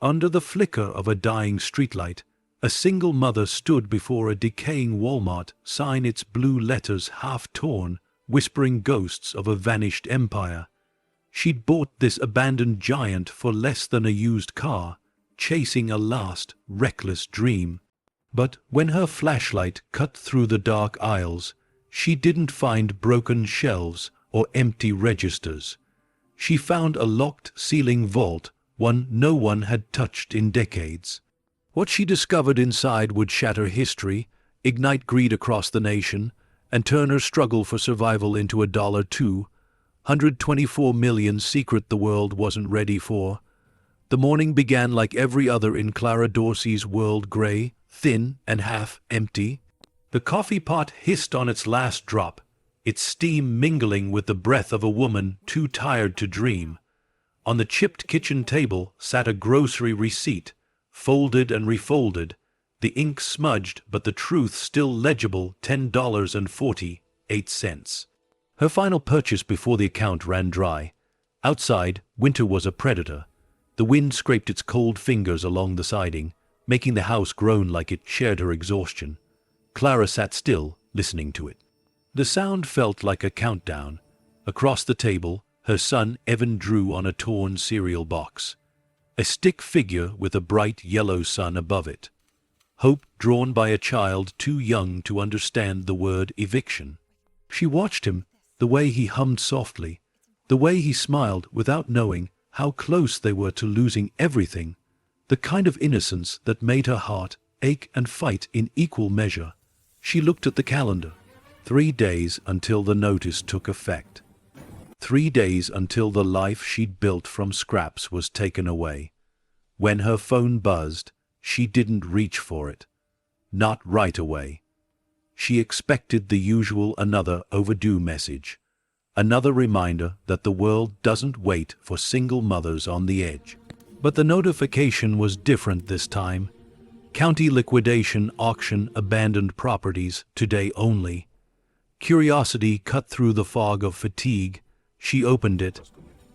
Under the flicker of a dying streetlight, a single mother stood before a decaying Walmart sign, its blue letters half torn, whispering ghosts of a vanished empire. She'd bought this abandoned giant for less than a used car, chasing a last, reckless dream. But when her flashlight cut through the dark aisles, she didn't find broken shelves or empty registers. She found a locked ceiling vault, one no one had touched in decades. What she discovered inside would shatter history, ignite greed across the nation, and turn her struggle for survival into a $224 million secret the world wasn't ready for. The morning began like every other in Clara Dorsey's world, gray, thin, and half empty. The coffee pot hissed on its last drop, its steam mingling with the breath of a woman too tired to dream. On the chipped kitchen table sat a grocery receipt, folded and refolded, the ink smudged but the truth still legible, $10.48. Her final purchase before the account ran dry. Outside, winter was a predator. The wind scraped its cold fingers along the siding, making the house groan like it shared her exhaustion. Clara sat still, listening to it. The sound felt like a countdown. Across the table, her son Evan drew on a torn cereal box. A stick figure with a bright yellow sun above it. Hope drawn by a child too young to understand the word eviction. She watched him, the way he hummed softly, the way he smiled without knowing how close they were to losing everything, the kind of innocence that made her heart ache and fight in equal measure. She looked at the calendar. 3 days until the notice took effect. 3 days until the life she'd built from scraps was taken away. When her phone buzzed, she didn't reach for it. Not right away. She expected the usual another overdue message. Another reminder that the world doesn't wait for single mothers on the edge. But the notification was different this time. County liquidation auction abandoned properties today only. Curiosity cut through the fog of fatigue. She opened it.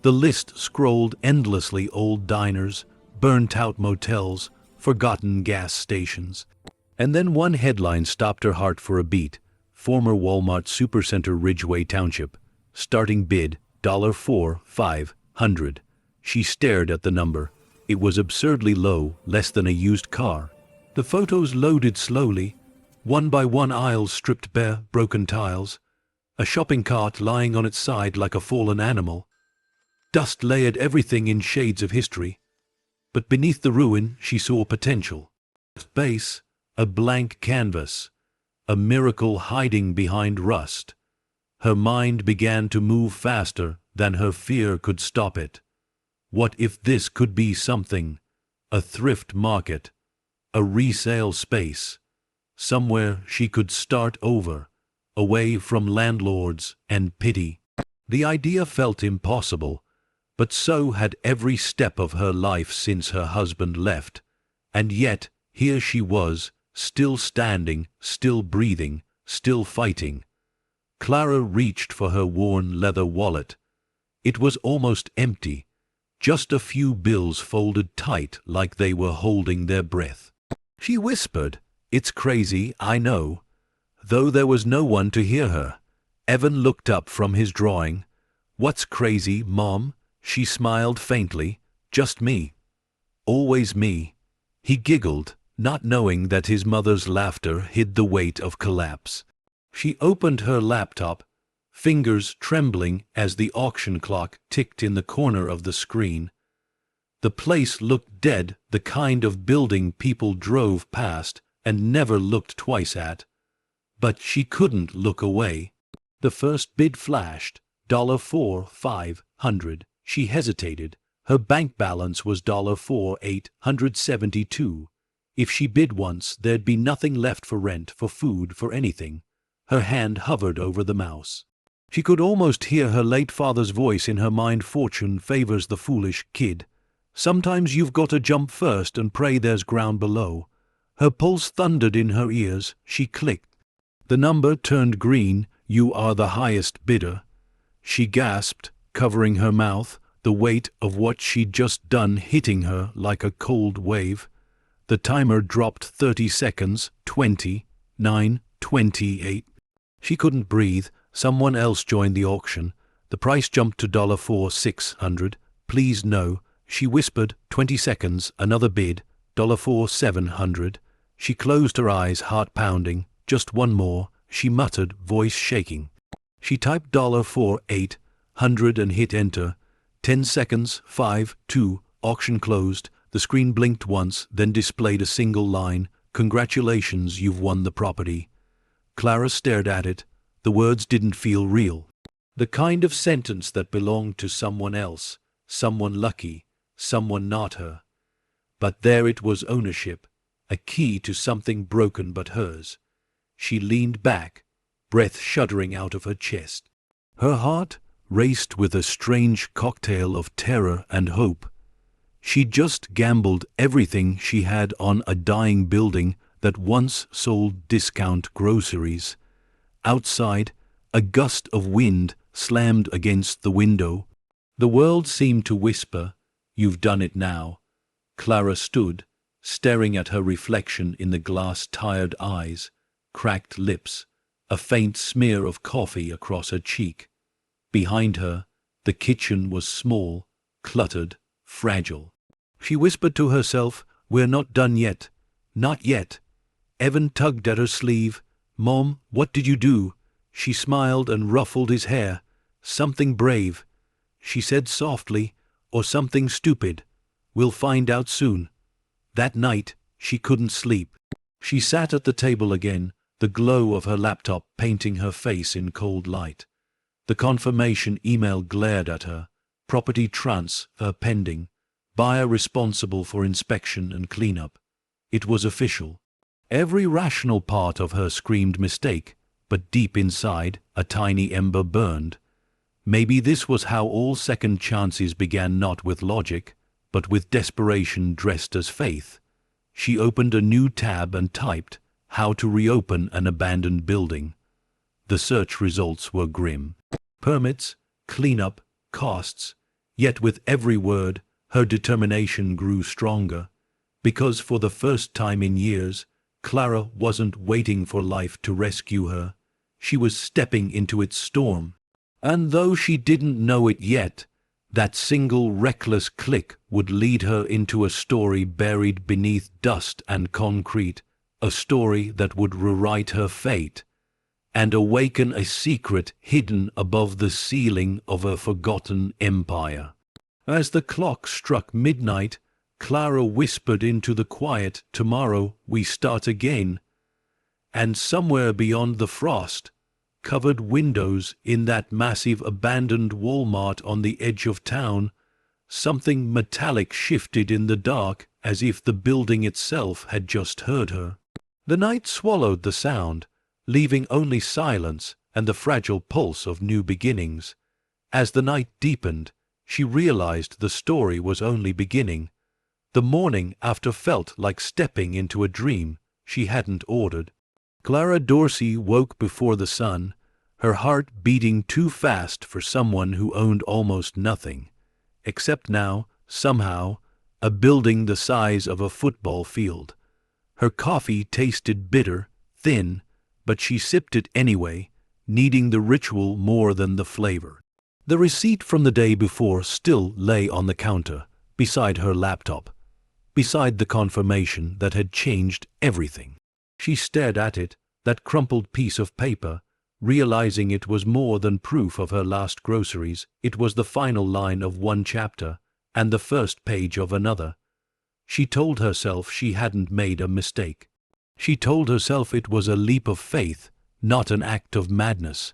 The list scrolled endlessly: old diners, burnt-out motels, forgotten gas stations. And then one headline stopped her heart for a beat. Former Walmart Supercenter, Ridgeway Township. Starting bid, $4,500. She stared at the number. It was absurdly low, less than a used car. The photos loaded slowly. One by one, aisles stripped bare, broken tiles. A shopping cart lying on its side like a fallen animal. Dust layered everything in shades of history. But beneath the ruin she saw potential. At base, a blank canvas. A miracle hiding behind rust. Her mind began to move faster than her fear could stop it. What if this could be something? A thrift market. A resale space. Somewhere she could start over, away from landlords and pity. The idea felt impossible, but so had every step of her life since her husband left. And yet, here she was, still standing, still breathing, still fighting. Clara reached for her worn leather wallet. It was almost empty, just a few bills folded tight like they were holding their breath. She whispered, "It's crazy, I know." Though there was no one to hear her. Evan looked up from his drawing. "What's crazy, Mom?" She smiled faintly. "Just me. Always me." He giggled, not knowing that his mother's laughter hid the weight of collapse. She opened her laptop, fingers trembling as the auction clock ticked in the corner of the screen. The place looked dead, the kind of building people drove past and never looked twice at. But she couldn't look away. The first bid flashed, $4,500. She hesitated. Her bank balance was $4,872. If she bid once, there'd be nothing left for rent, for food, for anything. Her hand hovered over the mouse. She could almost hear her late father's voice in her mind. "Fortune favors the foolish, kid. Sometimes you've got to jump first and pray there's ground below." Her pulse thundered in her ears. She clicked. The number turned green. "You are the highest bidder." She gasped, covering her mouth. the weight of what she'd just done hitting her like a cold wave. The timer dropped 30 seconds, 20, 9, 28. She couldn't breathe. Someone else joined the auction. The price jumped to $4,600. Please no, she whispered. 20 seconds, another bid, $4,700. She closed her eyes, heart pounding. Just one more, she muttered, voice shaking. She typed $4,800 and hit enter. 10 seconds, 5, 2, auction closed. The screen blinked once, then displayed a single line. Congratulations, you've won the property. Clara stared at it. The words didn't feel real. The kind of sentence that belonged to someone else, someone lucky, someone not her. But there it was, ownership, a key to something broken but hers. She leaned back, breath shuddering out of her chest. Her heart raced with a strange cocktail of terror and hope. She'd just gambled everything she had on a dying building that once sold discount groceries. Outside, a gust of wind slammed against the window. The world seemed to whisper, "You've done it now." Clara stood, staring at her reflection in the glass, tired eyes, cracked lips, a faint smear of coffee across her cheek. Behind her, the kitchen was small, cluttered, fragile. She whispered to herself, "We're not done yet. Not yet." Evan tugged at her sleeve. "Mom, what did you do?" She smiled and ruffled his hair. "Something brave," she said softly, "or something stupid. We'll find out soon." That night, she couldn't sleep. She sat at the table again, the glow of her laptop painting her face in cold light. The confirmation email glared at her. Property transfer pending. Buyer responsible for inspection and cleanup. It was official. Every rational part of her screamed mistake, but deep inside, a tiny ember burned. Maybe this was how all second chances began, not with logic, but with desperation dressed as faith. She opened a new tab and typed, "How to reopen an abandoned building." The search results were grim. Permits, cleanup, costs. Yet with every word, her determination grew stronger. Because for the first time in years, Clara wasn't waiting for life to rescue her. She was stepping into its storm. And though she didn't know it yet, that single reckless click would lead her into a story buried beneath dust and concrete, a story that would rewrite her fate and awaken a secret hidden above the ceiling of a forgotten empire. As the clock struck midnight, Clara whispered into the quiet, "Tomorrow we start again." And somewhere beyond the frost-covered windows in that massive abandoned Walmart on the edge of town, something metallic shifted in the dark, as if the building itself had just heard her. The night swallowed the sound, leaving only silence and the fragile pulse of new beginnings. As the night deepened, she realized the story was only beginning. The morning after felt like stepping into a dream she hadn't ordered. Clara Dorsey woke before the sun, her heart beating too fast for someone who owned almost nothing, except now, somehow, a building the size of a football field. Her coffee tasted bitter, thin, but she sipped it anyway, needing the ritual more than the flavor. The receipt from the day before still lay on the counter, beside her laptop, beside the confirmation that had changed everything. She stared at it, that crumpled piece of paper, realizing it was more than proof of her last groceries. It was the final line of one chapter, and the first page of another. She told herself she hadn't made a mistake. She told herself it was a leap of faith, not an act of madness.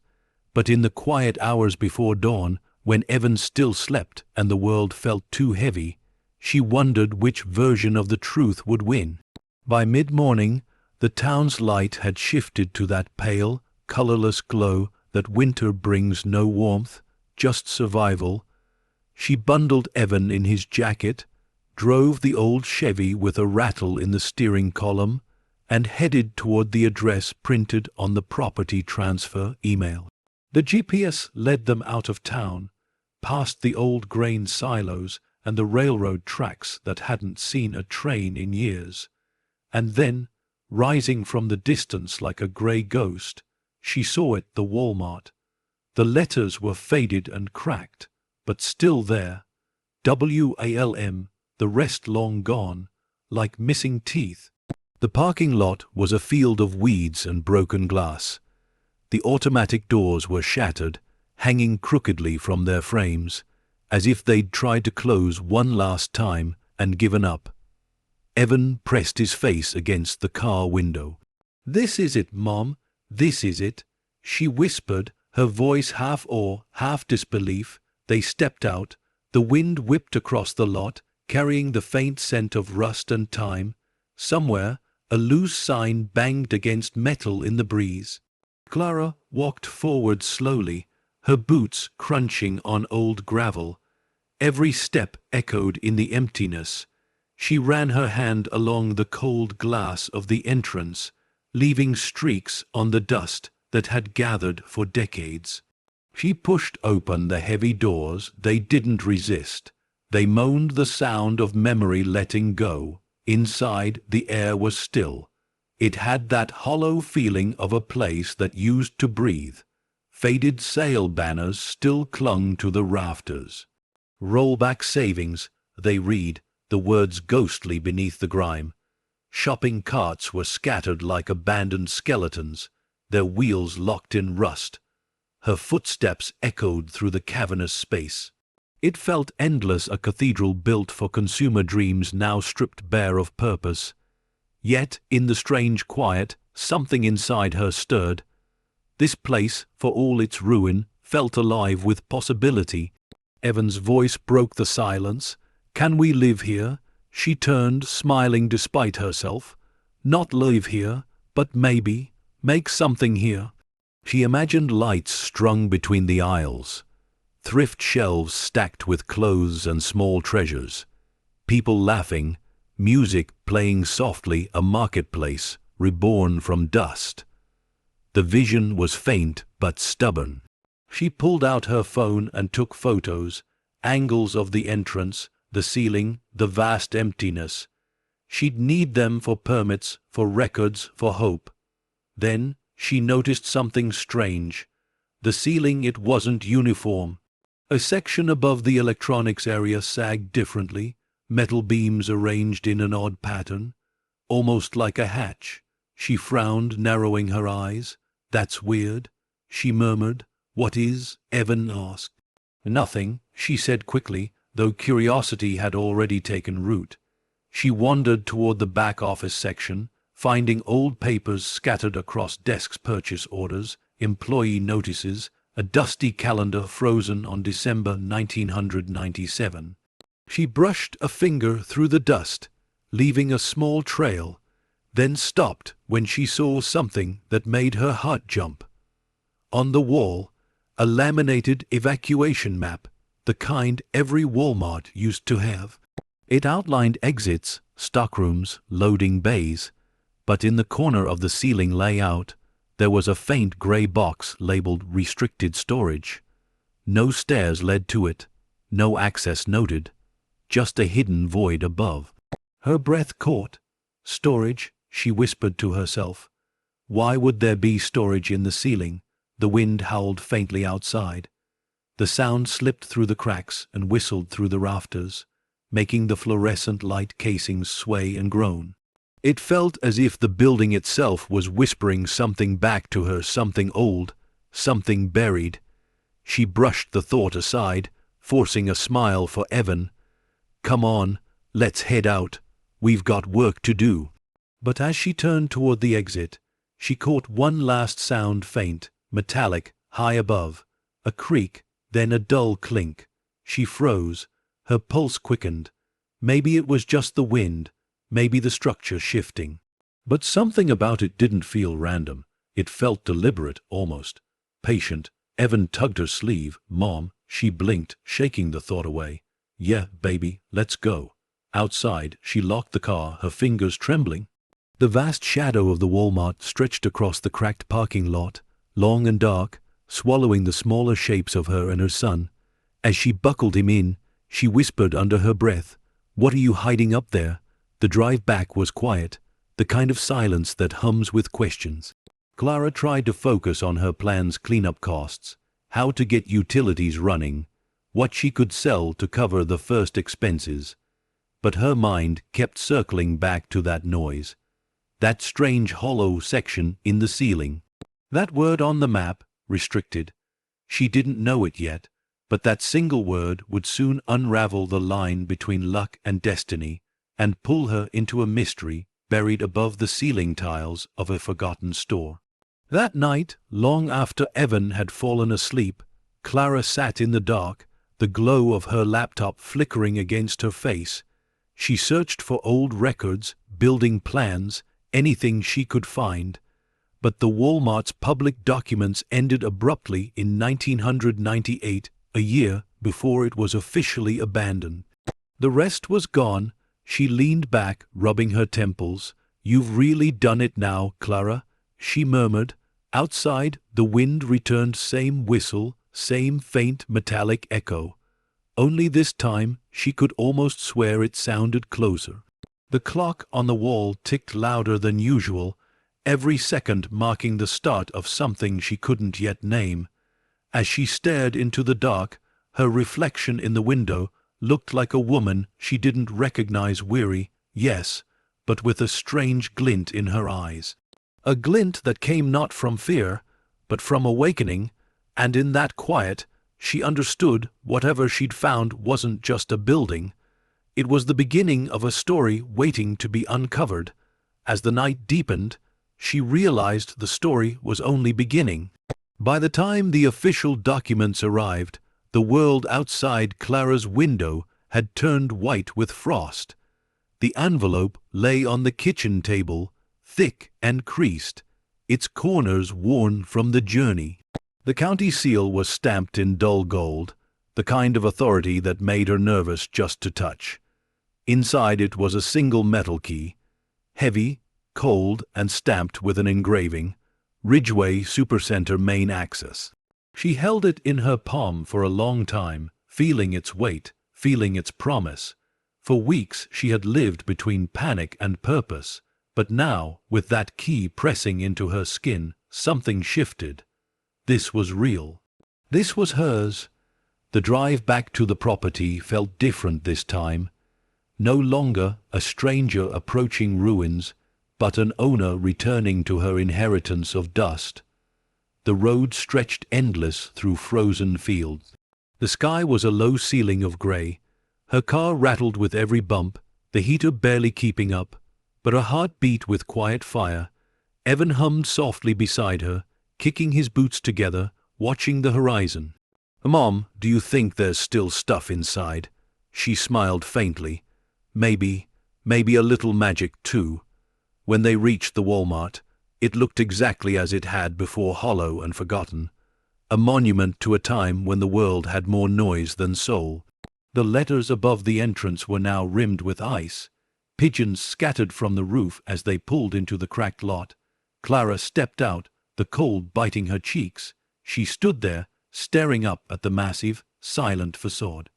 But in the quiet hours before dawn, when Evan still slept and the world felt too heavy, she wondered which version of the truth would win. By mid-morning, the town's light had shifted to that pale, colorless glow that winter brings, no warmth, just survival. She bundled Evan in his jacket, drove the old Chevy with a rattle in the steering column, and headed toward the address printed on the property transfer email. The GPS led them out of town, past the old grain silos and the railroad tracks that hadn't seen a train in years. And then, rising from the distance like a grey ghost, she saw it, the Walmart. The letters were faded and cracked, but still there. WALM, the rest long gone, like missing teeth. The parking lot was a field of weeds and broken glass. The automatic doors were shattered, hanging crookedly from their frames, as if they'd tried to close one last time and given up. Evan pressed his face against the car window. "This is it, Mom. This is it," she whispered, her voice half awe, half disbelief. They stepped out. The wind whipped across the lot, carrying the faint scent of rust and time. Somewhere, a loose sign banged against metal in the breeze. Clara walked forward slowly, her boots crunching on old gravel. Every step echoed in the emptiness. She ran her hand along the cold glass of the entrance, leaving streaks on the dust that had gathered for decades. She pushed open the heavy doors. They didn't resist. They moaned the sound of memory letting go. Inside, the air was still. It had that hollow feeling of a place that used to breathe. Faded sale banners still clung to the rafters. "Rollback savings," they read, the words ghostly beneath the grime. Shopping carts were scattered like abandoned skeletons, their wheels locked in rust. Her footsteps echoed through the cavernous space. It felt endless, a cathedral built for consumer dreams now stripped bare of purpose. Yet, in the strange quiet, something inside her stirred. This place, for all its ruin, felt alive with possibility. Evan's voice broke the silence. "Can we live here?" She turned, smiling despite herself. "Not live here, but maybe make something here." She imagined lights strung between the aisles, thrift shelves stacked with clothes and small treasures, people laughing, music playing softly, a marketplace reborn from dust. The vision was faint but stubborn. She pulled out her phone and took photos, angles of the entrance, the ceiling, the vast emptiness. She'd need them for permits, for records, for hope. Then she noticed something strange. The ceiling, it wasn't uniform. A section above the electronics area sagged differently, metal beams arranged in an odd pattern, almost like a hatch. She frowned, narrowing her eyes. "That's weird," she murmured. "What is?" Evan asked. "Nothing," she said quickly, though curiosity had already taken root. She wandered toward the back office section, finding old papers scattered across desks, purchase orders, employee notices, a dusty calendar frozen on December 1997. She brushed a finger through the dust, leaving a small trail, then stopped when she saw something that made her heart jump. On the wall, a laminated evacuation map, the kind every Walmart used to have. It outlined exits, stockrooms, loading bays, but in the corner of the ceiling layout, there was a faint gray box labeled restricted storage. No stairs led to it, no access noted, just a hidden void above. Her breath caught. "Storage," she whispered to herself. Why would there be storage in the ceiling? The wind howled faintly outside. The sound slipped through the cracks and whistled through the rafters, making the fluorescent light casings sway and groan. It felt as if the building itself was whispering something back to her, something old, something buried. She brushed the thought aside, forcing a smile for Evan. "Come on, let's head out. We've got work to do." But as she turned toward the exit, she caught one last sound, faint, metallic, high above. A creak, then a dull clink. She froze. Her pulse quickened. Maybe it was just the wind, maybe the structure shifting. But something about it didn't feel random. It felt deliberate, almost patient. Evan tugged her sleeve. "Mom," she blinked, shaking the thought away. "Yeah, baby, let's go." Outside, she locked the car, her fingers trembling. The vast shadow of the Walmart stretched across the cracked parking lot, long and dark, swallowing the smaller shapes of her and her son. As she buckled him in, she whispered under her breath, "What are you hiding up there?" The drive back was quiet, the kind of silence that hums with questions. Clara tried to focus on her plan's cleanup costs, how to get utilities running, what she could sell to cover the first expenses. But her mind kept circling back to that noise, that strange hollow section in the ceiling. That word on the map, restricted. She didn't know it yet, but that single word would soon unravel the line between luck and destiny and pull her into a mystery buried above the ceiling tiles of a forgotten store. That night, long after Evan had fallen asleep, Clara sat in the dark, the glow of her laptop flickering against her face. She searched for old records, building plans, anything she could find. But the Walmart's public documents ended abruptly in 1998, a year before it was officially abandoned. The rest was gone. She leaned back, rubbing her temples. "You've really done it now, Clara," she murmured. Outside, the wind returned, same whistle, same faint metallic echo. Only this time, she could almost swear it sounded closer. The clock on the wall ticked louder than usual, every second marking the start of something she couldn't yet name. As she stared into the dark, her reflection in the window looked like a woman she didn't recognize, weary, yes, but with a strange glint in her eyes. A glint that came not from fear, but from awakening, and in that quiet, she understood whatever she'd found wasn't just a building. It was the beginning of a story waiting to be uncovered. As the night deepened, she realized the story was only beginning. By the time the official documents arrived, the world outside Clara's window had turned white with frost. The envelope lay on the kitchen table, thick and creased, its corners worn from the journey. The county seal was stamped in dull gold, the kind of authority that made her nervous just to touch. Inside it was a single metal key, heavy, cold, and stamped with an engraving, Ridgeway Supercenter Main Access. She held it in her palm for a long time, feeling its weight, feeling its promise. For weeks she had lived between panic and purpose, but now, with that key pressing into her skin, something shifted. This was real. This was hers. The drive back to the property felt different this time. No longer a stranger approaching ruins, but an owner returning to her inheritance of dust. The road stretched endless through frozen fields. The sky was a low ceiling of gray. Her car rattled with every bump, the heater barely keeping up, but her heart beat with quiet fire. Evan hummed softly beside her, kicking his boots together, watching the horizon. "Mom, do you think there's still stuff inside?" She smiled faintly. Maybe a little magic too." When they reached the Walmart, it looked exactly as it had before, hollow and forgotten. A monument to a time when the world had more noise than soul. The letters above the entrance were now rimmed with ice. Pigeons scattered from the roof as they pulled into the cracked lot. Clara stepped out, the cold biting her cheeks. She stood there, staring up at the massive, silent facade.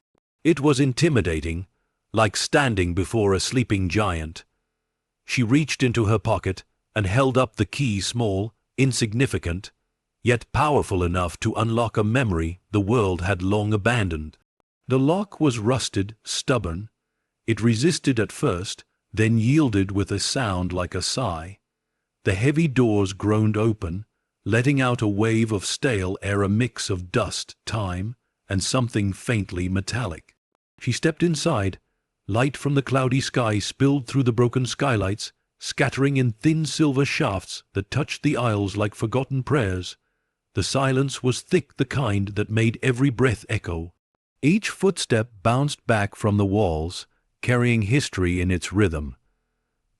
It was intimidating, like standing before a sleeping giant. She reached into her pocket and held up the key, small, insignificant, yet powerful enough to unlock a memory the world had long abandoned. The lock was rusted, stubborn. It resisted at first, then yielded with a sound like a sigh. The heavy doors groaned open, letting out a wave of stale air, a mix of dust, time, and something faintly metallic. She stepped inside. Light from the cloudy sky spilled through the broken skylights, scattering in thin silver shafts that touched the aisles like forgotten prayers. The silence was thick, the kind that made every breath echo. Each footstep bounced back from the walls, carrying history in its rhythm.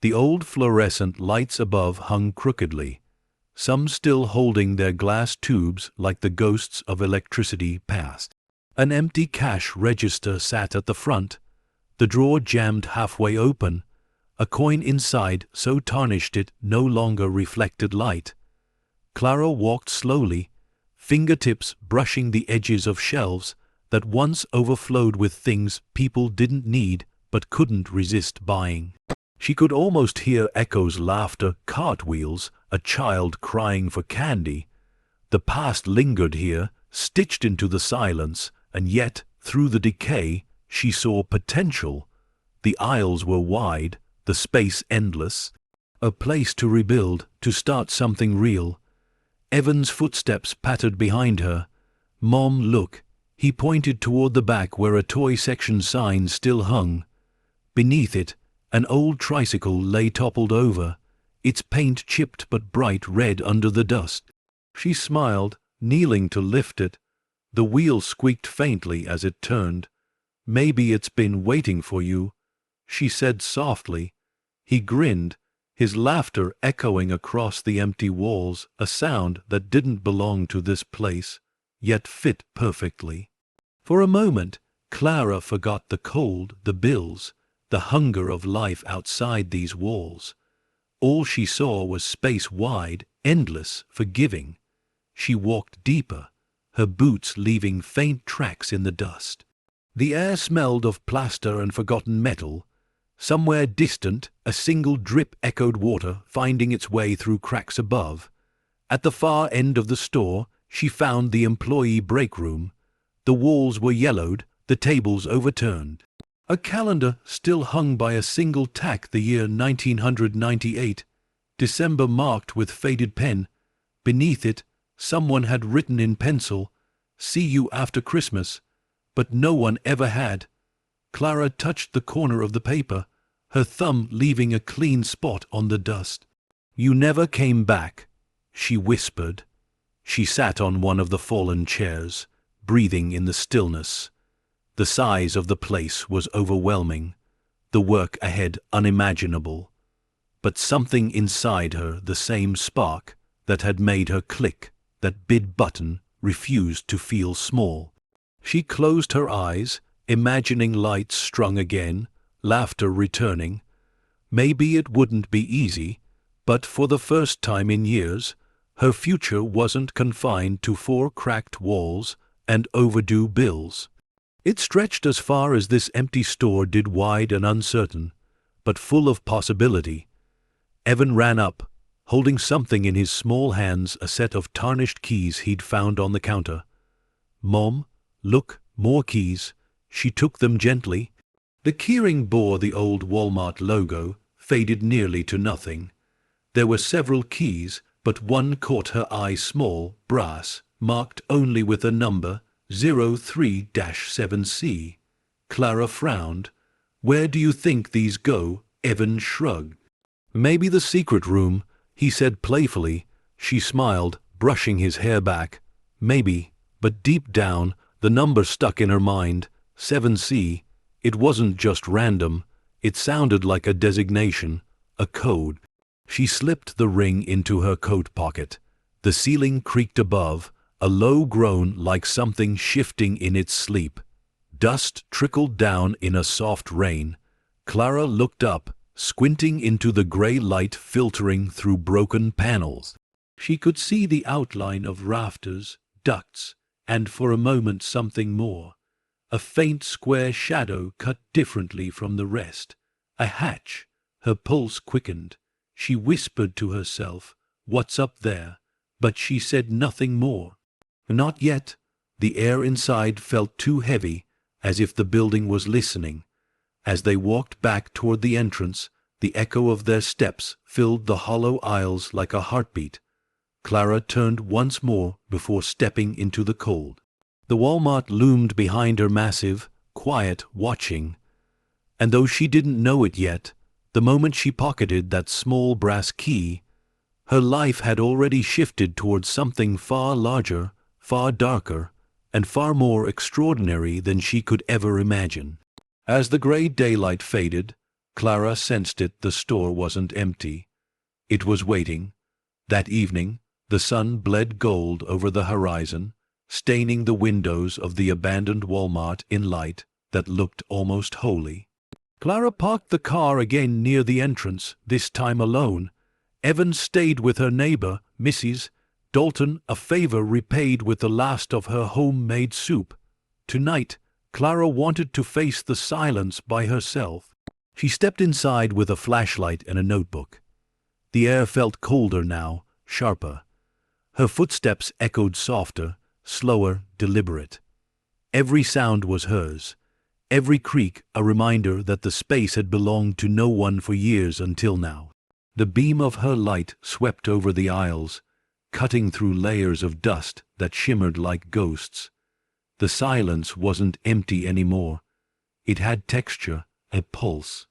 The old fluorescent lights above hung crookedly, some still holding their glass tubes like the ghosts of electricity past. An empty cash register sat at the front, the drawer jammed halfway open, a coin inside so tarnished it no longer reflected light. Clara walked slowly, fingertips brushing the edges of shelves, that once overflowed with things people didn't need but couldn't resist buying. She could almost hear echoes, laughter, cartwheels, a child crying for candy. The past lingered here, stitched into the silence, and yet, through the decay, she saw potential. The aisles were wide, the space endless. A place to rebuild, to start something real. Evan's footsteps pattered behind her. "Mom, look." He pointed toward the back where a toy section sign still hung. Beneath it, an old tricycle lay toppled over, its paint chipped but bright red under the dust. She smiled, kneeling to lift it. The wheel squeaked faintly as it turned. "Maybe it's been waiting for you," she said softly. He grinned, his laughter echoing across the empty walls, a sound that didn't belong to this place, yet fit perfectly. For a moment, Clara forgot the cold, the bills, the hunger of life outside these walls. All she saw was space wide, endless, forgiving. She walked deeper, her boots leaving faint tracks in the dust. The air smelled of plaster and forgotten metal. Somewhere distant, a single drip echoed water finding its way through cracks above. At the far end of the store, she found the employee break room. The walls were yellowed, the tables overturned. A calendar still hung by a single tack, the year 1998, December marked with faded pen. Beneath it, someone had written in pencil, "See you after Christmas," but no one ever had. Clara touched the corner of the paper, her thumb leaving a clean spot on the dust. "You never came back," she whispered. She sat on one of the fallen chairs, breathing in the stillness. The size of the place was overwhelming, the work ahead unimaginable. But something inside her, the same spark that had made her click, that bid button, refused to feel small. She closed her eyes, imagining lights strung again, laughter returning. Maybe it wouldn't be easy, but for the first time in years, her future wasn't confined to 4 cracked walls and overdue bills. It stretched as far as this empty store did, wide and uncertain, but full of possibility. Evan ran up, holding something in his small hands, a set of tarnished keys he'd found on the counter. "Mom, look, more keys." She took them gently. The keyring bore the old Walmart logo, faded nearly to nothing. There were several keys, but one caught her eye, small, brass, marked only with a number, 03-7C. Clara frowned. "Where do you think these go?" Evan shrugged. "Maybe the secret room," he said playfully. She smiled, brushing his hair back. "Maybe," but deep down, the number stuck in her mind. 7C. It wasn't just random. It sounded like a designation, a code. She slipped the ring into her coat pocket. The ceiling creaked above, a low groan like something shifting in its sleep. Dust trickled down in a soft rain. Clara looked up, squinting into the gray light filtering through broken panels. She could see the outline of rafters, ducts, and for a moment something more. A faint square shadow cut differently from the rest. A hatch. Her pulse quickened. She whispered to herself, "What's up there?" But she said nothing more. Not yet. The air inside felt too heavy, as if the building was listening. As they walked back toward the entrance, the echo of their steps filled the hollow aisles like a heartbeat. Clara turned once more before stepping into the cold. The Walmart loomed behind her, massive, quiet, watching. And though she didn't know it yet, the moment she pocketed that small brass key, her life had already shifted towards something far larger, far darker, and far more extraordinary than she could ever imagine. As the gray daylight faded, Clara sensed it. The store wasn't empty. It was waiting. That evening, the sun bled gold over the horizon, staining the windows of the abandoned Walmart in light that looked almost holy. Clara parked the car again near the entrance, this time alone. Evan stayed with her neighbor, Mrs. Dalton, a favor repaid with the last of her homemade soup. Tonight, Clara wanted to face the silence by herself. She stepped inside with a flashlight and a notebook. The air felt colder now, sharper. Her footsteps echoed softer, slower, deliberate. Every sound was hers. Every creak a reminder that the space had belonged to no one for years until now. The beam of her light swept over the aisles, cutting through layers of dust that shimmered like ghosts. The silence wasn't empty anymore. It had texture, a pulse.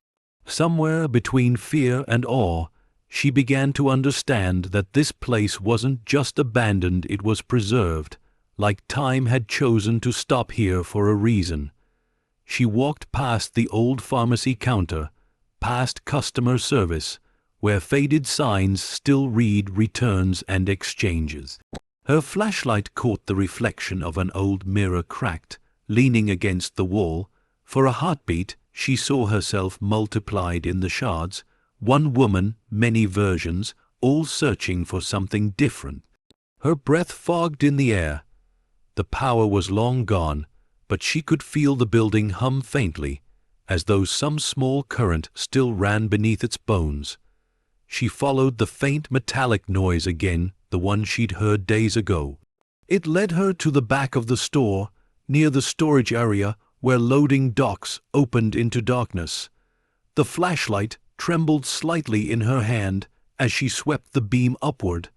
Somewhere between fear and awe, she began to understand that this place wasn't just abandoned, it was preserved, like time had chosen to stop here for a reason. She walked past the old pharmacy counter, past customer service, where faded signs still read returns and exchanges. Her flashlight caught the reflection of an old mirror cracked, leaning against the wall. For a heartbeat, she saw herself multiplied in the shards, one woman, many versions, all searching for something different. Her breath fogged in the air. The power was long gone, but she could feel the building hum faintly, as though some small current still ran beneath its bones. She followed the faint metallic noise again, the one she'd heard days ago. It led her to the back of the store, near the storage area where loading docks opened into darkness. The flashlight trembled slightly in her hand as she swept the beam upward.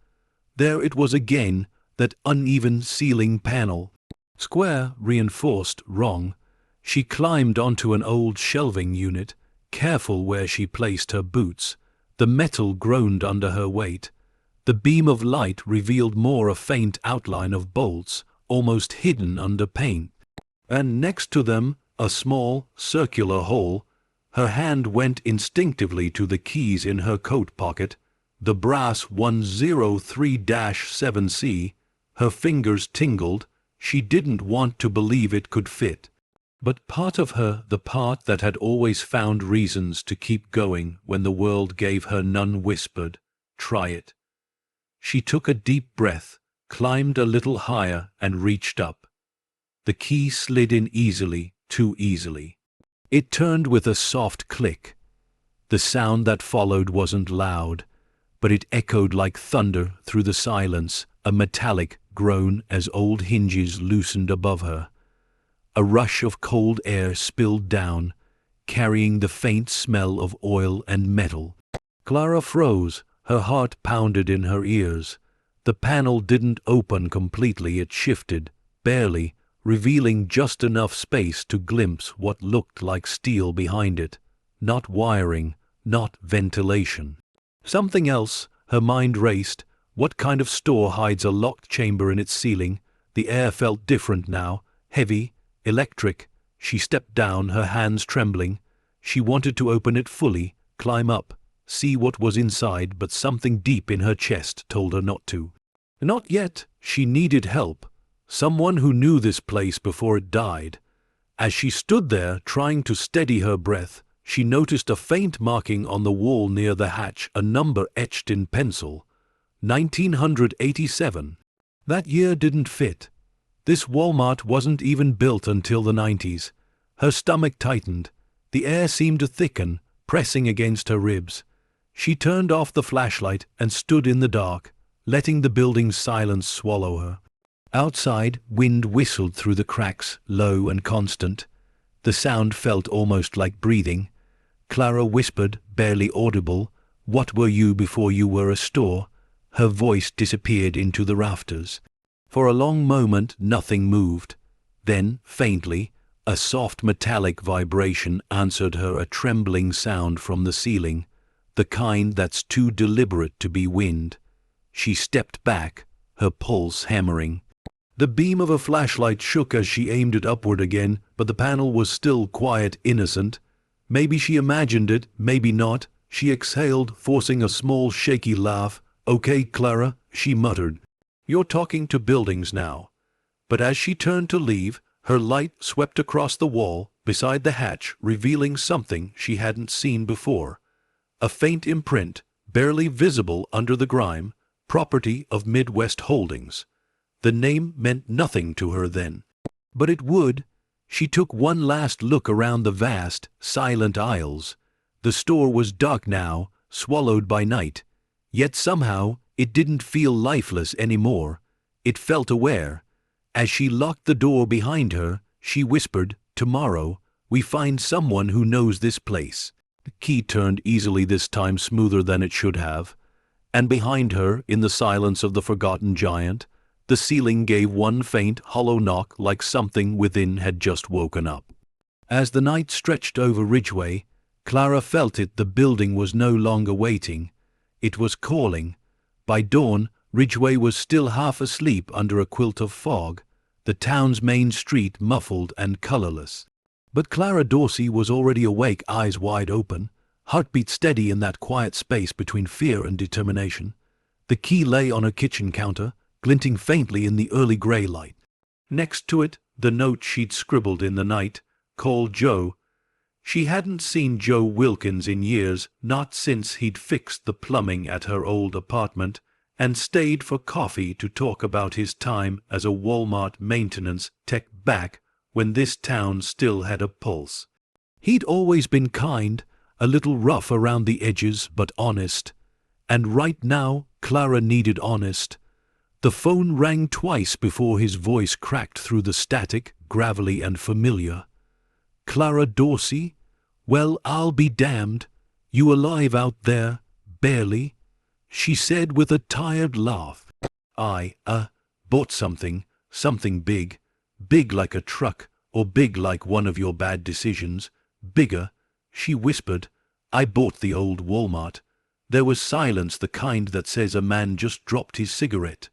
There it was again, that uneven ceiling panel. Square, reinforced, wrong. She climbed onto an old shelving unit, careful where she placed her boots. The metal groaned under her weight. The beam of light revealed more a faint outline of bolts, almost hidden under paint. And next to them, a small, circular hole. Her hand went instinctively to the keys in her coat pocket, the brass 103-7C. Her fingers tingled. She didn't want to believe it could fit. But part of her, the part that had always found reasons to keep going when the world gave her none, whispered, "Try it." She took a deep breath, climbed a little higher, and reached up. The key slid in easily, too easily. It turned with a soft click. The sound that followed wasn't loud, but it echoed like thunder through the silence, a metallic groan as old hinges loosened above her. A rush of cold air spilled down, carrying the faint smell of oil and metal. Clara froze, her heart pounded in her ears. The panel didn't open completely, it shifted, barely, revealing just enough space to glimpse what looked like steel behind it. Not wiring, not ventilation. Something else. Her mind raced. What kind of store hides a locked chamber in its ceiling? The air felt different now, heavy, electric. She stepped down, her hands trembling. She wanted to open it fully, climb up, see what was inside, but something deep in her chest told her not to. Not yet. She needed help. Someone who knew this place before it died. As she stood there, trying to steady her breath, she noticed a faint marking on the wall near the hatch, a number etched in pencil. 1987. That year didn't fit. This Walmart wasn't even built until the 90s. Her stomach tightened. The air seemed to thicken, pressing against her ribs. She turned off the flashlight and stood in the dark, letting the building's silence swallow her. Outside, wind whistled through the cracks, low and constant. The sound felt almost like breathing. Clara whispered, barely audible, "What were you before you were a store?" Her voice disappeared into the rafters. For a long moment nothing moved. Then, faintly, a soft metallic vibration answered her, a trembling sound from the ceiling, the kind that's too deliberate to be wind. She stepped back, her pulse hammering. The beam of a flashlight shook as she aimed it upward again, but the panel was still quiet, innocent. Maybe she imagined it, maybe not. She exhaled, forcing a small shaky laugh. "Okay, Clara," she muttered. "You're talking to buildings now." But as she turned to leave, her light swept across the wall, beside the hatch, revealing something she hadn't seen before. A faint imprint, barely visible under the grime, property of Midwest Holdings. The name meant nothing to her then. But it would. She took one last look around the vast, silent aisles. The store was dark now, swallowed by night. Yet somehow, it didn't feel lifeless anymore. It felt aware. As she locked the door behind her, she whispered, "Tomorrow, we find someone who knows this place." The key turned easily this time, smoother than it should have. And behind her, in the silence of the forgotten giant, the ceiling gave one faint, hollow knock like something within had just woken up. As the night stretched over Ridgeway, Clara felt it. The building was no longer waiting. It was calling. By dawn, Ridgeway was still half asleep under a quilt of fog, the town's main street muffled and colorless. But Clara Dorsey was already awake, eyes wide open, heartbeat steady in that quiet space between fear and determination. The key lay on her kitchen counter, glinting faintly in the early gray light. Next to it, the note she'd scribbled in the night, called Joe. She hadn't seen Joe Wilkins in years, not since he'd fixed the plumbing at her old apartment and stayed for coffee to talk about his time as a Walmart maintenance tech back when this town still had a pulse. He'd always been kind, a little rough around the edges, but honest. And right now, Clara needed honest. The phone rang twice before his voice cracked through the static, gravelly and familiar. "Clara Dorsey? Well, I'll be damned. You alive out there? Barely," she said with a tired laugh. "I, bought something big. Big like a truck, or big like one of your bad decisions. Bigger," she whispered. "I bought the old Walmart." There was silence, the kind that says a man just dropped his cigarette.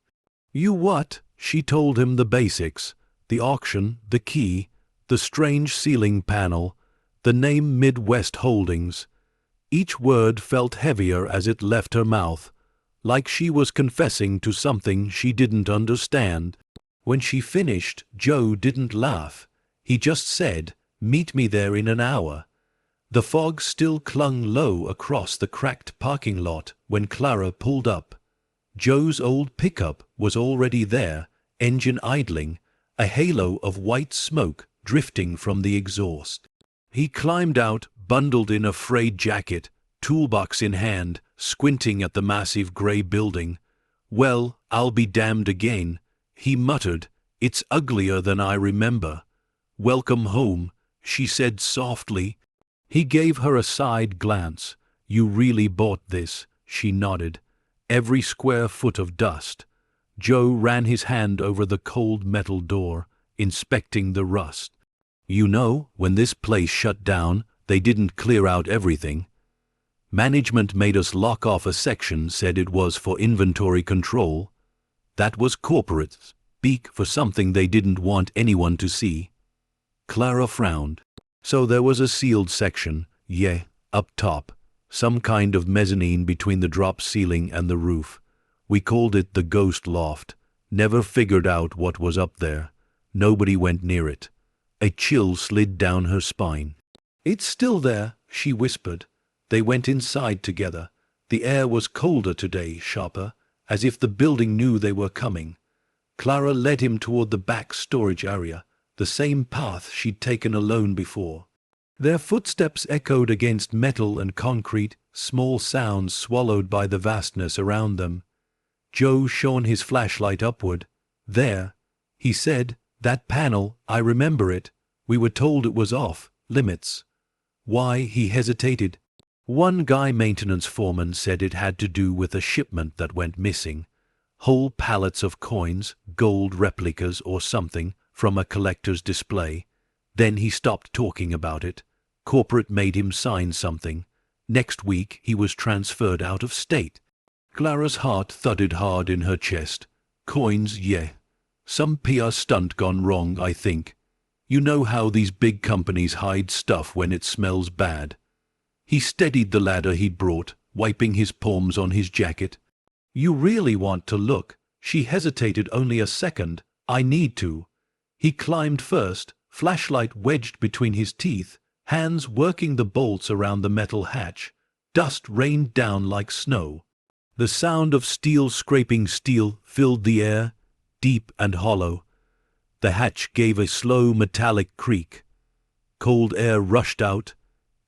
"You what?" She told him the basics. The auction, the key, the strange ceiling panel, the name Midwest Holdings. Each word felt heavier as it left her mouth, like she was confessing to something she didn't understand. When she finished, Joe didn't laugh. He just said, "Meet me there in an hour." The fog still clung low across the cracked parking lot when Clara pulled up. Joe's old pickup was already there, engine idling, a halo of white smoke drifting from the exhaust. He climbed out, bundled in a frayed jacket, toolbox in hand, squinting at the massive gray building. "Well, I'll be damned again," he muttered. "It's uglier than I remember." "Welcome home," she said softly. He gave her a side glance. "You really bought this?" She nodded. Every square foot of dust. Joe ran his hand over the cold metal door, inspecting the rust. "You know, when this place shut down, they didn't clear out everything. Management made us lock off a section, said it was for inventory control. That was corporate speak for something they didn't want anyone to see." Clara frowned. "So there was a sealed section, yeah, up top. Some kind of mezzanine between the drop ceiling and the roof. We called it the ghost loft. Never figured out what was up there. Nobody went near it." A chill slid down her spine. "It's still there," she whispered. They went inside together. The air was colder today, sharper, as if the building knew they were coming. Clara led him toward the back storage area, the same path she'd taken alone before. Their footsteps echoed against metal and concrete, small sounds swallowed by the vastness around them. Joe shone his flashlight upward. "There," he said, "that panel, I remember it. We were told it was off limits." Why, he hesitated. One guy maintenance foreman said it had to do with a shipment that went missing. Whole pallets of coins, gold replicas or something, from a collector's display. Then he stopped talking about it. Corporate made him sign something. Next week he was transferred out of state. Clara's heart thudded hard in her chest. "Coins, yeah. Some PR stunt gone wrong, I think. You know how these big companies hide stuff when it smells bad." He steadied the ladder he'd brought, wiping his palms on his jacket. "You really want to look?" She hesitated only a second. "I need to." He climbed first, flashlight wedged between his teeth, hands working the bolts around the metal hatch. Dust rained down like snow. The sound of steel scraping steel filled the air, deep and hollow. The hatch gave a slow metallic creak. Cold air rushed out,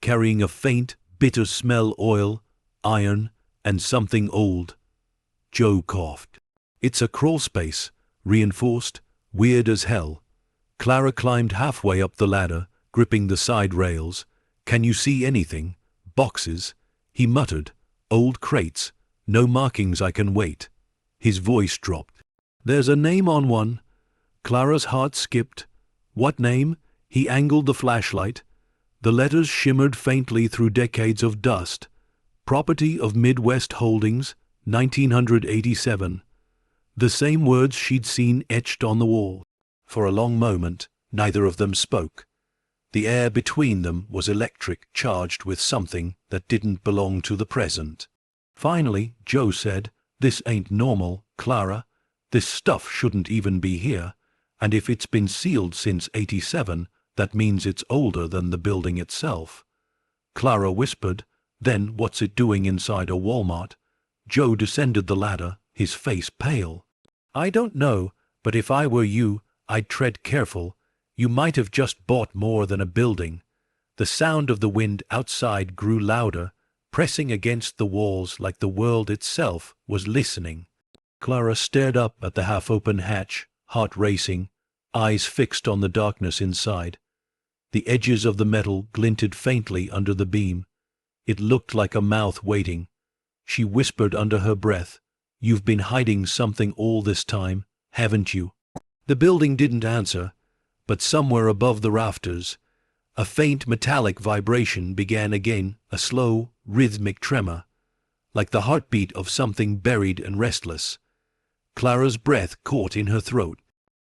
carrying a faint, bitter smell: oil, iron, and something old. Joe coughed. It's a crawl space, reinforced, weird as hell. Clara climbed halfway up the ladder, gripping the side rails. Can you see anything? Boxes? He muttered. Old crates. No markings. I can wait. His voice dropped. There's a name on one. Clara's heart skipped. What name? He angled the flashlight. The letters shimmered faintly through decades of dust. Property of Midwest Holdings, 1987. The same words she'd seen etched on the wall. For a long moment, neither of them spoke. The air between them was electric, charged with something that didn't belong to the present. Finally, Joe said, "This ain't normal, Clara. This stuff shouldn't even be here. And if it's been sealed since '87, that means it's older than the building itself." Clara whispered, "Then what's it doing inside a Walmart?" Joe descended the ladder, his face pale. "I don't know, but if I were you, I'd tread careful. You might have just bought more than a building." The sound of the wind outside grew louder, pressing against the walls like the world itself was listening. Clara stared up at the half-open hatch, heart racing, eyes fixed on the darkness inside. The edges of the metal glinted faintly under the beam. It looked like a mouth waiting. She whispered under her breath, "You've been hiding something all this time, haven't you?" The building didn't answer, but somewhere above the rafters, a faint metallic vibration began again, a slow, rhythmic tremor, like the heartbeat of something buried and restless. Clara's breath caught in her throat.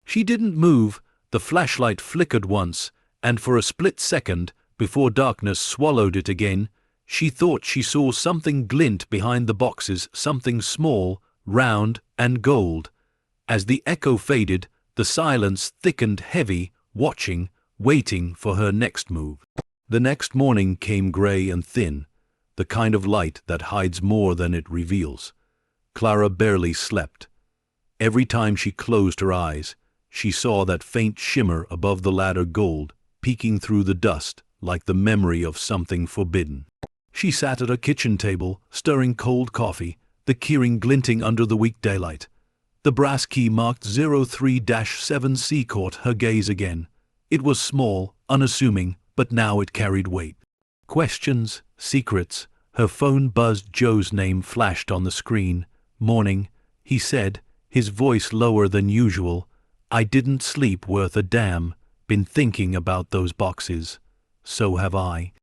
She didn't move. The flashlight flickered once, and for a split second, before darkness swallowed it again, she thought she saw something glint behind the boxes, something small, round, and gold. As the echo faded, the silence thickened heavy, watching, waiting for her next move. The next morning came gray and thin, the kind of light that hides more than it reveals. Clara barely slept. Every time she closed her eyes, she saw that faint shimmer above the ladder, gold, peeking through the dust like the memory of something forbidden. She sat at her kitchen table, stirring cold coffee, the keyring glinting under the weak daylight. The brass key marked 03-7C caught her gaze again. It was small, unassuming, but now it carried weight. Questions, secrets. Her phone buzzed. Joe's name flashed on the screen. "Morning," he said, his voice lower than usual. "I didn't sleep worth a damn. Been thinking about those boxes." "So have I.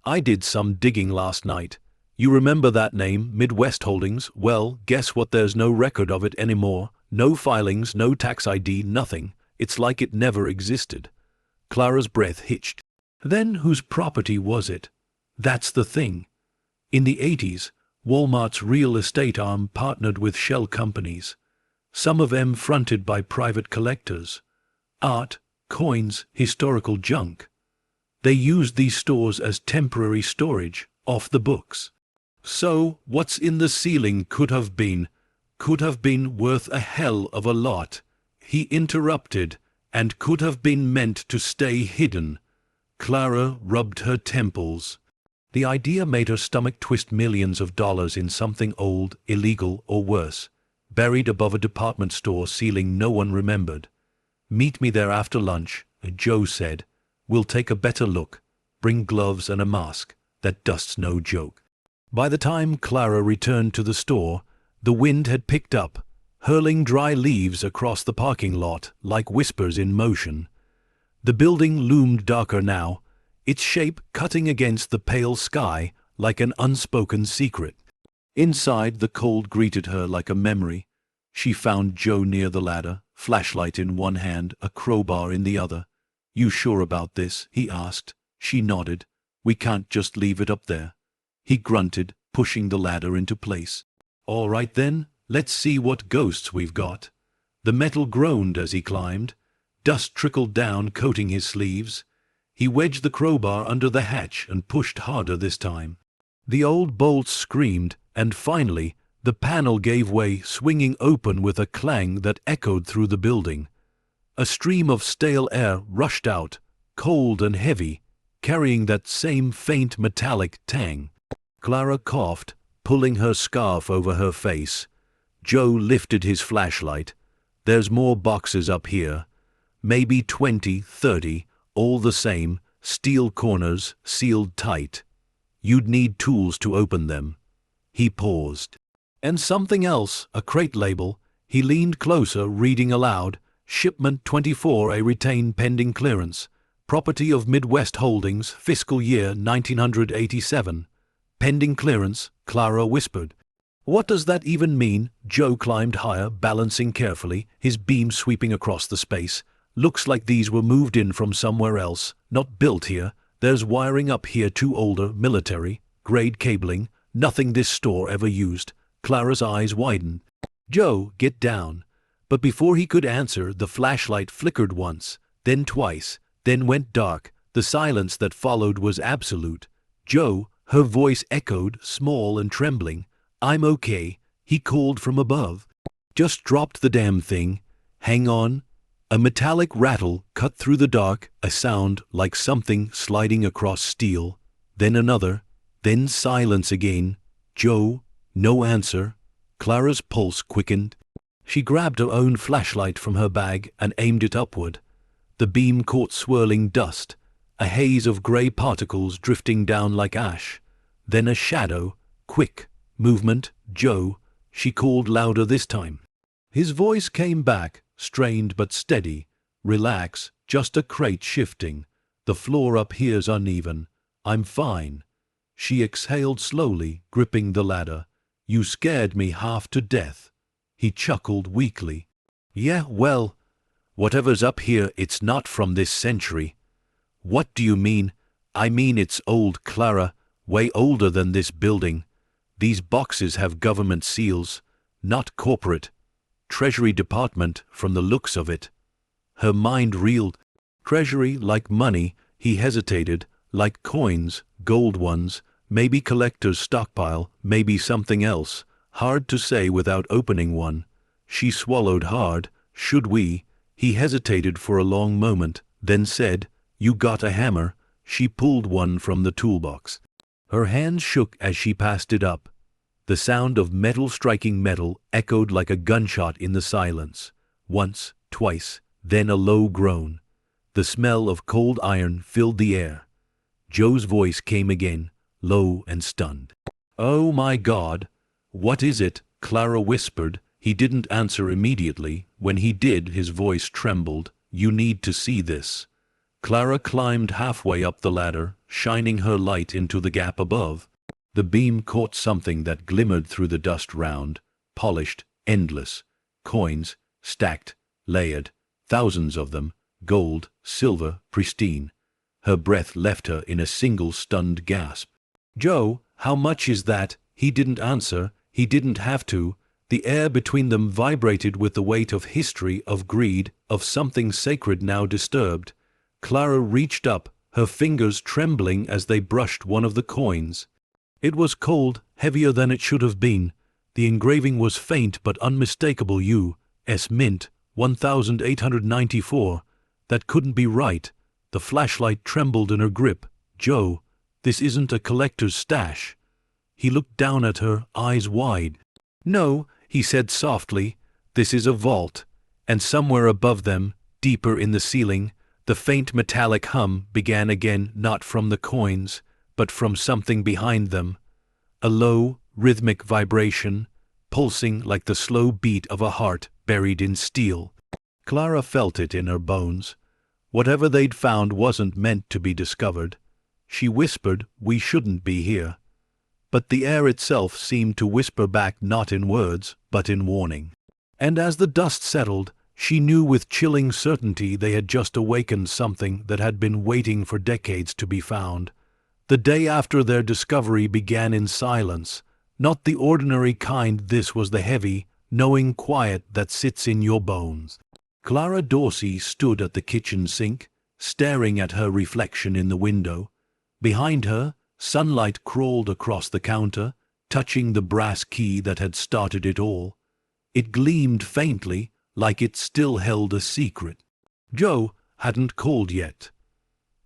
I did some digging last night. You remember that name, Midwest Holdings? Well, guess what? There's no record of it anymore. No filings, no tax ID, nothing. It's like it never existed." Clara's breath hitched. Then whose property was it? That's the thing. In the '80s, Walmart's real estate arm partnered with shell companies, some of them fronted by private collectors. Art, coins, historical junk. They used these stores as temporary storage, off the books. So, what's in the ceiling could have been worth a hell of a lot, he interrupted, and could have been meant to stay hidden. Clara rubbed her temples. The idea made her stomach twist. Millions of dollars in something old, illegal, or worse, buried above a department store ceiling no one remembered. "Meet me there after lunch," Joe said. "We'll take a better look. Bring gloves and a mask. That dust's no joke." By the time Clara returned to the store, the wind had picked up, hurling dry leaves across the parking lot like whispers in motion. The building loomed darker now, its shape cutting against the pale sky like an unspoken secret. Inside, the cold greeted her like a memory. She found Joe near the ladder, flashlight in one hand, a crowbar in the other. "You sure about this?" he asked. She nodded. "We can't just leave it up there." He grunted, pushing the ladder into place. "All right then, let's see what ghosts we've got." The metal groaned as he climbed. Dust trickled down, coating his sleeves. He wedged the crowbar under the hatch and pushed harder this time. The old bolts screamed, and finally, the panel gave way, swinging open with a clang that echoed through the building. A stream of stale air rushed out, cold and heavy, carrying that same faint metallic tang. Clara coughed, pulling her scarf over her face. Joe lifted his flashlight. There's more boxes up here. Maybe 20, 30, all the same, steel corners, sealed tight. You'd need tools to open them. He paused. And something else, a crate label. He leaned closer, reading aloud. Shipment 24, a retain pending clearance. Property of Midwest Holdings, fiscal year 1987. Pending clearance, Clara whispered. What does that even mean? Joe climbed higher, balancing carefully, his beam sweeping across the space. Looks like these were moved in from somewhere else, not built here. There's wiring up here too, older, military, grade cabling, nothing this store ever used. Clara's eyes widened. Joe, get down. But before he could answer, the flashlight flickered once, then twice, then went dark. The silence that followed was absolute. Joe, her voice echoed, small and trembling. I'm okay, he called from above. Just dropped the damn thing. Hang on. A metallic rattle cut through the dark, a sound like something sliding across steel. Then another, then silence again. Joe, no answer. Clara's pulse quickened. She grabbed her own flashlight from her bag and aimed it upward. The beam caught swirling dust, a haze of gray particles drifting down like ash. Then a shadow, quick, movement. Joe, she called louder this time. His voice came back, strained but steady. Relax, just a crate shifting. The floor up here's uneven. I'm fine. She exhaled slowly, gripping the ladder. You scared me half to death. He chuckled weakly. Yeah, well, whatever's up here, it's not from this century. What do you mean? I mean it's old, Clara, way older than this building. These boxes have government seals, not corporate. Treasury Department, from the looks of it. Her mind reeled. Treasury, like money, he hesitated, like coins, gold ones, maybe collector's stockpile, maybe something else. Hard to say without opening one. She swallowed hard. Should we? He hesitated for a long moment, then said, You got a hammer? She pulled one from the toolbox. Her hand shook as she passed it up. The sound of metal striking metal echoed like a gunshot in the silence. Once, twice, then a low groan. The smell of cold iron filled the air. Joe's voice came again, low and stunned. Oh my God! What is it? Clara whispered. He didn't answer immediately. When he did, his voice trembled. You need to see this. Clara climbed halfway up the ladder, shining her light into the gap above. The beam caught something that glimmered through the dust round, polished, endless. Coins, stacked, layered, thousands of them, gold, silver, pristine. Her breath left her in a single stunned gasp. Joe, how much is that? He didn't answer. He didn't have to. The air between them vibrated with the weight of history, of greed, of something sacred now disturbed. Clara reached up, her fingers trembling as they brushed one of the coins. It was cold, heavier than it should have been. The engraving was faint but unmistakable. U.S. Mint, 1894. That couldn't be right. The flashlight trembled in her grip. Joe, this isn't a collector's stash. He looked down at her, eyes wide. No, he said softly, this is a vault. And somewhere above them, deeper in the ceiling, the faint metallic hum began again, not from the coins, but from something behind them. A low, rhythmic vibration, pulsing like the slow beat of a heart buried in steel. Clara felt it in her bones. Whatever they'd found wasn't meant to be discovered. She whispered, we shouldn't be here. But the air itself seemed to whisper back not in words, but in warning. And as the dust settled, she knew with chilling certainty they had just awakened something that had been waiting for decades to be found. The day after their discovery began in silence, not the ordinary kind. This was the heavy, knowing quiet that sits in your bones. Clara Dorsey stood at the kitchen sink, staring at her reflection in the window. Behind her, sunlight crawled across the counter, touching the brass key that had started it all. It gleamed faintly, like it still held a secret. Joe hadn't called yet.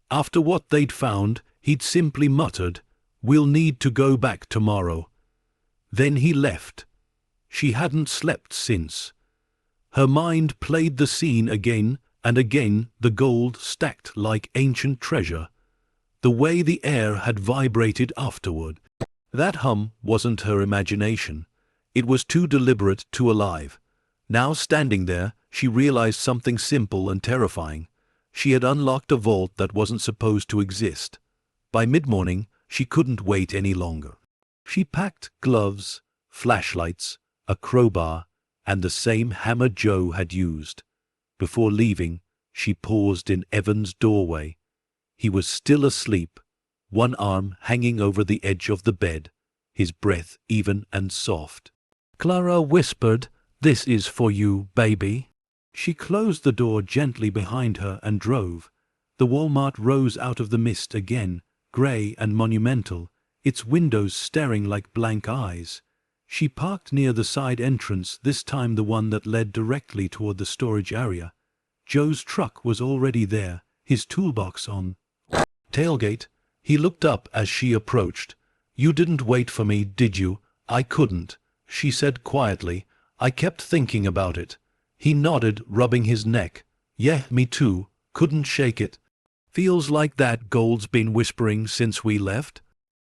After what they'd found, he'd simply muttered, "We'll need to go back tomorrow." Then he left. She hadn't slept since. Her mind played the scene again and again, the gold stacked like ancient treasure. The way the air had vibrated afterward. That hum wasn't her imagination. It was too deliberate, too alive. Now standing there, she realized something simple and terrifying. She had unlocked a vault that wasn't supposed to exist. By mid-morning, she couldn't wait any longer. She packed gloves, flashlights, a crowbar, and the same hammer Joe had used. Before leaving, she paused in Evan's doorway. He was still asleep, one arm hanging over the edge of the bed, his breath even and soft. Clara whispered, "This is for you, baby." She closed the door gently behind her and drove. The Walmart rose out of the mist again, grey and monumental, its windows staring like blank eyes. She parked near the side entrance, this time the one that led directly toward the storage area. Joe's truck was already there, his toolbox on tailgate. He looked up as she approached. "You didn't wait for me, did you?" "I couldn't," she said quietly. "I kept thinking about it." He nodded, rubbing his neck. "Yeah, me too. Couldn't shake it. Feels like that Gold's been whispering since we left."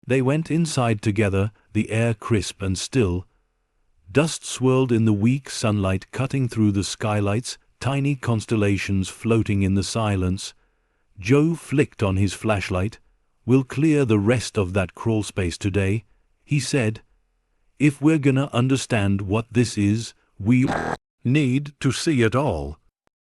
They went inside together, the air crisp and still. Dust swirled in the weak sunlight cutting through the skylights, tiny constellations floating in the silence. Joe flicked on his flashlight. "We'll clear the rest of that crawl space today," he said. "If we're gonna understand what this is, we need to see it all."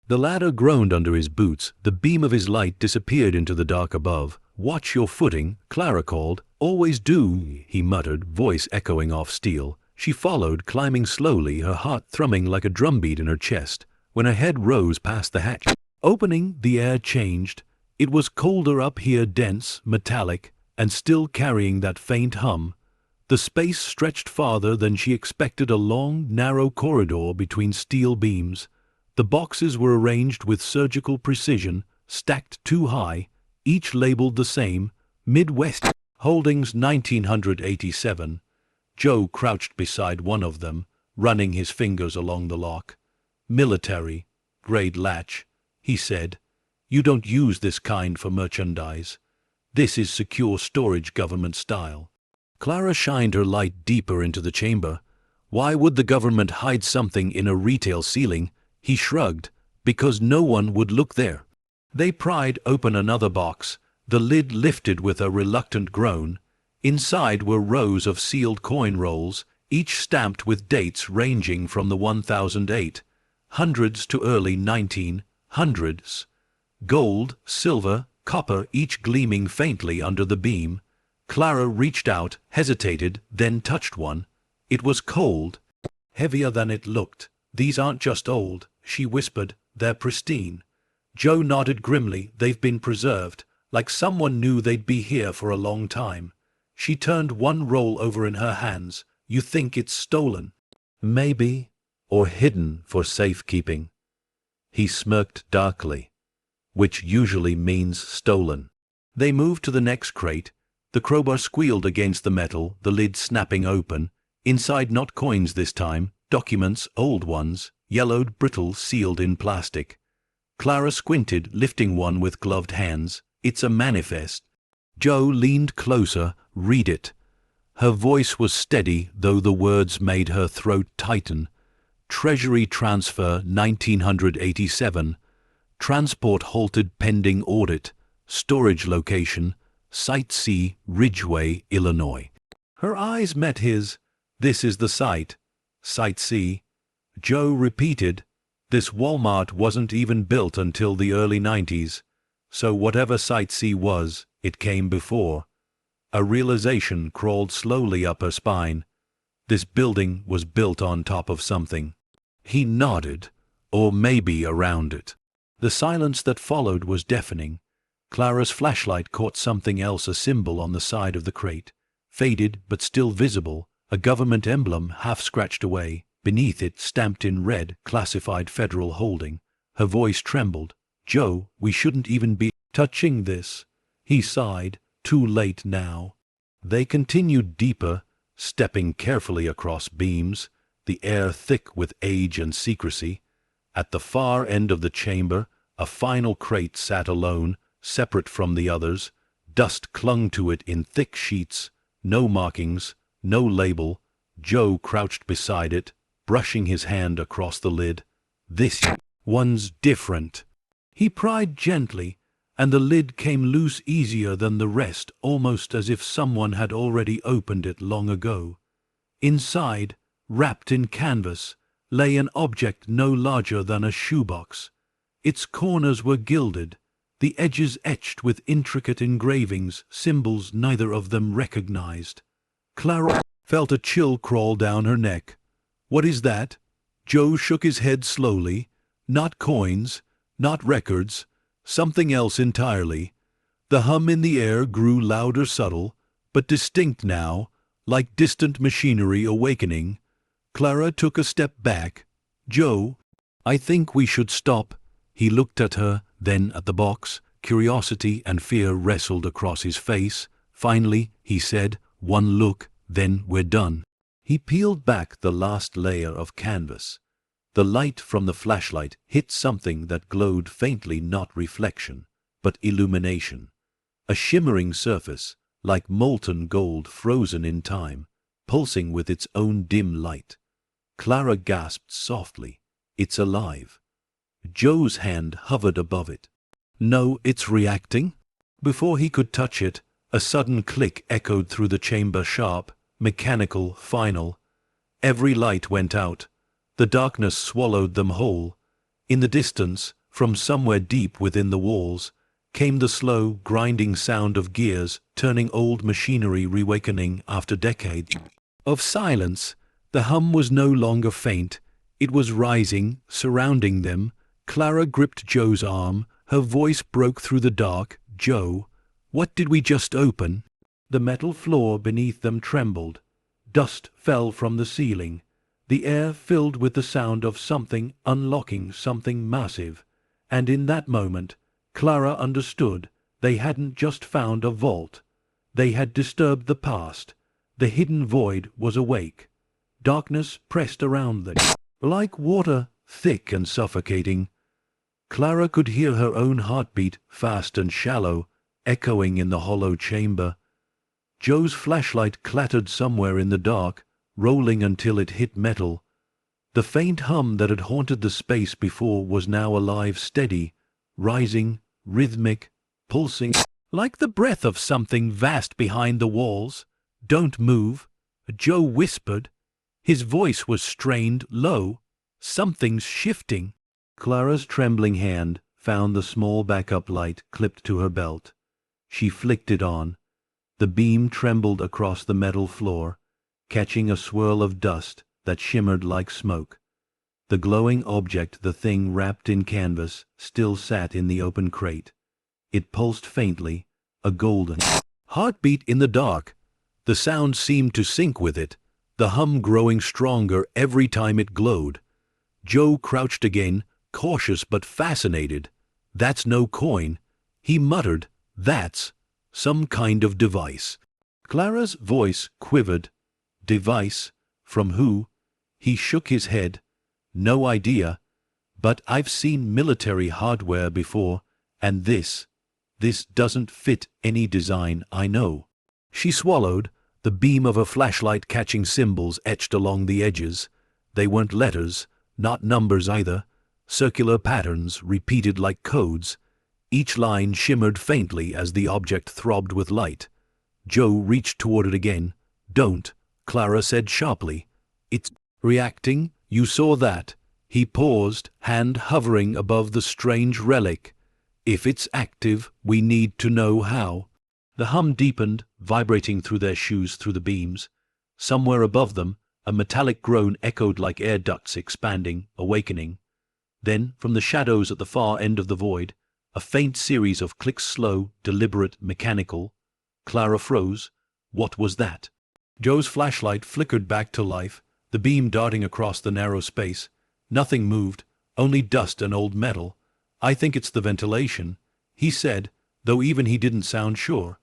The ladder groaned under his boots. The beam of his light disappeared into the dark above. "Watch your footing," Clara called. "Always do," he muttered, voice echoing off steel. She followed, climbing slowly, her heart thrumming like a drumbeat in her chest. When her head rose past the hatch opening, the air changed. It was colder up here, dense, metallic, and still carrying that faint hum. The space stretched farther than she expected, a long, narrow corridor between steel beams. The boxes were arranged with surgical precision, stacked too high, each labeled the same, Midwest Holdings 1987. Joe crouched beside one of them, running his fingers along the lock. "Military, grade latch," he said. "You don't use this kind for merchandise. This is secure storage, government style." Clara shined her light deeper into the chamber. "Why would the government hide something in a retail ceiling?" He shrugged. "Because no one would look there." They pried open another box. The lid lifted with a reluctant groan. Inside were rows of sealed coin rolls, each stamped with dates ranging from the 1008 hundreds to early 1900s. Gold, silver, copper, each gleaming faintly under the beam. Clara reached out, hesitated, then touched one. It was cold, heavier than it looked. "These aren't just old," she whispered. "They're pristine." Joe nodded grimly. "They've been preserved, like someone knew they'd be here for a long time." She turned one roll over in her hands. "You think it's stolen?" "Maybe, or hidden for safekeeping." He smirked darkly. "Which usually means stolen." They moved to the next crate. The crowbar squealed against the metal, the lid snapping open. Inside, not coins this time, documents, old ones, yellowed, brittle, sealed in plastic. Clara squinted, lifting one with gloved hands. "It's a manifest." Joe leaned closer. "Read it." Her voice was steady, though the words made her throat tighten. "Treasury transfer 1987. Transport halted pending audit. Storage location, Site C, Ridgeway, Illinois." Her eyes met his. "This is the site. Site C." Joe repeated. This Walmart wasn't even built until the early 90s. So whatever Site C was, it came before. A realization crawled slowly up her spine. This building was built on top of something. He nodded, or maybe around it. The silence that followed was deafening. Clara's flashlight caught something else, a symbol on the side of the crate. Faded, but still visible, a government emblem half scratched away. Beneath it, stamped in red, classified federal holding. Her voice trembled. Joe, we shouldn't even be touching this. He sighed, too late now. They continued deeper, stepping carefully across beams, the air thick with age and secrecy. At the far end of the chamber, a final crate sat alone, separate from the others. Dust clung to it in thick sheets, no markings, no label. Joe crouched beside it, brushing his hand across the lid. This one's different. He pried gently, and the lid came loose easier than the rest, almost as if someone had already opened it long ago. Inside, wrapped in canvas, lay an object no larger than a shoebox. Its corners were gilded, the edges etched with intricate engravings, symbols neither of them recognized. Clara felt a chill crawl down her neck. What is that? Joe shook his head slowly. Not coins, not records, something else entirely. The hum in the air grew louder, subtle, but distinct now, like distant machinery awakening. Clara took a step back. Joe, I think we should stop. He looked at her, then at the box. Curiosity and fear wrestled across his face. Finally, he said, one look, then we're done. He peeled back the last layer of canvas. The light from the flashlight hit something that glowed faintly, not reflection, but illumination. A shimmering surface, like molten gold frozen in time, pulsing with its own dim light. Clara gasped softly. It's alive. Joe's hand hovered above it. No, it's reacting. Before he could touch it, a sudden click echoed through the chamber, sharp, mechanical, final. Every light went out. The darkness swallowed them whole. In the distance, from somewhere deep within the walls, came the slow, grinding sound of gears turning, old machinery reawakening after decades of silence. The hum was no longer faint. It was rising, surrounding them. Clara gripped Joe's arm. Her voice broke through the dark. Joe, what did we just open? The metal floor beneath them trembled. Dust fell from the ceiling. The air filled with the sound of something unlocking, something massive. And in that moment, Clara understood. They hadn't just found a vault. They had disturbed the past. The hidden void was awake. Darkness pressed around them, like water, thick and suffocating. Clara could hear her own heartbeat, fast and shallow, echoing in the hollow chamber. Joe's flashlight clattered somewhere in the dark, rolling until it hit metal. The faint hum that had haunted the space before was now alive, steady, rising, rhythmic, pulsing, like the breath of something vast behind the walls. Don't move, Joe whispered. His voice was strained, low. Something's shifting. Clara's trembling hand found the small backup light clipped to her belt. She flicked it on. The beam trembled across the metal floor, catching a swirl of dust that shimmered like smoke. The glowing object, the thing wrapped in canvas, still sat in the open crate. It pulsed faintly, a golden heartbeat in the dark. The sound seemed to sync with it, the hum growing stronger every time it glowed. Joe crouched again, cautious but fascinated. That's no coin, he muttered. That's some kind of device. Clara's voice quivered. Device? From who? He shook his head. No idea. But I've seen military hardware before, and this doesn't fit any design I know. She swallowed, the beam of a flashlight catching symbols etched along the edges. They weren't letters, not numbers either. Circular patterns repeated like codes. Each line shimmered faintly as the object throbbed with light. Joe reached toward it again. Don't, Clara said sharply. It's reacting, you saw that. He paused, hand hovering above the strange relic. If it's active, we need to know how. The hum deepened, vibrating through their shoes through the beams. Somewhere above them, a metallic groan echoed like air ducts expanding, awakening. Then, from the shadows at the far end of the void, a faint series of clicks, slow, deliberate, mechanical. Clara froze. What was that? Joe's flashlight flickered back to life, the beam darting across the narrow space. Nothing moved, only dust and old metal. "I think it's the ventilation," he said, though even he didn't sound sure.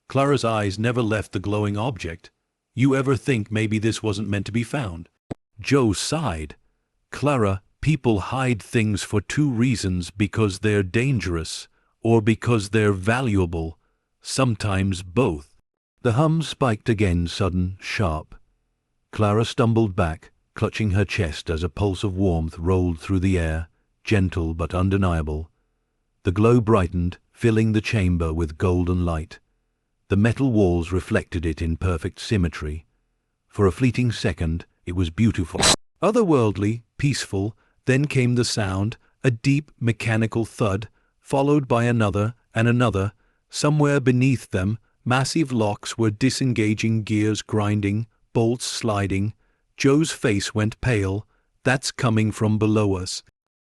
Clara's eyes never left the glowing object. "You ever think maybe this wasn't meant to be found?" Joe sighed. "Clara, people hide things for two reasons: because they're dangerous, or because they're valuable. Sometimes both." The hum spiked again, sudden, sharp. Clara stumbled back, clutching her chest as a pulse of warmth rolled through the air, gentle but undeniable. The glow brightened, filling the chamber with golden light. The metal walls reflected it in perfect symmetry. For a fleeting second, it was beautiful, otherworldly, peaceful. Then came the sound, a deep, mechanical thud, followed by another and another. Somewhere beneath them, massive locks were disengaging, gears grinding, bolts sliding. Joe's face went pale. "That's coming from below us."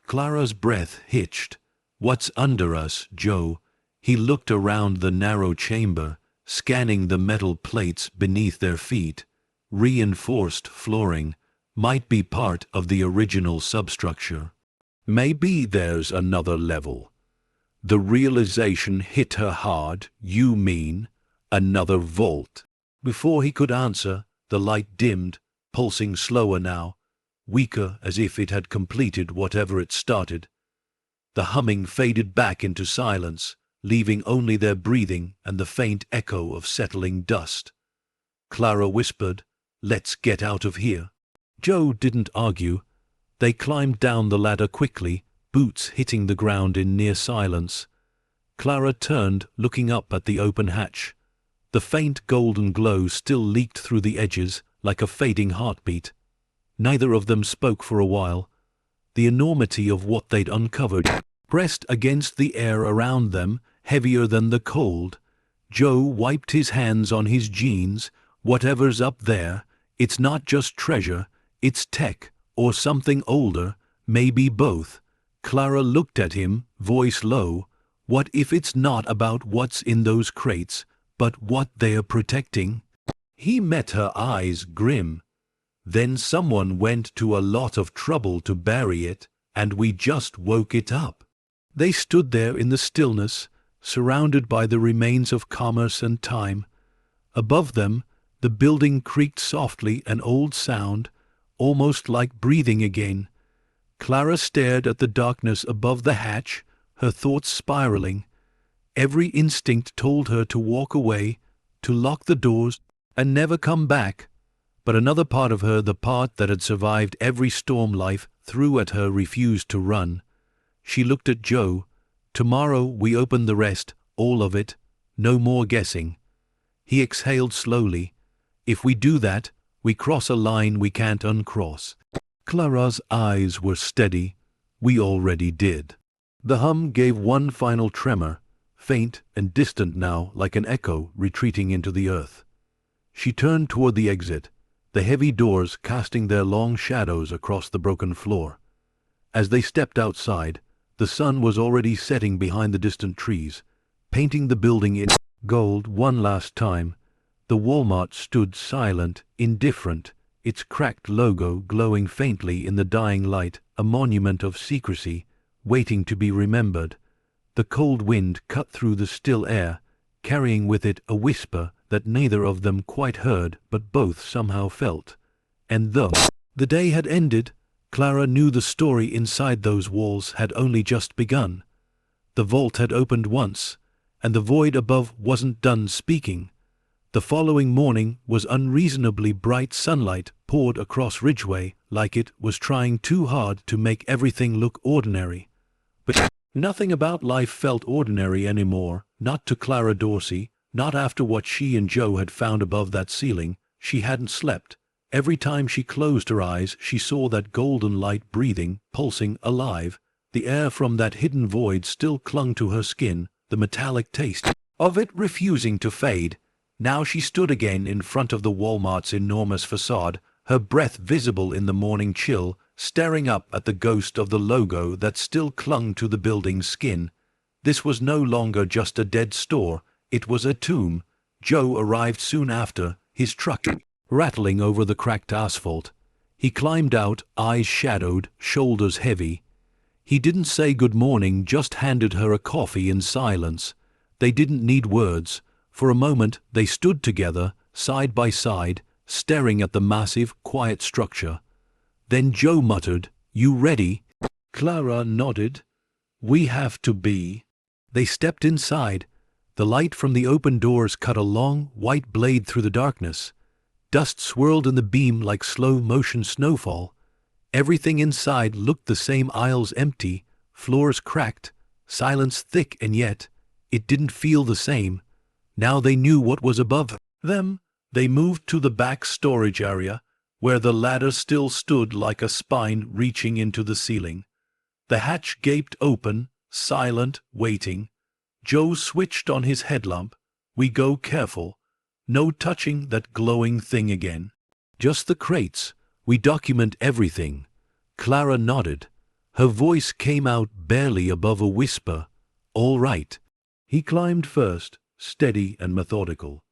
Clara's breath hitched. "What's under us, Joe?" He looked around the narrow chamber, scanning the metal plates beneath their feet. Reinforced flooring. Might be part of the original substructure. Maybe there's another level. The realization hit her hard. "You mean another vault?" Before he could answer, the light dimmed, pulsing slower now, weaker, as if it had completed whatever it started. The humming faded back into silence, leaving only their breathing and the faint echo of settling dust. Clara whispered, "Let's get out of here." Joe didn't argue. They climbed down the ladder quickly, boots hitting the ground in near silence. Clara turned, looking up at the open hatch. The faint golden glow still leaked through the edges like a fading heartbeat. Neither of them spoke for a while. The enormity of what they'd uncovered pressed against the air around them, heavier than the cold. Joe wiped his hands on his jeans. "Whatever's up there, it's not just treasure, it's tech, or something older, maybe both." Clara looked at him, voice low. "What if it's not about what's in those crates, but what they're protecting?" He met her eyes, grim. "Then someone went to a lot of trouble to bury it, and we just woke it up." They stood there in the stillness, surrounded by the remains of commerce and time. Above them, the building creaked softly, an old sound, almost like breathing again. Clara stared at the darkness above the hatch, her thoughts spiraling. Every instinct told her to walk away, to lock the doors, and never come back. But another part of her, the part that had survived every storm life threw at her, refused to run. She looked at Joe. "Tomorrow we open the rest, all of it. No more guessing." He exhaled slowly. "If we do that, we cross a line we can't uncross." Clara's eyes were steady. "We already did." The hum gave one final tremor, faint and distant now, like an echo retreating into the earth. She turned toward the exit, the heavy doors casting their long shadows across the broken floor. As they stepped outside, the sun was already setting behind the distant trees, painting the building in gold one last time. The Walmart stood silent, indifferent, its cracked logo glowing faintly in the dying light, a monument of secrecy, waiting to be remembered. The cold wind cut through the still air, carrying with it a whisper that neither of them quite heard but both somehow felt. And though the day had ended, Clara knew the story inside those walls had only just begun. The vault had opened once, and the void above wasn't done speaking. The following morning was unreasonably bright. Sunlight poured across Ridgeway like it was trying too hard to make everything look ordinary. But nothing about life felt ordinary anymore, not to Clara Dorsey, not after what she and Joe had found above that ceiling. She hadn't slept. Every time she closed her eyes, she saw that golden light breathing, pulsing, alive. The air from that hidden void still clung to her skin, the metallic taste of it refusing to fade. Now she stood again in front of the Walmart's enormous facade, her breath visible in the morning chill, staring up at the ghost of the logo that still clung to the building's skin. This was no longer just a dead store, it was a tomb. Joe arrived soon after, his truck rattling over the cracked asphalt. He climbed out, eyes shadowed, shoulders heavy. He didn't say good morning, just handed her a coffee in silence. They didn't need words. For a moment they stood together, side by side, staring at the massive, quiet structure. Then Joe muttered, "You ready?" Clara nodded. "We have to be." They stepped inside. The light from the open doors cut a long, white blade through the darkness. Dust swirled in the beam like slow-motion snowfall. Everything inside looked the same, aisles empty, floors cracked, silence thick, and yet it didn't feel the same. Now they knew what was above them. They moved to the back storage area, where the ladder still stood like a spine reaching into the ceiling. The hatch gaped open, silent, waiting. Joe switched on his headlamp. "We go careful. No touching that glowing thing again. Just the crates. We document everything." Clara nodded. Her voice came out barely above a whisper. "All right." He climbed first, steady and methodical.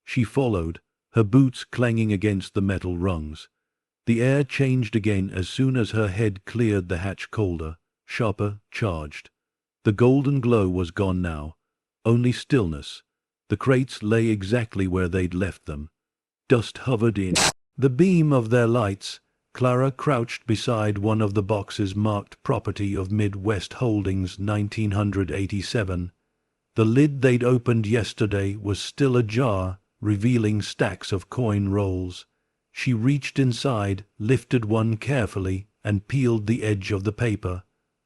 She followed, her boots clanging against the metal rungs. The air changed again as soon as her head cleared the hatch, colder, sharper, charged. The golden glow was gone now, only stillness. The crates lay exactly where they'd left them. Dust hovered in the beam of their lights. Clara crouched beside one of the boxes marked "Property of Midwest Holdings 1987. The lid they'd opened yesterday was still ajar, revealing stacks of coin rolls. She reached inside, lifted one carefully, and peeled the edge of the paper.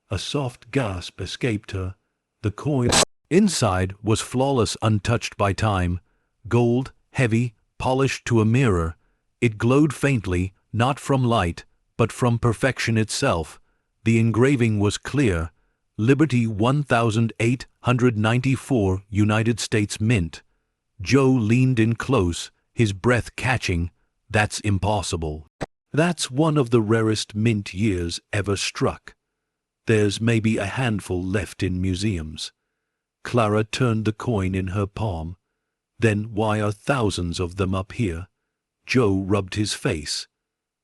A soft gasp escaped her. The coin inside was flawless, untouched by time. Gold, heavy, polished to a mirror. It glowed faintly, not from light, but from perfection itself. The engraving was clear. Liberty 1894, United States Mint. Joe leaned in close, his breath catching. "That's impossible. That's one of the rarest mint years ever struck. There's maybe a handful left in museums." Clara turned the coin in her palm. "Then why are thousands of them up here?" Joe rubbed his face.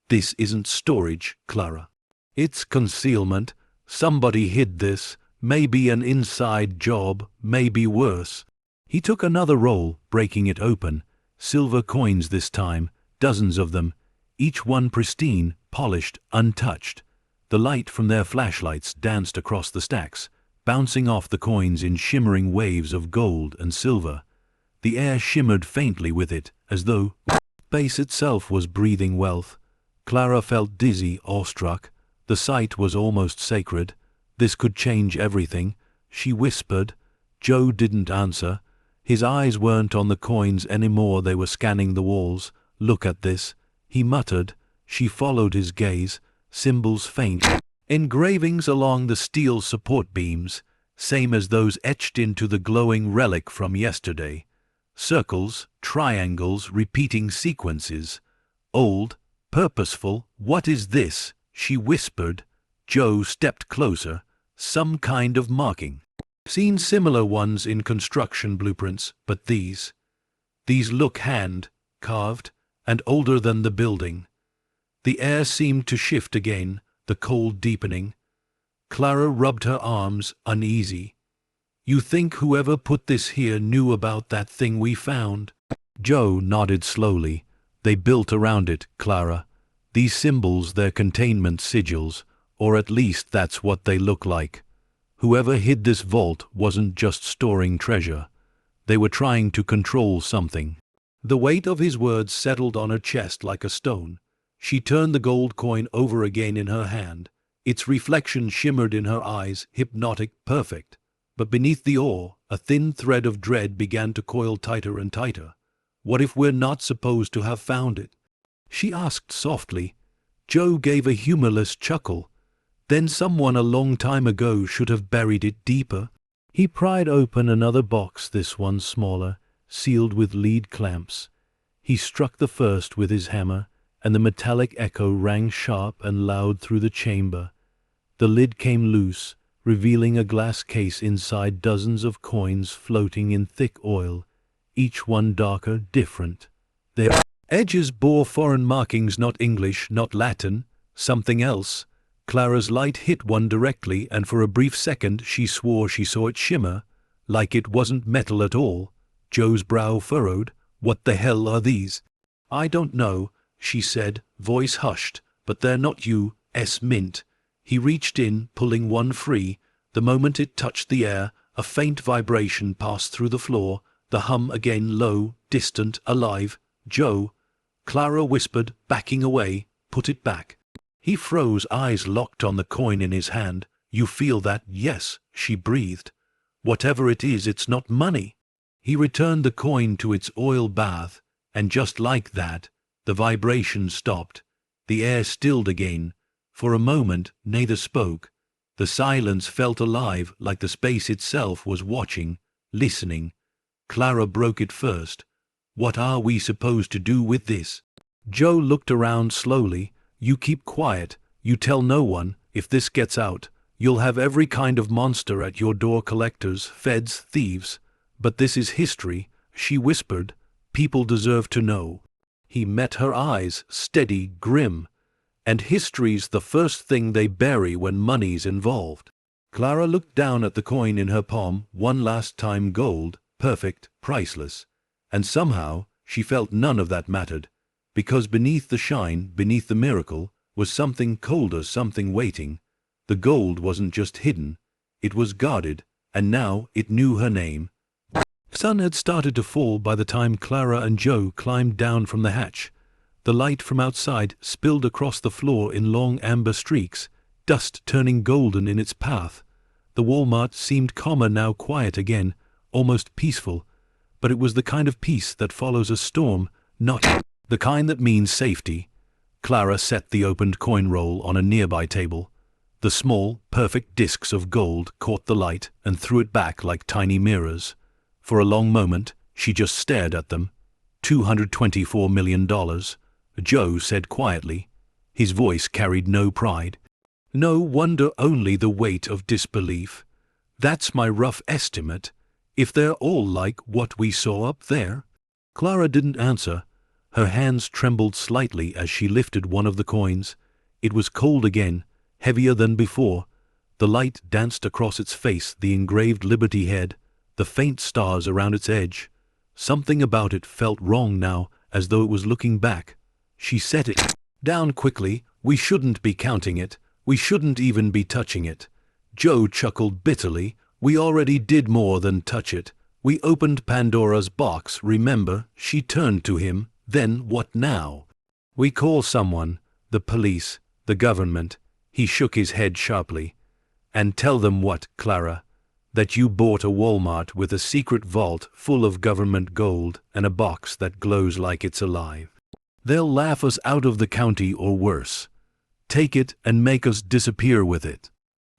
"This isn't storage, Clara. It's concealment. Somebody hid this. Maybe an inside job, maybe worse." He took another roll, breaking it open. Silver coins this time, dozens of them, each one pristine, polished, untouched. The light from their flashlights danced across the stacks, bouncing off the coins in shimmering waves of gold and silver. The air shimmered faintly with it, as though space itself was breathing wealth. Clara felt dizzy, awestruck. The sight was almost sacred. This could change everything. She whispered. Joe didn't answer. His eyes weren't on the coins anymore. They were scanning the walls. "Look at this," he muttered. She followed his gaze. Symbols faint. Engravings along the steel support beams, same as those etched into the glowing relic from yesterday. Circles, triangles, repeating sequences. Old, purposeful. "What is this?" she whispered. Joe stepped closer. "Some kind of marking. Seen similar ones in construction blueprints, but these look hand-carved and older than the building." The air seemed to shift again, the cold deepening. Clara rubbed her arms, uneasy. "You think whoever put this here knew about that thing we found?" Joe nodded slowly. "They built around it, Clara. These symbols, they're containment sigils, or at least that's what they look like. Whoever hid this vault wasn't just storing treasure. They were trying to control something." The weight of his words settled on her chest like a stone. She turned the gold coin over again in her hand. Its reflection shimmered in her eyes, hypnotic, perfect. But beneath the awe, a thin thread of dread began to coil tighter and tighter. "What if we're not supposed to have found it?" she asked softly. Joe gave a humorless chuckle. "Then someone a long time ago should have buried it deeper." He pried open another box, this one smaller, sealed with lead clamps. He struck the first with his hammer, and the metallic echo rang sharp and loud through the chamber. The lid came loose, revealing a glass case inside, dozens of coins floating in thick oil, each one darker, different. Their edges bore foreign markings, not English, not Latin, something else. Clara's light hit one directly, and for a brief second she swore she saw it shimmer, like it wasn't metal at all. Joe's brow furrowed. "What the hell are these?" "I don't know," she said, voice hushed, "but they're not U.S. Mint." He reached in, pulling one free. The moment it touched the air, a faint vibration passed through the floor, the hum again, low, distant, alive. "Joe," Clara whispered, backing away, "put it back." He froze, eyes locked on the coin in his hand. "You feel that?" "Yes," she breathed. "Whatever it is, it's not money." He returned the coin to its oil bath, and just like that, the vibration stopped. The air stilled again. For a moment, neither spoke. The silence felt alive, like the space itself was watching, listening. Clara broke it first. "What are we supposed to do with this?" Joe looked around slowly. "You keep quiet. You tell no one. If this gets out, you'll have every kind of monster at your door, collectors, feds, thieves. But this is history," she whispered. "People deserve to know." He met her eyes, steady, grim. "And history's the first thing they bury when money's involved." Clara looked down at the coin in her palm, one last time. Gold, perfect, priceless. And somehow she felt none of that mattered, because beneath the shine, beneath the miracle, was something colder, something waiting. The gold wasn't just hidden, it was guarded, and now it knew her name. Sun had started to fall by the time Clara and Joe climbed down from the hatch. The light from outside spilled across the floor in long amber streaks, dust turning golden in its path. The Walmart seemed calmer now, quiet again, almost peaceful. But it was the kind of peace that follows a storm, not the kind that means safety. Clara set the opened coin roll on a nearby table. The small, perfect discs of gold caught the light and threw it back like tiny mirrors. For a long moment, she just stared at them. $224 million, Joe said quietly. His voice carried no pride. "No wonder, only the weight of disbelief. That's my rough estimate. If they're all like what we saw up there." Clara didn't answer. Her hands trembled slightly as she lifted one of the coins. It was cold again, heavier than before. The light danced across its face, the engraved Liberty head, the faint stars around its edge. Something about it felt wrong now, as though it was looking back. She set it down quickly. "We shouldn't be counting it. We shouldn't even be touching it." Joe chuckled bitterly. "We already did more than touch it. We opened Pandora's box, remember?" She turned to him. "Then what now?" "We call someone. The police. The government." He shook his head sharply. "And tell them what, Clara? That you bought a Walmart with a secret vault full of government gold and a box that glows like it's alive. They'll laugh us out of the county or worse. Take it and make us disappear with it."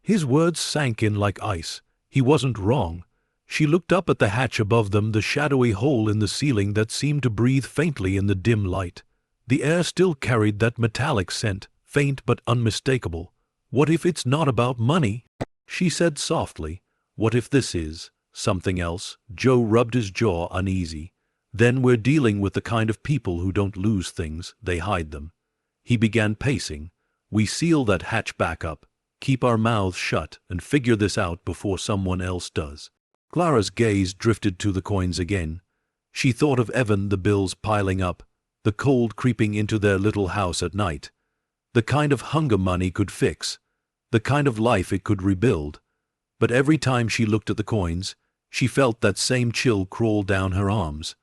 His words sank in like ice. He wasn't wrong. She looked up at the hatch above them, the shadowy hole in the ceiling that seemed to breathe faintly in the dim light. The air still carried that metallic scent, faint but unmistakable. "What if it's not about money?" she said softly. "What if this is something else?" Joe rubbed his jaw uneasy. "Then we're dealing with the kind of people who don't lose things, they hide them." He began pacing. "We seal that hatch back up, keep our mouths shut, and figure this out before someone else does." Clara's gaze drifted to the coins again. She thought of Evan, the bills piling up, the cold creeping into their little house at night. The kind of hunger money could fix, the kind of life it could rebuild. But every time she looked at the coins, she felt that same chill crawl down her arms.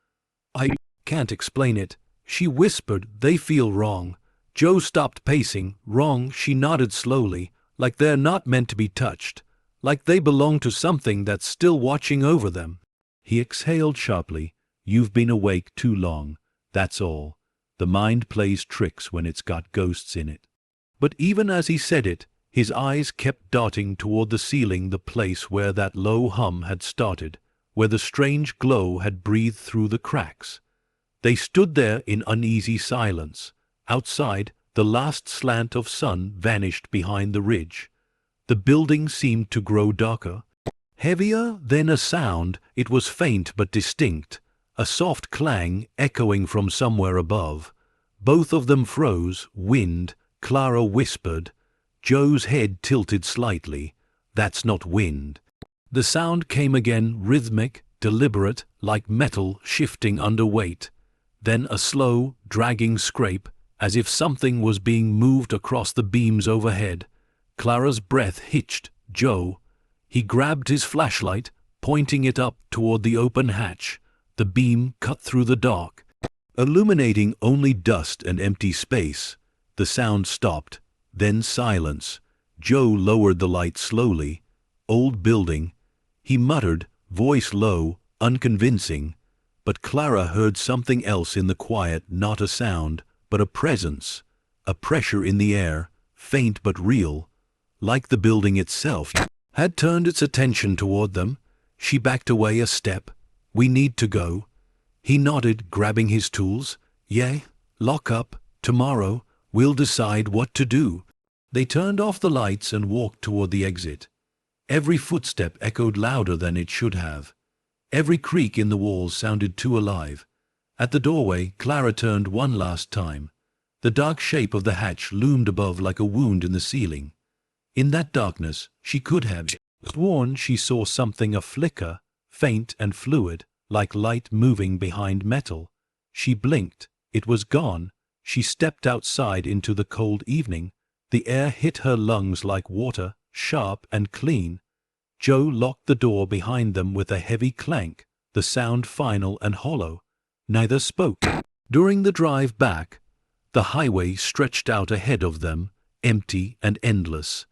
"I can't explain it," she whispered. "They feel wrong." Joe stopped pacing. "Wrong?" She nodded slowly. "Like they're not meant to be touched. Like they belong to something that's still watching over them." He exhaled sharply. "You've been awake too long. That's all. The mind plays tricks when it's got ghosts in it." But even as he said it, his eyes kept darting toward the ceiling, the place where that low hum had started, where the strange glow had breathed through the cracks. They stood there in uneasy silence. Outside, the last slant of sun vanished behind the ridge. The building seemed to grow darker. Heavier, then a sound. It was faint but distinct, a soft clang echoing from somewhere above. Both of them froze. "Wind," Clara whispered. Joe's head tilted slightly. That's not wind. The sound came again, rhythmic, deliberate, like metal shifting under weight. Then a slow, dragging scrape, as if something was being moved across the beams overhead. Clara's breath hitched. Joe. He grabbed his flashlight, pointing it up toward the open hatch. The beam cut through the dark, illuminating only dust and empty space. The sound stopped, then silence. Joe lowered the light slowly. Old building. He muttered, voice low, unconvincing. But Clara heard something else in the quiet, not a sound, but a presence, a pressure in the air, faint but real, like the building itself had turned its attention toward them. She backed away a step. We need to go. He nodded, grabbing his tools. Yeah, lock up. Tomorrow, we'll decide what to do. They turned off the lights and walked toward the exit. Every footstep echoed louder than it should have. Every creak in the walls sounded too alive. At the doorway, Clara turned one last time. The dark shape of the hatch loomed above like a wound in the ceiling. In that darkness, she could have sworn she saw something a-flicker, faint and fluid, like light moving behind metal. She blinked. It was gone. She stepped outside into the cold evening. The air hit her lungs like water, sharp and clean. Joe locked the door behind them with a heavy clank, the sound final and hollow. Neither spoke. During the drive back, the highway stretched out ahead of them, empty and endless.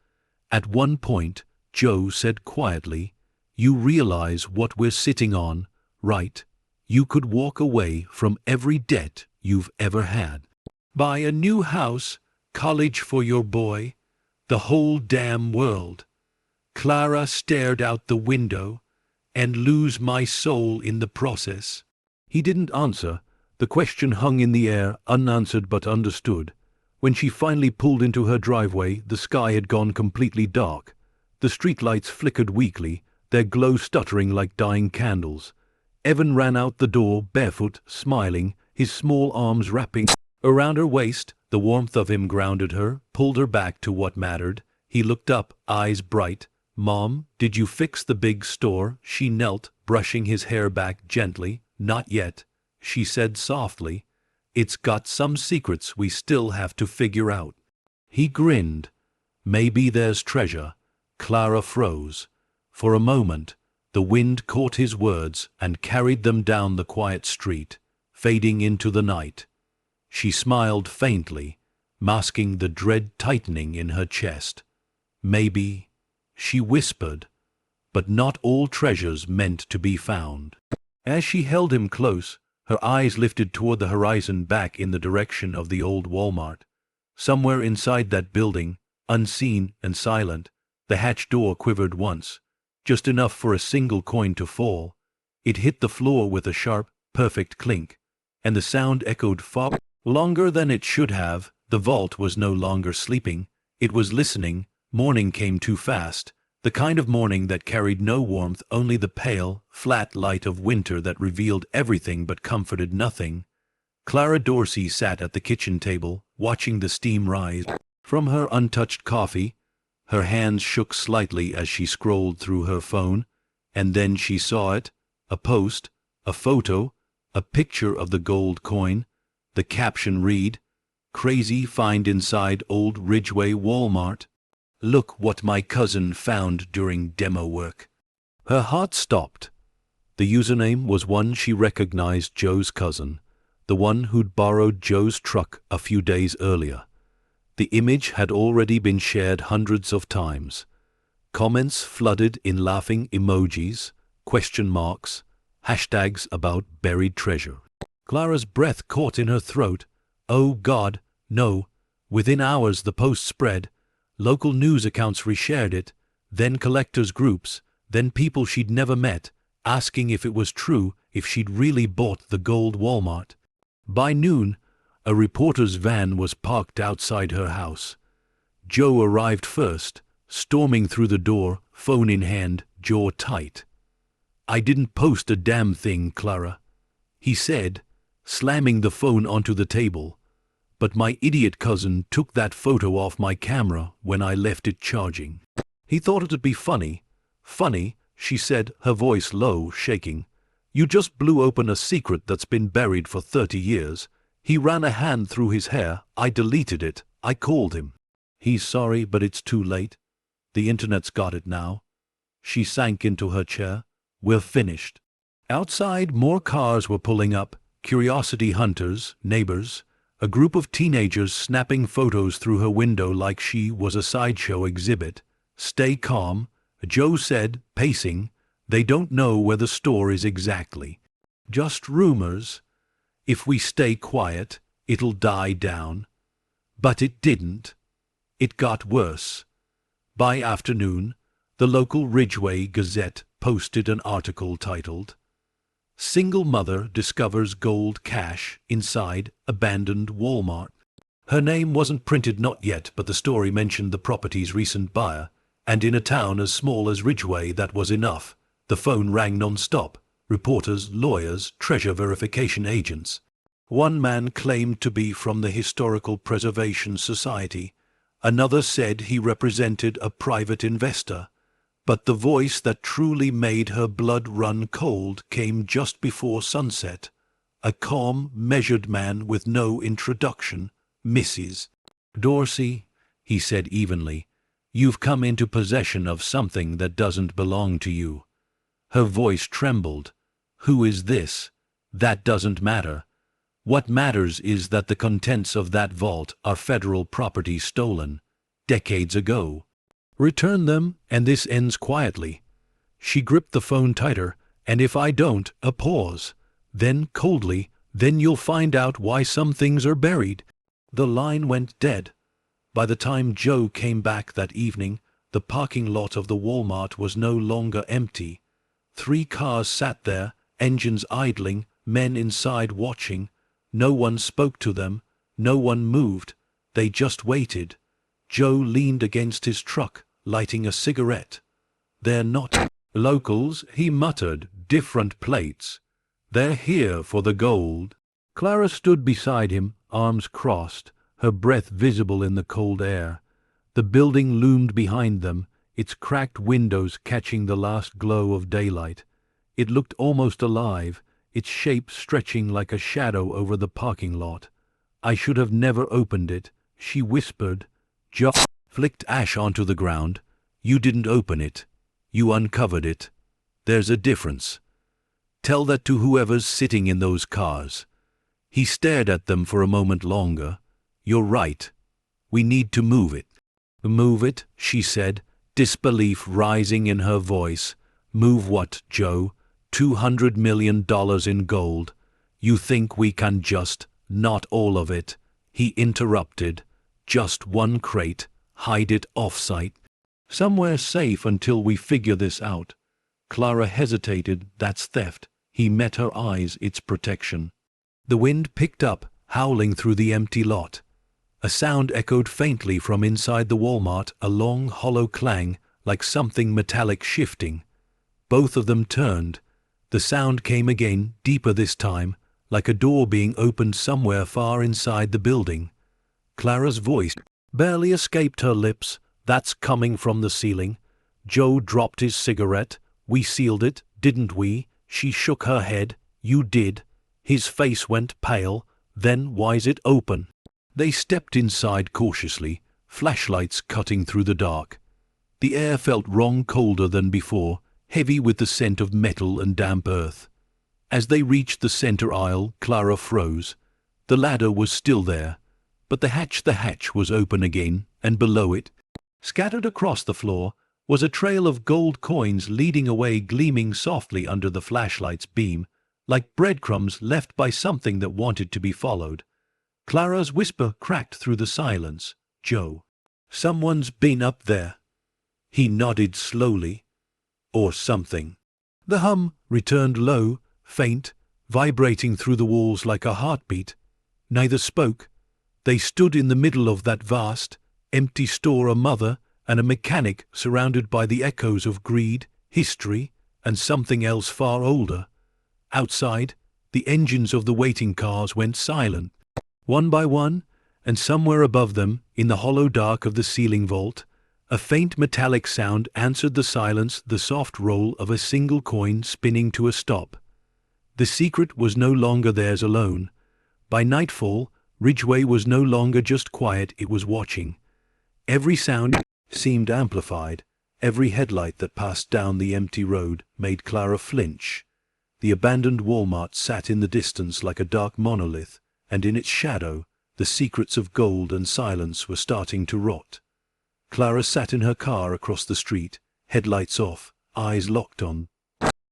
At one point, Joe said quietly, "You realize what we're sitting on, right? You could walk away from every debt you've ever had. Buy a new house, college for your boy, the whole damn world. Clara stared out the window, and lose my soul in the process." He didn't answer. The question hung in the air, unanswered but understood. When she finally pulled into her driveway, the sky had gone completely dark. The streetlights flickered weakly, their glow stuttering like dying candles. Evan ran out the door, barefoot, smiling, his small arms wrapping around her waist. The warmth of him grounded her, pulled her back to what mattered. He looked up, eyes bright. "Mom, did you fix the big store?" She knelt, brushing his hair back gently. "Not yet," she said softly. "It's got some secrets we still have to figure out." He grinned. "Maybe there's treasure." Clara froze. For a moment, the wind caught his words and carried them down the quiet street, fading into the night. She smiled faintly, masking the dread tightening in her chest. "Maybe," she whispered, "but not all treasures meant to be found." As she held him close, her eyes lifted toward the horizon back in the direction of the old Walmart. Somewhere inside that building, unseen and silent, the hatch door quivered once, just enough for a single coin to fall. It hit the floor with a sharp, perfect clink, and the sound echoed far longer than it should have. The vault was no longer sleeping. It was listening. Morning came too fast, the kind of morning that carried no warmth, only the pale, flat light of winter that revealed everything but comforted nothing. Clara Dorsey sat at the kitchen table, watching the steam rise from her untouched coffee. Her hands shook slightly as she scrolled through her phone, and then she saw it, a post, a photo, a picture of the gold coin. The caption read, "Crazy find inside old Ridgeway Walmart. Look what my cousin found during demo work." Her heart stopped. The username was one she recognized: Joe's cousin, the one who'd borrowed Joe's truck a few days earlier. The image had already been shared hundreds of times. Comments flooded in laughing emojis, question marks, hashtags about buried treasure. Clara's breath caught in her throat. Oh God, no. Within hours the post spread. Local news accounts reshared it, then collectors' groups, then people she'd never met, asking if it was true, if she'd really bought the gold Walmart. By noon, a reporter's van was parked outside her house. Joe arrived first, storming through the door, phone in hand, jaw tight. "I didn't post a damn thing, Clara," he said, slamming the phone onto the table. but my idiot cousin took that photo off my camera when I left it charging. He thought it'd be funny. Funny, she said, her voice low, shaking. You just blew open a secret that's been buried for 30 years. He ran a hand through his hair. I deleted it. I called him. He's sorry, but it's too late. The internet's got it now. She sank into her chair. We're finished. Outside, more cars were pulling up. Curiosity hunters, neighbors, a group of teenagers snapping photos through her window like she was a sideshow exhibit. Stay calm, Joe said, pacing. They don't know where the store is exactly. Just rumors. If we stay quiet, it'll die down. But it didn't. It got worse. By afternoon, the local Ridgeway Gazette posted an article titled, "Single Mother Discovers Gold Cache Inside Abandoned Walmart." Her name wasn't printed not yet, but the story mentioned the property's recent buyer, and in a town as small as Ridgeway that was enough. The phone rang non-stop. Reporters, lawyers, treasure verification agents. One man claimed to be from the Historical Preservation Society. Another said he represented a private investor. But the voice that truly made her blood run cold came just before sunset. A calm, measured man with no introduction. Mrs. Dorsey, he said evenly, you've come into possession of something that doesn't belong to you. Her voice trembled. Who is this? That doesn't matter. What matters is that the contents of that vault are federal property stolen. Decades ago. Return them, and this ends quietly. She gripped the phone tighter, and if I don't, a pause. Then, coldly, then you'll find out why some things are buried. The line went dead. By the time Joe came back that evening, the parking lot of the Walmart was no longer empty. 3 cars sat there, engines idling, men inside watching. No one spoke to them. No one moved. They just waited. Joe leaned against his truck, lighting a cigarette. They're not locals, he muttered, different plates. They're here for the gold. Clara stood beside him, arms crossed, her breath visible in the cold air. The building loomed behind them, its cracked windows catching the last glow of daylight. It looked almost alive, its shape stretching like a shadow over the parking lot. I should have never opened it, she whispered. Joe flicked ash onto the ground. You didn't open it. You uncovered it. There's a difference. Tell that to whoever's sitting in those cars. He stared at them for a moment longer. You're right. We need to move it. Move it, she said, disbelief rising in her voice. Move what, Joe? $200 million in gold. You think we can just, not all of it, he interrupted. Just one crate, hide it off-site. Somewhere safe until we figure this out. Clara hesitated, that's theft. He met her eyes, it's protection. The wind picked up, howling through the empty lot. A sound echoed faintly from inside the Walmart, a long, hollow clang, like something metallic shifting. Both of them turned. The sound came again, deeper this time, like a door being opened somewhere far inside the building. Clara's voice barely escaped her lips. That's coming from the ceiling. Joe dropped his cigarette. We sealed it, didn't we? She shook her head. You did. His face went pale. Then why's it open? They stepped inside cautiously, flashlights cutting through the dark. The air felt wrong, colder than before, heavy with the scent of metal and damp earth. As they reached the center aisle, Clara froze. The ladder was still there, but the hatch was open again, and below it, scattered across the floor, was a trail of gold coins leading away, gleaming softly under the flashlight's beam, like breadcrumbs left by something that wanted to be followed. Clara's whisper cracked through the silence. Joe. Someone's been up there. He nodded slowly. Or something. The hum returned low, faint, vibrating through the walls like a heartbeat. Neither spoke. They stood in the middle of that vast, empty store, a mother and a mechanic surrounded by the echoes of greed, history, and something else far older. Outside, the engines of the waiting cars went silent. One by one, and somewhere above them, in the hollow dark of the ceiling vault, a faint metallic sound answered the silence, the soft roll of a single coin spinning to a stop. The secret was no longer theirs alone. By nightfall, Ridgeway was no longer just quiet, it was watching. Every sound seemed amplified. Every headlight that passed down the empty road made Clara flinch. The abandoned Walmart sat in the distance like a dark monolith, and in its shadow, the secrets of gold and silence were starting to rot. Clara sat in her car across the street, headlights off, eyes locked on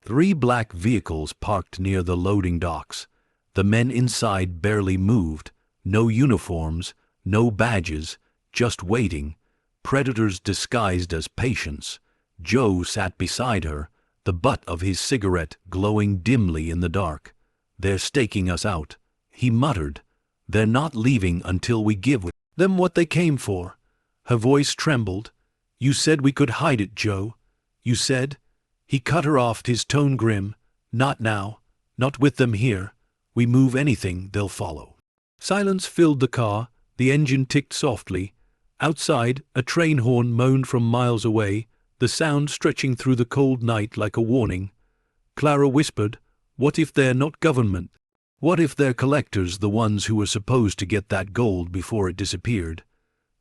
3 black vehicles parked near the loading docks. The men inside barely moved, no uniforms, no badges, just waiting. Predators disguised as patients. Joe sat beside her, the butt of his cigarette glowing dimly in the dark. "They're staking us out," he muttered. "They're not leaving until we give them what they came for." Her voice trembled. "You said we could hide it, Joe. You said—" He cut her off, his tone grim. "Not now. Not with them here. We move anything, they'll follow." Silence filled the car. The engine ticked softly. Outside, a train horn moaned from miles away, the sound stretching through the cold night like a warning. Clara whispered, "What if they're not government? What if they're collectors, the ones who were supposed to get that gold before it disappeared?"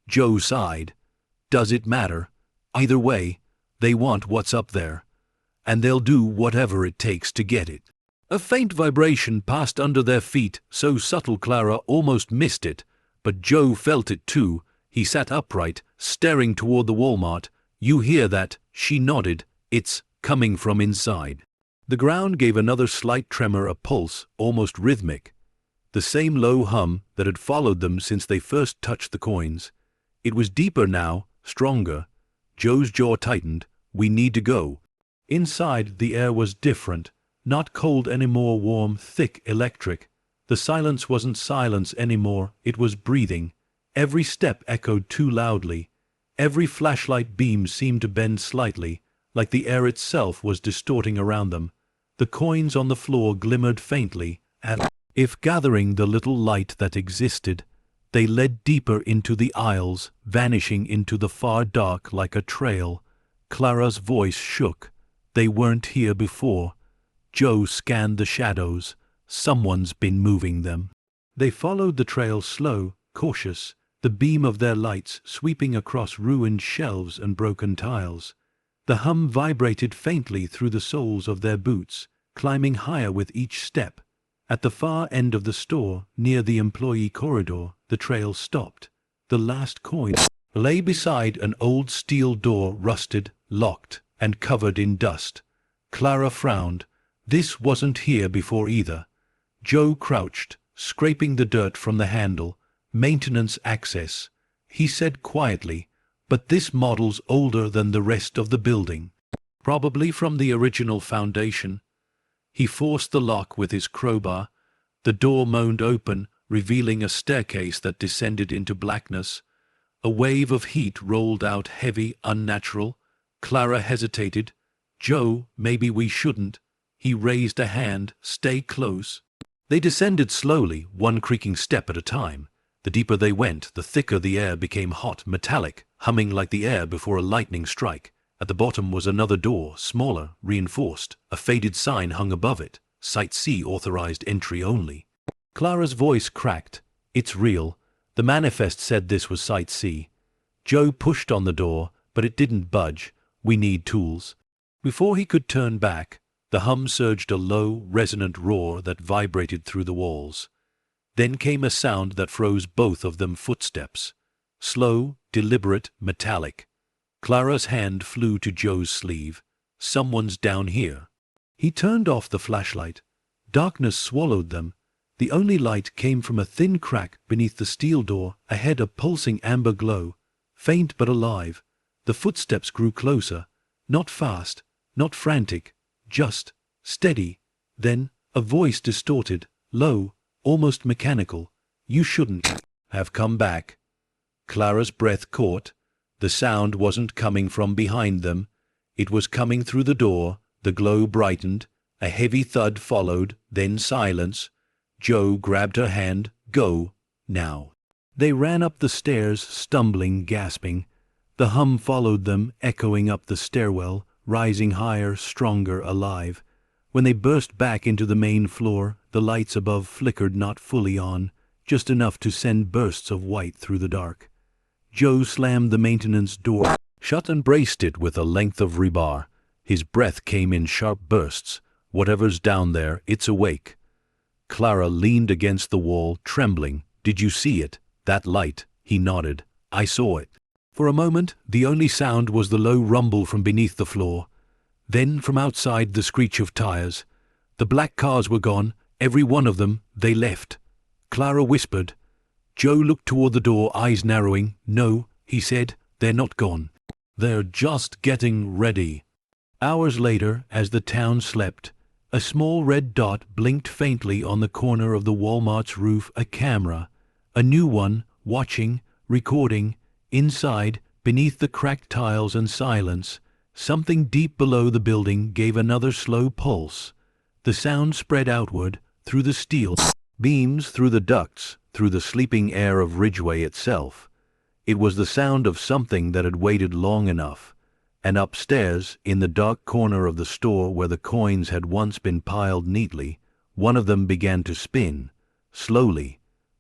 Joe sighed. "Does it matter? Either way, they want what's up there, and they'll do whatever it takes to get it." A faint vibration passed under their feet, so subtle Clara almost missed it, but Joe felt it too. He sat upright, staring toward the Walmart. "You hear that?" She nodded. "It's coming from inside." The ground gave another slight tremor, a pulse, almost rhythmic. The same low hum that had followed them since they first touched the coins. It was deeper now, stronger. Joe's jaw tightened. "We need to go." Inside, the air was different. Not cold anymore, warm, thick, electric. The silence wasn't silence anymore, it was breathing. Every step echoed too loudly. Every flashlight beam seemed to bend slightly, like the air itself was distorting around them. The coins on the floor glimmered faintly, and, if gathering the little light that existed, they led deeper into the aisles, vanishing into the far dark like a trail. Clara's voice shook. "They weren't here before." Joe scanned the shadows. "Someone's been moving them." They followed the trail, slow, cautious, the beam of their lights sweeping across ruined shelves and broken tiles. The hum vibrated faintly through the soles of their boots, climbing higher with each step. At the far end of the store, near the employee corridor, the trail stopped. The last coin lay beside an old steel door, rusted, locked, and covered in dust. Clara frowned. This wasn't here before either. Joe crouched, scraping the dirt from the handle. "Maintenance access," he said quietly, "but this model's older than the rest of the building. Probably from the original foundation." He forced the lock with his crowbar. The door moaned open, revealing a staircase that descended into blackness. A wave of heat rolled out, heavy, unnatural. Clara hesitated. "Joe, maybe we shouldn't." He raised a hand. "Stay close." They descended slowly, one creaking step at a time. The deeper they went, the thicker the air became, hot, metallic, humming like the air before a lightning strike. At the bottom was another door, smaller, reinforced. A faded sign hung above it. "Site C, authorized entry only." Clara's voice cracked. "It's real. The manifest said this was Site C." Joe pushed on the door, but it didn't budge. "We need tools." Before he could turn back, the hum surged, a low, resonant roar that vibrated through the walls. Then came a sound that froze both of them, footsteps. Slow, deliberate, metallic. Clara's hand flew to Joe's sleeve. "Someone's down here." He turned off the flashlight. Darkness swallowed them. The only light came from a thin crack beneath the steel door, ahead, a pulsing amber glow. Faint but alive. The footsteps grew closer. Not fast, not frantic, just steady. Then, a voice, distorted, low, almost mechanical. "You shouldn't have come back." Clara's breath caught. The sound wasn't coming from behind them. It was coming through the door. The glow brightened. A heavy thud followed, then silence. Joe grabbed her hand. "Go, now." They ran up the stairs, stumbling, gasping. The hum followed them, echoing up the stairwell, rising higher, stronger, alive. When they burst back into the main floor, the lights above flickered not fully on, just enough to send bursts of white through the dark. Joe slammed the maintenance door shut and braced it with a length of rebar. His breath came in sharp bursts. Whatever's down there, it's awake. Clara leaned against the wall, trembling. Did you see it? That light? He nodded. I saw it. For a moment, the only sound was the low rumble from beneath the floor. Then, from outside, the screech of tires. The black cars were gone, every one of them. They left. Clara whispered. Joe looked toward the door, eyes narrowing. No, he said, they're not gone. They're just getting ready. Hours later, as the town slept, a small red dot blinked faintly on the corner of the Walmart's roof, a camera. A new one, watching, recording. Inside, beneath the cracked tiles and silence, something deep below the building gave another slow pulse. The sound spread outward, through the steel beams, through the ducts, through the sleeping air of Ridgeway itself. It was the sound of something that had waited long enough. And upstairs, in the dark corner of the store where the coins had once been piled neatly, one of them began to spin, slowly,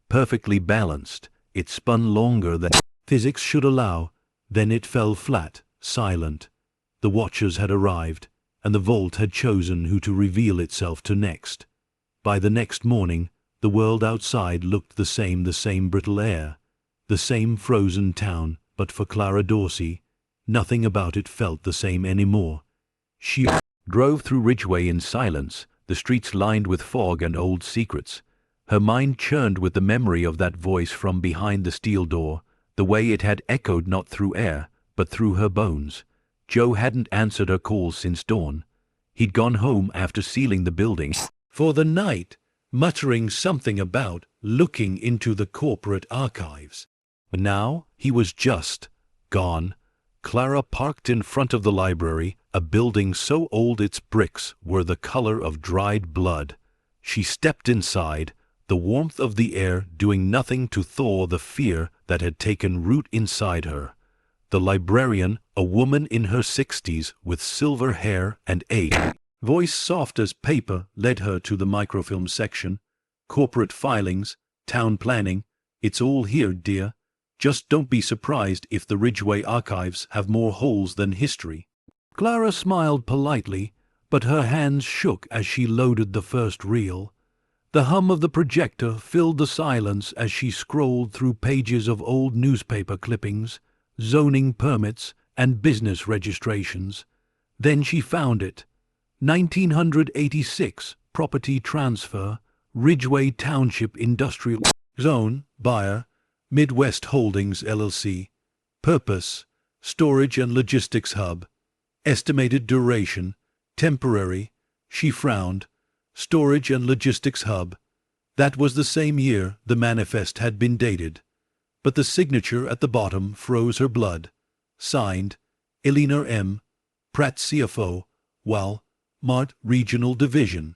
perfectly balanced. It spun longer than physics should allow. Then it fell flat, silent. The watchers had arrived, and the vault had chosen who to reveal itself to next. By the next morning, the world outside looked the same brittle air, the same frozen town, but for Clara Dorsey, nothing about it felt the same anymore. She drove through Ridgeway in silence, the streets lined with fog and old secrets. Her mind churned with the memory of that voice from behind the steel door, the way it had echoed not through air, but through her bones. Joe hadn't answered her calls since dawn. He'd gone home after sealing the building for the night, muttering something about looking into the corporate archives. But now he was just gone. Clara parked in front of the library, a building so old its bricks were the color of dried blood. She stepped inside, the warmth of the air doing nothing to thaw the fear that had taken root inside her. The librarian, a woman in her 60s with silver hair and a voice soft as paper, led her to the microfilm section. Corporate filings, town planning, it's all here, dear. Just don't be surprised if the Ridgeway archives have more holes than history. Clara smiled politely, but her hands shook as she loaded the first reel. The hum of the projector filled the silence as she scrolled through pages of old newspaper clippings, zoning permits, and business registrations. Then she found it. 1986, property transfer, Ridgeway Township Industrial Zone, buyer, Midwest Holdings, LLC. Purpose, storage and logistics hub. Estimated duration, temporary. She frowned. Storage and logistics hub. That was the same year the manifest had been dated. But the signature at the bottom froze her blood. Signed, Elena M. Pratt, CFO, Walmart Regional Division.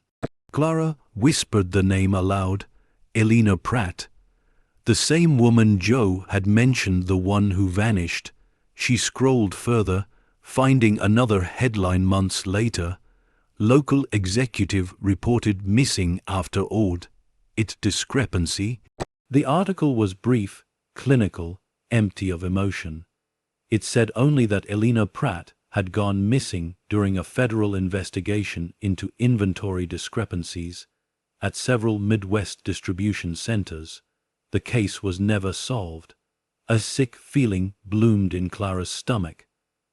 Clara whispered the name aloud. Elena Pratt. The same woman Joe had mentioned, the one who vanished. She scrolled further, finding another headline months later. Local executive reported missing after audit discrepancy. The article was brief, clinical, empty of emotion. It said only that Elena Pratt had gone missing during a federal investigation into inventory discrepancies at several Midwest distribution centers. The case was never solved. A sick feeling bloomed in Clara's stomach.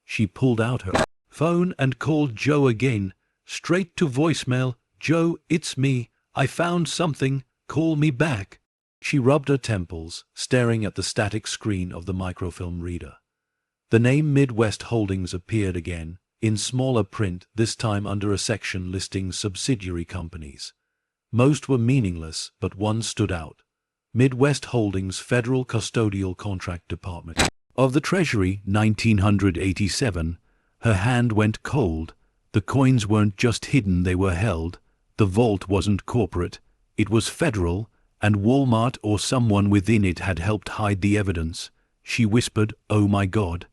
She pulled out her phone and called Joe again, straight to voicemail. Joe, it's me. I found something. Call me back. She rubbed her temples, staring at the static screen of the microfilm reader. The name Midwest Holdings appeared again, in smaller print, this time under a section listing subsidiary companies. Most were meaningless, but one stood out. Midwest Holdings Federal Custodial Contract Department of the Treasury, 1987. Her hand went cold. The coins weren't just hidden, they were held. The vault wasn't corporate. It was federal, And Walmart or someone within it had helped hide the evidence. She whispered, "Oh my God."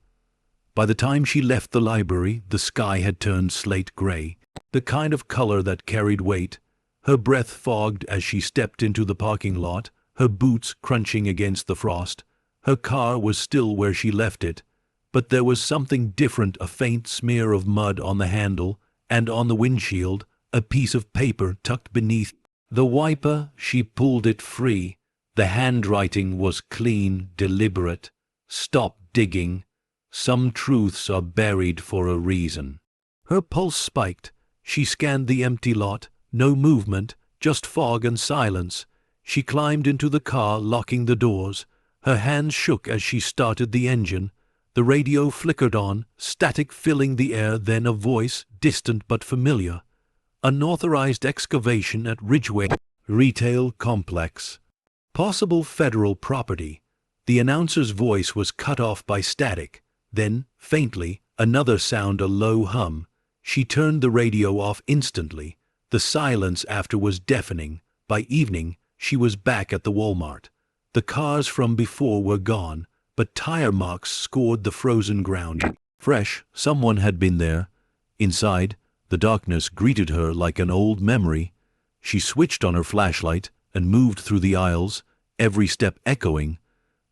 By the time she left the library, the sky had turned slate gray, the kind of color that carried weight. Her breath fogged as she stepped into the parking lot, her boots crunching against the frost. Her car was still where she left it, but there was something different, a faint smear of mud on the handle, and on the windshield, a piece of paper tucked beneath the wiper. She pulled it free. The handwriting was clean, deliberate. "Stop digging. Some truths are buried for a reason." Her pulse spiked. She scanned the empty lot. No movement, just fog and silence. She climbed into the car, locking the doors. Her hands shook as she started the engine. The radio flickered on, static filling the air, then a voice, distant but familiar. "Unauthorized excavation at Ridgeway Retail Complex. Possible federal property." The announcer's voice was cut off by static. Then, faintly, another sound, a low hum. She turned the radio off instantly. The silence after was deafening. By evening, she was back at the Walmart. The cars from before were gone, but tire marks scored the frozen ground. Fresh, someone had been there. Inside, the darkness greeted her like an old memory. She switched on her flashlight and moved through the aisles, every step echoing.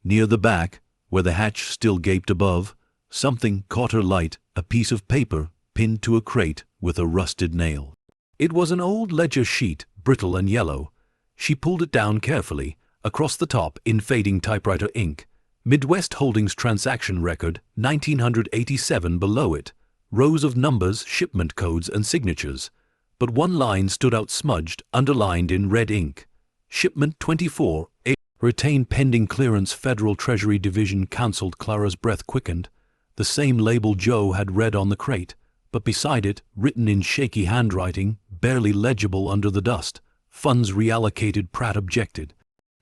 Near the back, where the hatch still gaped above, something caught her light, a piece of paper pinned to a crate with a rusted nail. It was an old ledger sheet, brittle and yellow. She pulled it down carefully, across the top in fading typewriter ink. Midwest Holdings transaction record, 1987 below it. Rows of numbers, shipment codes, and signatures. But one line stood out smudged, underlined in red ink. Shipment 24, retained pending clearance. Federal Treasury Division counseled. Clara's breath quickened. The same label Joe had read on the crate, but beside it, written in shaky handwriting, barely legible under the dust, "Funds reallocated." Pratt objected.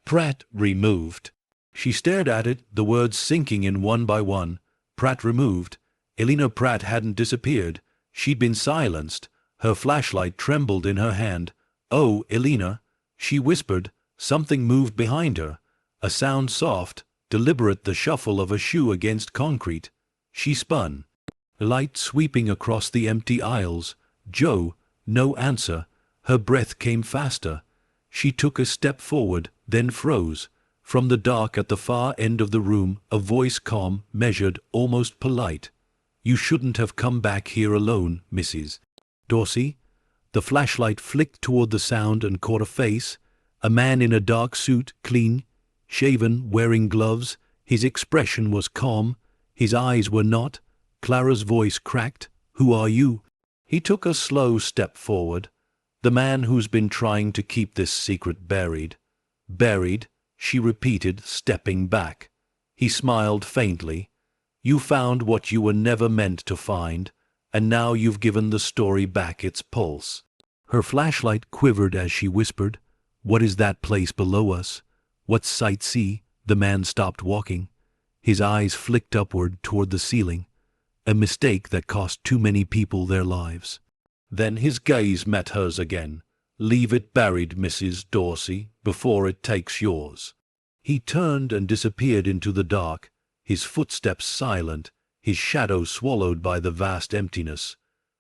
"Pratt removed." She stared at it, the words sinking in one by one. Pratt removed. Elena Pratt hadn't disappeared. She'd been silenced. Her flashlight trembled in her hand. "Oh, Elena," she whispered. Something moved behind her. A sound soft, deliberate, the shuffle of a shoe against concrete. She spun. Light sweeping across the empty aisles. Joe, no answer. Her breath came faster. She took a step forward, then froze. From the dark at the far end of the room, a voice, calm, measured, almost polite. "You shouldn't have come back here alone, Mrs. Dorsey." The flashlight flicked toward the sound and caught a face. A man in a dark suit, clean shaven, wearing gloves. His expression was calm. His eyes were not. Clara's voice cracked. "Who are you?" He took a slow step forward. "The man who's been trying to keep this secret buried." "Buried," she repeated, stepping back. He smiled faintly. "You found what you were never meant to find, and now you've given the story back its pulse." Her flashlight quivered as she whispered, "What is that place below us? What's sight see?" The man stopped walking. His eyes flicked upward toward the ceiling. A mistake that cost too many people their lives. Then his gaze met hers again. "Leave it buried, Mrs. Dorsey, before it takes yours." He turned and disappeared into the dark, his footsteps silent, his shadow swallowed by the vast emptiness.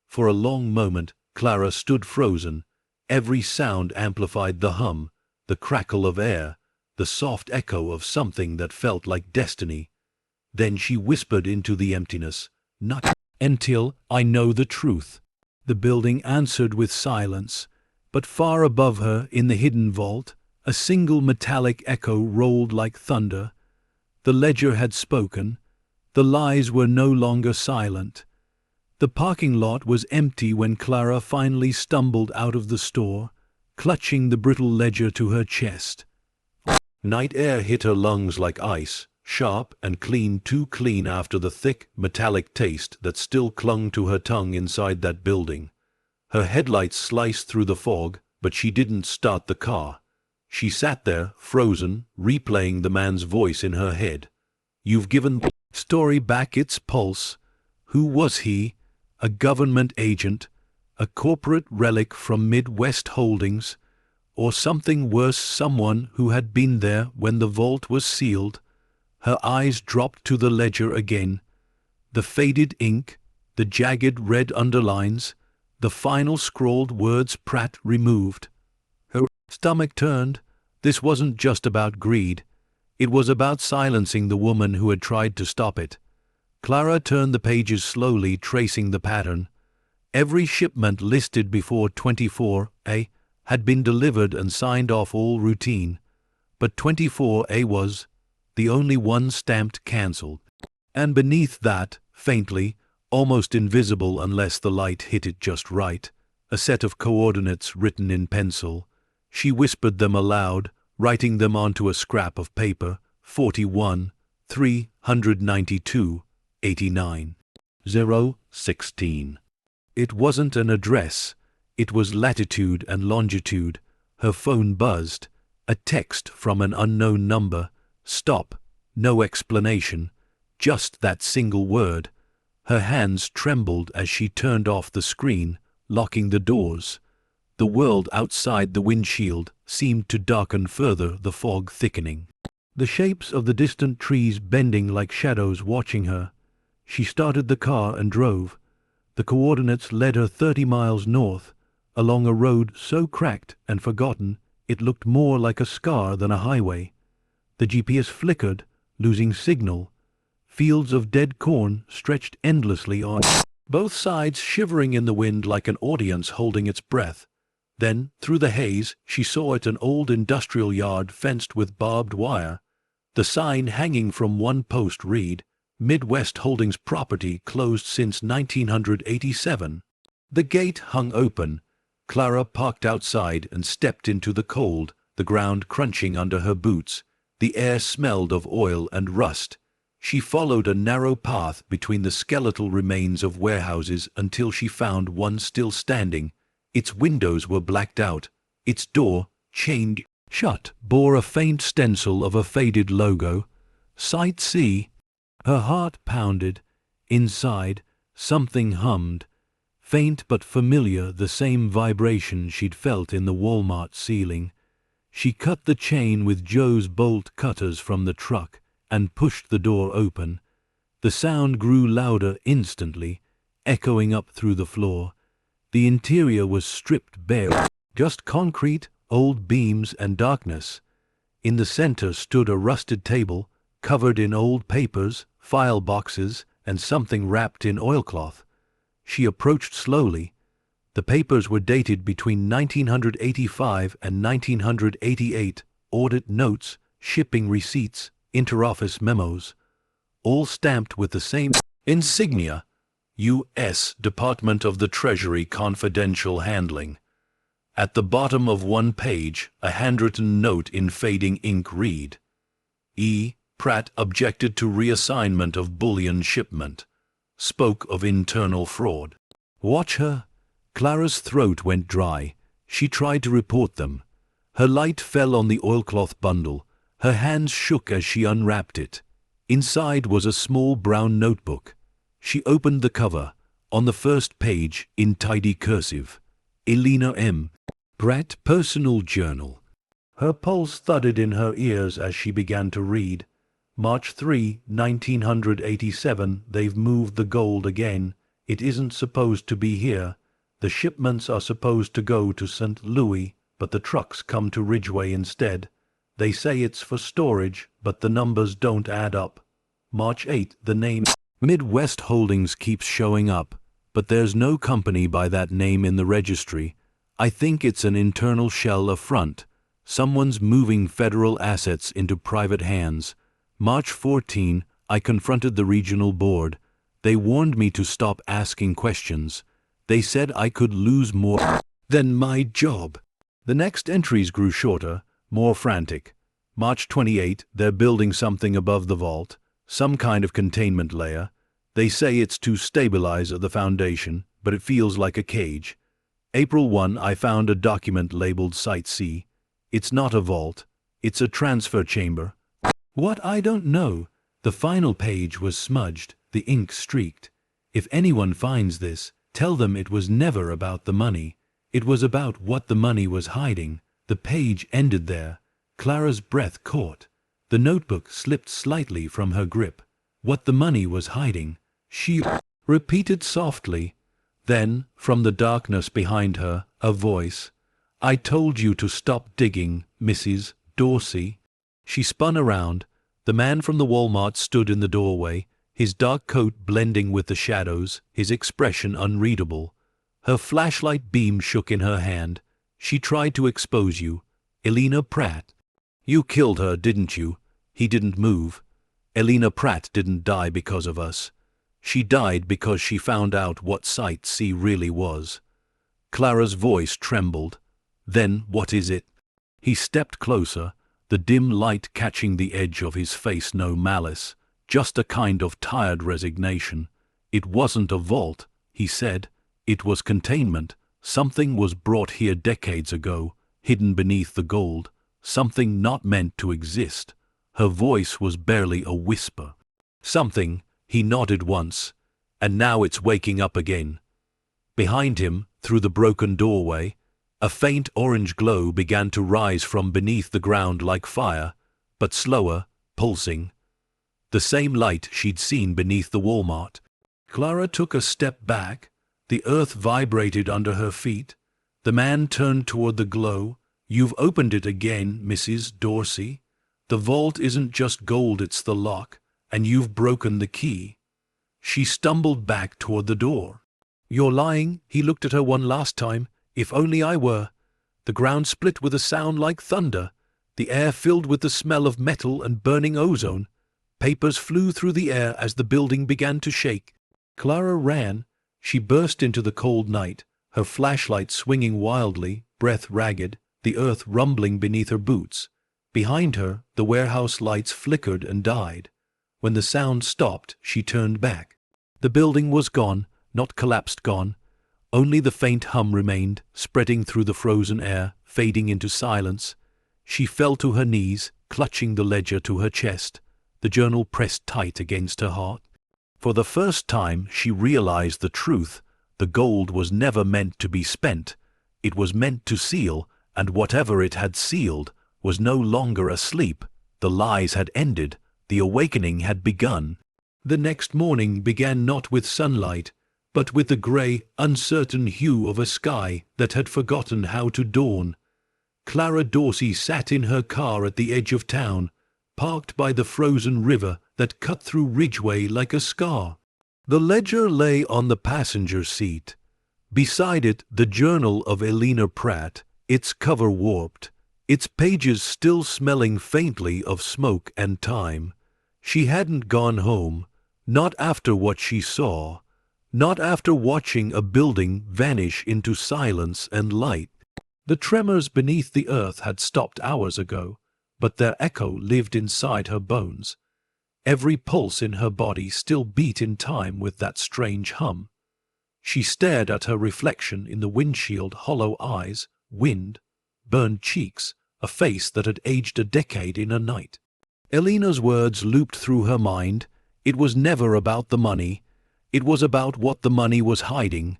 For a long moment, Clara stood frozen. Every sound amplified: the hum, the crackle of air, the soft echo of something that felt like destiny. Then she whispered into the emptiness, "Not until I know the truth." The building answered with silence, but far above her, in the hidden vault, a single metallic echo rolled like thunder. The ledger had spoken. The lies were no longer silent. The parking lot was empty when Clara finally stumbled out of the store, clutching the brittle ledger to her chest. Night air hit her lungs like ice, sharp and clean, too clean after the thick, metallic taste that still clung to her tongue inside that building. Her headlights sliced through the fog, but she didn't start the car. She sat there, frozen, replaying the man's voice in her head. "You've given the story back its pulse." Who was he? A government agent? A corporate relic from Midwest Holdings? or something worse, someone who had been there when the vault was sealed. Her eyes dropped to the ledger again. The faded ink, the jagged red underlines, the final scrawled words Pratt removed. Her stomach turned. This wasn't just about greed. It was about silencing the woman who had tried to stop it. Clara turned the pages slowly, tracing the pattern. Every shipment listed before 24A had been delivered and signed off, all routine. But 24A was the only one stamped cancelled. And beneath that, faintly, almost invisible unless the light hit it just right, a set of coordinates written in pencil. She whispered them aloud, writing them onto a scrap of paper. 41, 392, 89, 016. It wasn't an address. It was latitude and longitude. Her phone buzzed. A text from an unknown number. Stop. No explanation. Just that single word. Her hands trembled as she turned off the screen, locking the doors. The world outside the windshield seemed to darken further, the fog thickening. The shapes of the distant trees bending like shadows watching her. She started the car and drove. The coordinates led her 30 miles north, along a road so cracked and forgotten it looked more like a scar than a highway. The GPS flickered, losing signal. Fields of dead corn stretched endlessly on, both sides shivering in the wind like an audience holding its breath. Then, through the haze, she saw it, an old industrial yard fenced with barbed wire. The sign hanging from one post read, Midwest Holdings property closed since 1987. The gate hung open. Clara parked outside and stepped into the cold, the ground crunching under her boots. The air smelled of oil and rust. She followed a narrow path between the skeletal remains of warehouses until she found one still standing. Its windows were blacked out. Its door, chained shut, bore a faint stencil of a faded logo. Site C. Her heart pounded. Inside, something hummed. Faint but familiar, the same vibration she'd felt in the Walmart ceiling. She cut the chain with Joe's bolt cutters from the truck and pushed the door open. The sound grew louder instantly, echoing up through the floor. The interior was stripped bare, just concrete, old beams, and darkness. In the center stood a rusted table, covered in old papers, file boxes, and something wrapped in oilcloth. She approached slowly. The papers were dated between 1985 and 1988, audit notes, shipping receipts, interoffice memos, all stamped with the same insignia, U.S. Department of the Treasury Confidential Handling. At the bottom of one page, a handwritten note in fading ink read, E. Pratt objected to reassignment of bullion shipment. Spoke of internal fraud. Watch her. Clara's throat went dry. She tried to report them. Her light fell on the oilcloth bundle. Her hands shook as she unwrapped it. Inside was a small brown notebook. She opened the cover. On the first page, in tidy cursive, Elena M. Pratt, Personal Journal. Her pulse thudded in her ears as she began to read. March 3, 1987, they've moved the gold again. It isn't supposed to be here. The shipments are supposed to go to St. Louis, but the trucks come to Ridgeway instead. They say it's for storage, but the numbers don't add up. March 8, the name Midwest Holdings keeps showing up, but there's no company by that name in the registry. I think it's an internal shell affront. Someone's moving federal assets into private hands. March 14, I confronted the regional board. They warned me to stop asking questions. They said I could lose more than my job. The next entries grew shorter, more frantic. March 28, they're building something above the vault, some kind of containment layer. They say it's to stabilize the foundation, but it feels like a cage. April 1, I found a document labeled Site C. It's not a vault. It's a transfer chamber. What? I don't know. The final page was smudged, the ink streaked. If anyone finds this, tell them it was never about the money. It was about what the money was hiding. The page ended there. Clara's breath caught. The notebook slipped slightly from her grip. What the money was hiding, she repeated softly. Then, from the darkness behind her, a voice. "I told you to stop digging, Mrs. Dorsey." She spun around. The man from the Walmart stood in the doorway, his dark coat blending with the shadows, his expression unreadable. Her flashlight beam shook in her hand. "She tried to expose you. Elena Pratt. You killed her, didn't you?" He didn't move. "Elena Pratt didn't die because of us. She died because she found out what Site C really was." Clara's voice trembled. "Then what is it?" He stepped closer, the dim light catching the edge of his face. No malice, just a kind of tired resignation. "It wasn't a vault," he said. "It was containment. Something was brought here decades ago, hidden beneath the gold, something not meant to exist." Her voice was barely a whisper. "Something," he nodded once, "and now it's waking up again." Behind him, through the broken doorway, a faint orange glow began to rise from beneath the ground like fire, but slower, pulsing. The same light she'd seen beneath the Walmart. Clara took a step back. The earth vibrated under her feet. The man turned toward the glow. "You've opened it again, Mrs. Dorsey. The vault isn't just gold, it's the lock, and you've broken the key." She stumbled back toward the door. "You're lying." He looked at her one last time. "If only I were." The ground split with a sound like thunder. The air filled with the smell of metal and burning ozone. Papers flew through the air as the building began to shake. Clara ran. She burst into the cold night, her flashlight swinging wildly, breath ragged, the earth rumbling beneath her boots. Behind her, the warehouse lights flickered and died. When the sound stopped, she turned back. The building was gone, not collapsed gone. Only the faint hum remained, spreading through the frozen air, fading into silence. She fell to her knees, clutching the ledger to her chest, the journal pressed tight against her heart. For the first time she realized the truth. The gold was never meant to be spent. It was meant to seal, and whatever it had sealed was no longer asleep. The lies had ended. The awakening had begun. The next morning began not with sunlight, but with the grey, uncertain hue of a sky that had forgotten how to dawn. Clara Dorsey sat in her car at the edge of town, parked by the frozen river that cut through Ridgeway like a scar. The ledger lay on the passenger seat. Beside it, the journal of Elena Pratt, its cover warped, its pages still smelling faintly of smoke and time. She hadn't gone home, not after what she saw, not after watching a building vanish into silence and light. The tremors beneath the earth had stopped hours ago, but their echo lived inside her bones. Every pulse in her body still beat in time with that strange hum. She stared at her reflection in the windshield, hollow eyes, wind, burned cheeks, a face that had aged a decade in a night. Elena's words looped through her mind. It was never about the money. It was about what the money was hiding.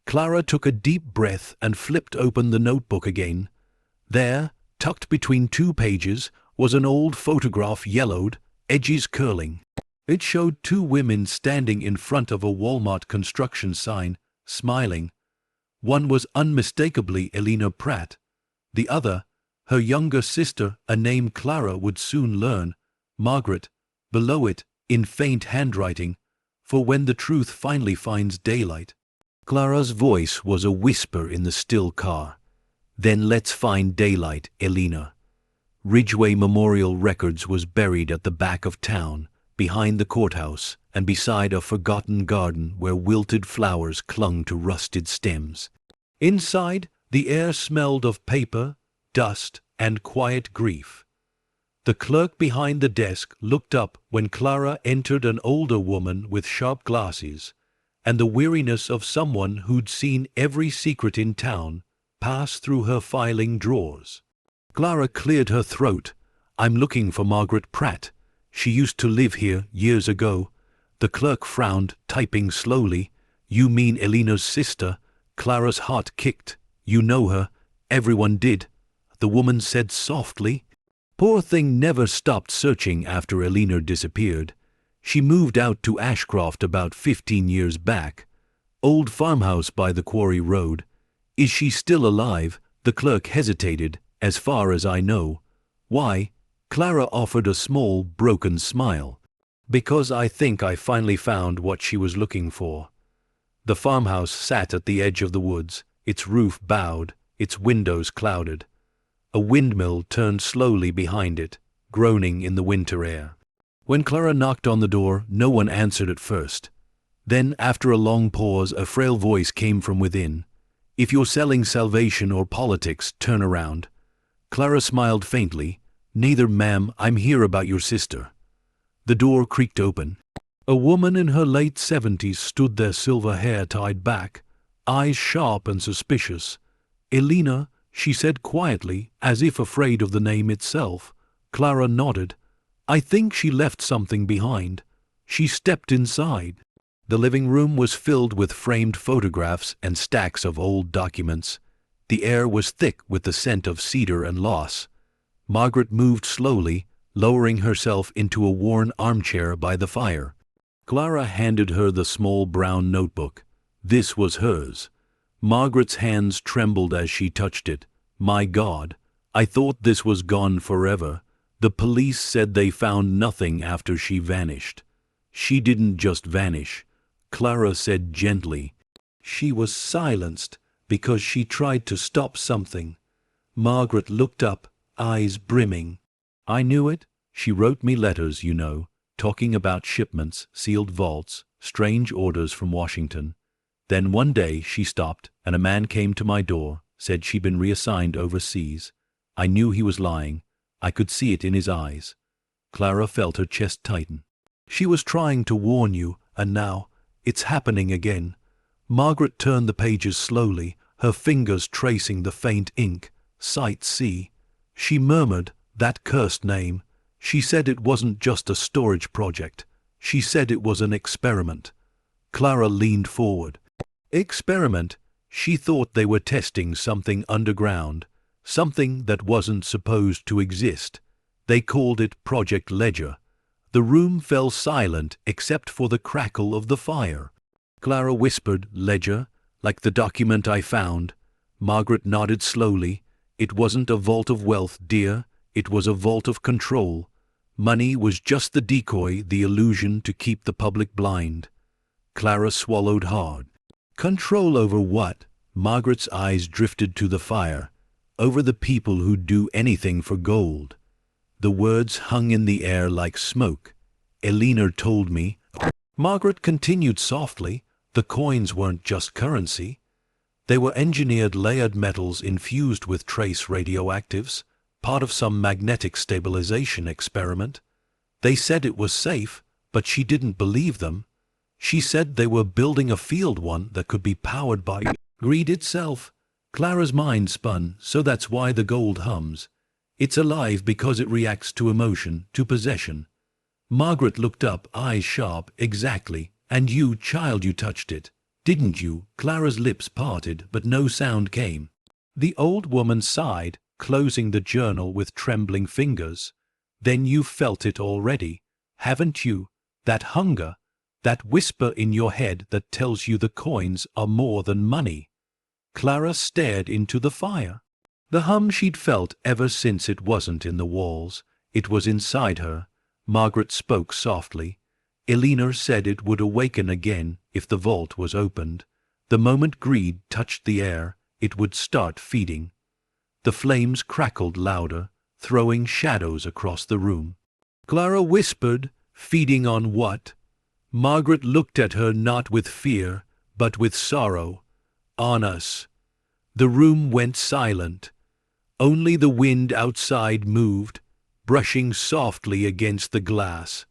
Clara took a deep breath and flipped open the notebook again. There, tucked between two pages, was an old photograph, yellowed, edges curling. It showed two women standing in front of a Walmart construction sign, smiling. One was unmistakably Elena Pratt. The other, her younger sister, a name Clara would soon learn, Margaret. Below it, in faint handwriting, "For when the truth finally finds daylight." Clara's voice was a whisper in the still car. "Then let's find daylight, Elena." Ridgeway Memorial Records was buried at the back of town, behind the courthouse, and beside a forgotten garden where wilted flowers clung to rusted stems. Inside, the air smelled of paper, dust, and quiet grief. The clerk behind the desk looked up when Clara entered, an older woman with sharp glasses, and the weariness of someone who'd seen every secret in town pass through her filing drawers. Clara cleared her throat. "I'm looking for Margaret Pratt. She used to live here years ago." The clerk frowned, typing slowly. "You mean Elena's sister?" Clara's heart kicked. "You know her?" "Everyone did." the woman said softly. Poor thing never stopped searching after Elena disappeared. She moved out to Ashcroft about 15 years back. Old farmhouse by the quarry road. Is she still alive? The clerk hesitated. As far as I know. Why? Clara offered a small, broken smile. Because I think I finally found what she was looking for. The farmhouse sat at the edge of the woods, its roof bowed, its windows clouded. A windmill turned slowly behind it, groaning in the winter air. When Clara knocked on the door, no one answered at first. Then, after a long pause, a frail voice came from within. If you're selling salvation or politics, turn around. Clara smiled faintly. Neither, ma'am, I'm here about your sister. The door creaked open. A woman in her late 70s stood there, silver hair tied back, eyes sharp and suspicious. Elena, she said quietly, as if afraid of the name itself. Clara nodded. I think she left something behind. She stepped inside. The living room was filled with framed photographs and stacks of old documents. The air was thick with the scent of cedar and loss. Margaret moved slowly, lowering herself into a worn armchair by the fire. Clara handed her the small brown notebook. This was hers. Margaret's hands trembled as she touched it. My God, I thought this was gone forever. The police said they found nothing after she vanished. She didn't just vanish, Clara said gently. She was silenced because she tried to stop something. Margaret looked up, eyes brimming. I knew it. She wrote me letters, you know, talking about shipments, sealed vaults, strange orders from Washington. Then one day she stopped, and a man came to my door, said she'd been reassigned overseas. I knew he was lying. I could see it in his eyes. Clara felt her chest tighten. She was trying to warn you, and now, it's happening again. Margaret turned the pages slowly, her fingers tracing the faint ink. Sight C. She murmured, that cursed name. She said it wasn't just a storage project. She said it was an experiment. Clara leaned forward. Experiment? She thought they were testing something underground, something that wasn't supposed to exist. They called it Project Ledger. The room fell silent except for the crackle of the fire. Clara whispered, Ledger, like the document I found. Margaret nodded slowly. It wasn't a vault of wealth, dear. It was a vault of control. Money was just the decoy, the illusion to keep the public blind. Clara swallowed hard. Control over what? Margaret's eyes drifted to the fire. Over the people who'd do anything for gold. The words hung in the air like smoke. Elena told me. Margaret continued softly. The coins weren't just currency. They were engineered layered metals infused with trace radioactives, part of some magnetic stabilization experiment. They said it was safe, but she didn't believe them. She said they were building a field one that could be powered by greed itself. Clara's mind spun, so that's why the gold hums. It's alive because it reacts to emotion, to possession. Margaret looked up, eyes sharp. Exactly. And you, child, you touched it. Didn't you? Clara's lips parted, but no sound came. The old woman sighed, closing the journal with trembling fingers. Then you felt it already, haven't you? That hunger, that whisper in your head that tells you the coins are more than money. Clara stared into the fire. The hum she'd felt ever since it wasn't in the walls, it was inside her. Margaret spoke softly. Elena said it would awaken again if the vault was opened. The moment greed touched the air, it would start feeding. The flames crackled louder, throwing shadows across the room. Clara whispered, feeding on what? Margaret looked at her not with fear, but with sorrow. On us. The room went silent. Only the wind outside moved, brushing softly against the glass.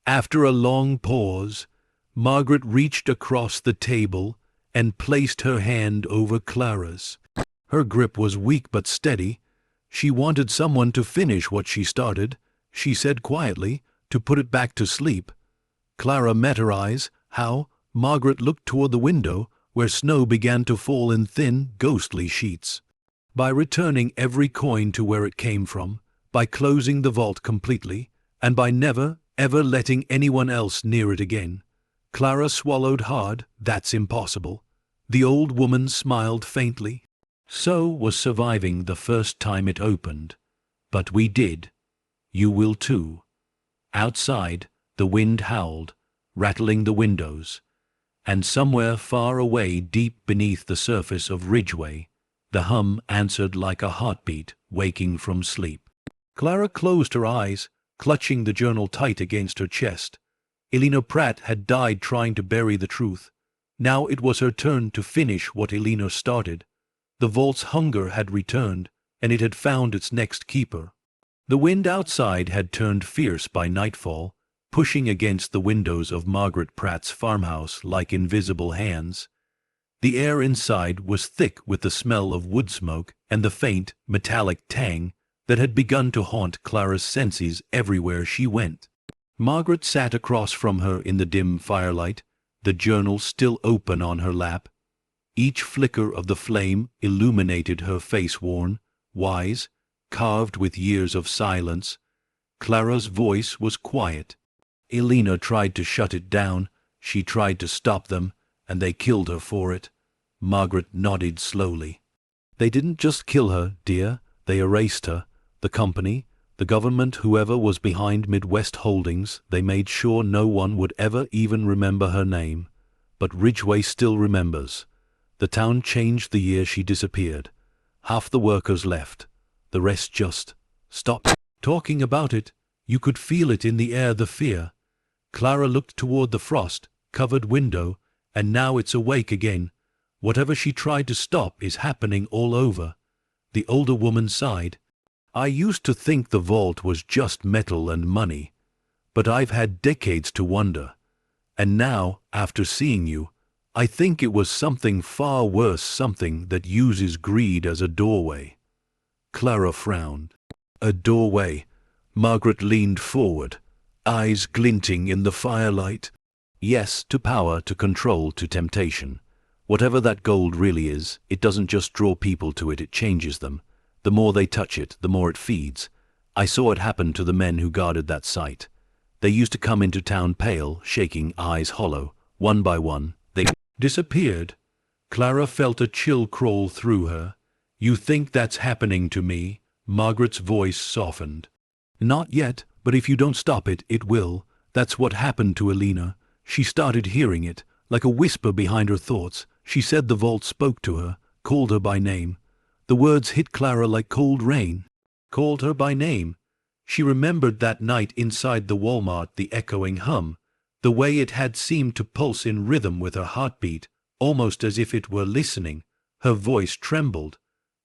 After a long pause, Margaret reached across the table and placed her hand over Clara's. Her grip was weak but steady. She wanted someone to finish what she started, she said quietly, to put it back to sleep. Clara met her eyes. How? Margaret looked toward the window, where snow began to fall in thin, ghostly sheets. By returning every coin to where it came from, by closing the vault completely, and by never, ever letting anyone else near it again. Clara swallowed hard. That's impossible. The old woman smiled faintly. So was surviving the first time it opened. But we did. You will too. Outside, the wind howled, rattling the windows. And somewhere far away, deep beneath the surface of Ridgeway, the hum answered like a heartbeat waking from sleep. Clara closed her eyes, clutching the journal tight against her chest. Elena Pratt had died trying to bury the truth. Now it was her turn to finish what Elena started. The vault's hunger had returned, and it had found its next keeper. The wind outside had turned fierce by nightfall, pushing against the windows of Margaret Pratt's farmhouse like invisible hands. The air inside was thick with the smell of wood smoke and the faint, metallic tang that had begun to haunt Clara's senses everywhere she went. Margaret sat across from her in the dim firelight, the journal still open on her lap. Each flicker of the flame illuminated her face, worn, wise, carved with years of silence. Clara's voice was quiet. Elena tried to shut it down. She tried to stop them, and they killed her for it. Margaret nodded slowly. They didn't just kill her, dear. They erased her. The company, the government, whoever was behind Midwest Holdings, they made sure no one would ever even remember her name. But Ridgeway still remembers. The town changed the year she disappeared. Half the workers left. The rest just stopped talking about it. You could feel it in the air, the fear. Clara looked toward the frost-covered window, and now it's awake again. Whatever she tried to stop is happening all over. The older woman sighed. I used to think the vault was just metal and money, but I've had decades to wonder. And now, after seeing you, I think it was something far worse, something that uses greed as a doorway. Clara frowned. A doorway. Margaret leaned forward, eyes glinting in the firelight. Yes, to power, to control, to temptation. Whatever that gold really is, it doesn't just draw people to it, it changes them. The more they touch it, the more it feeds. I saw it happen to the men who guarded that site. They used to come into town pale, shaking, eyes hollow. One by one, they disappeared. Clara felt a chill crawl through her. You think that's happening to me? Margaret's voice softened. Not yet, but if you don't stop it, it will. That's what happened to Elena. She started hearing it, like a whisper behind her thoughts. She said the vault spoke to her, called her by name. The words hit Clara like cold rain. Called her by name. She remembered that night inside the Walmart, the echoing hum, the way it had seemed to pulse in rhythm with her heartbeat, almost as if it were listening. Her voice trembled.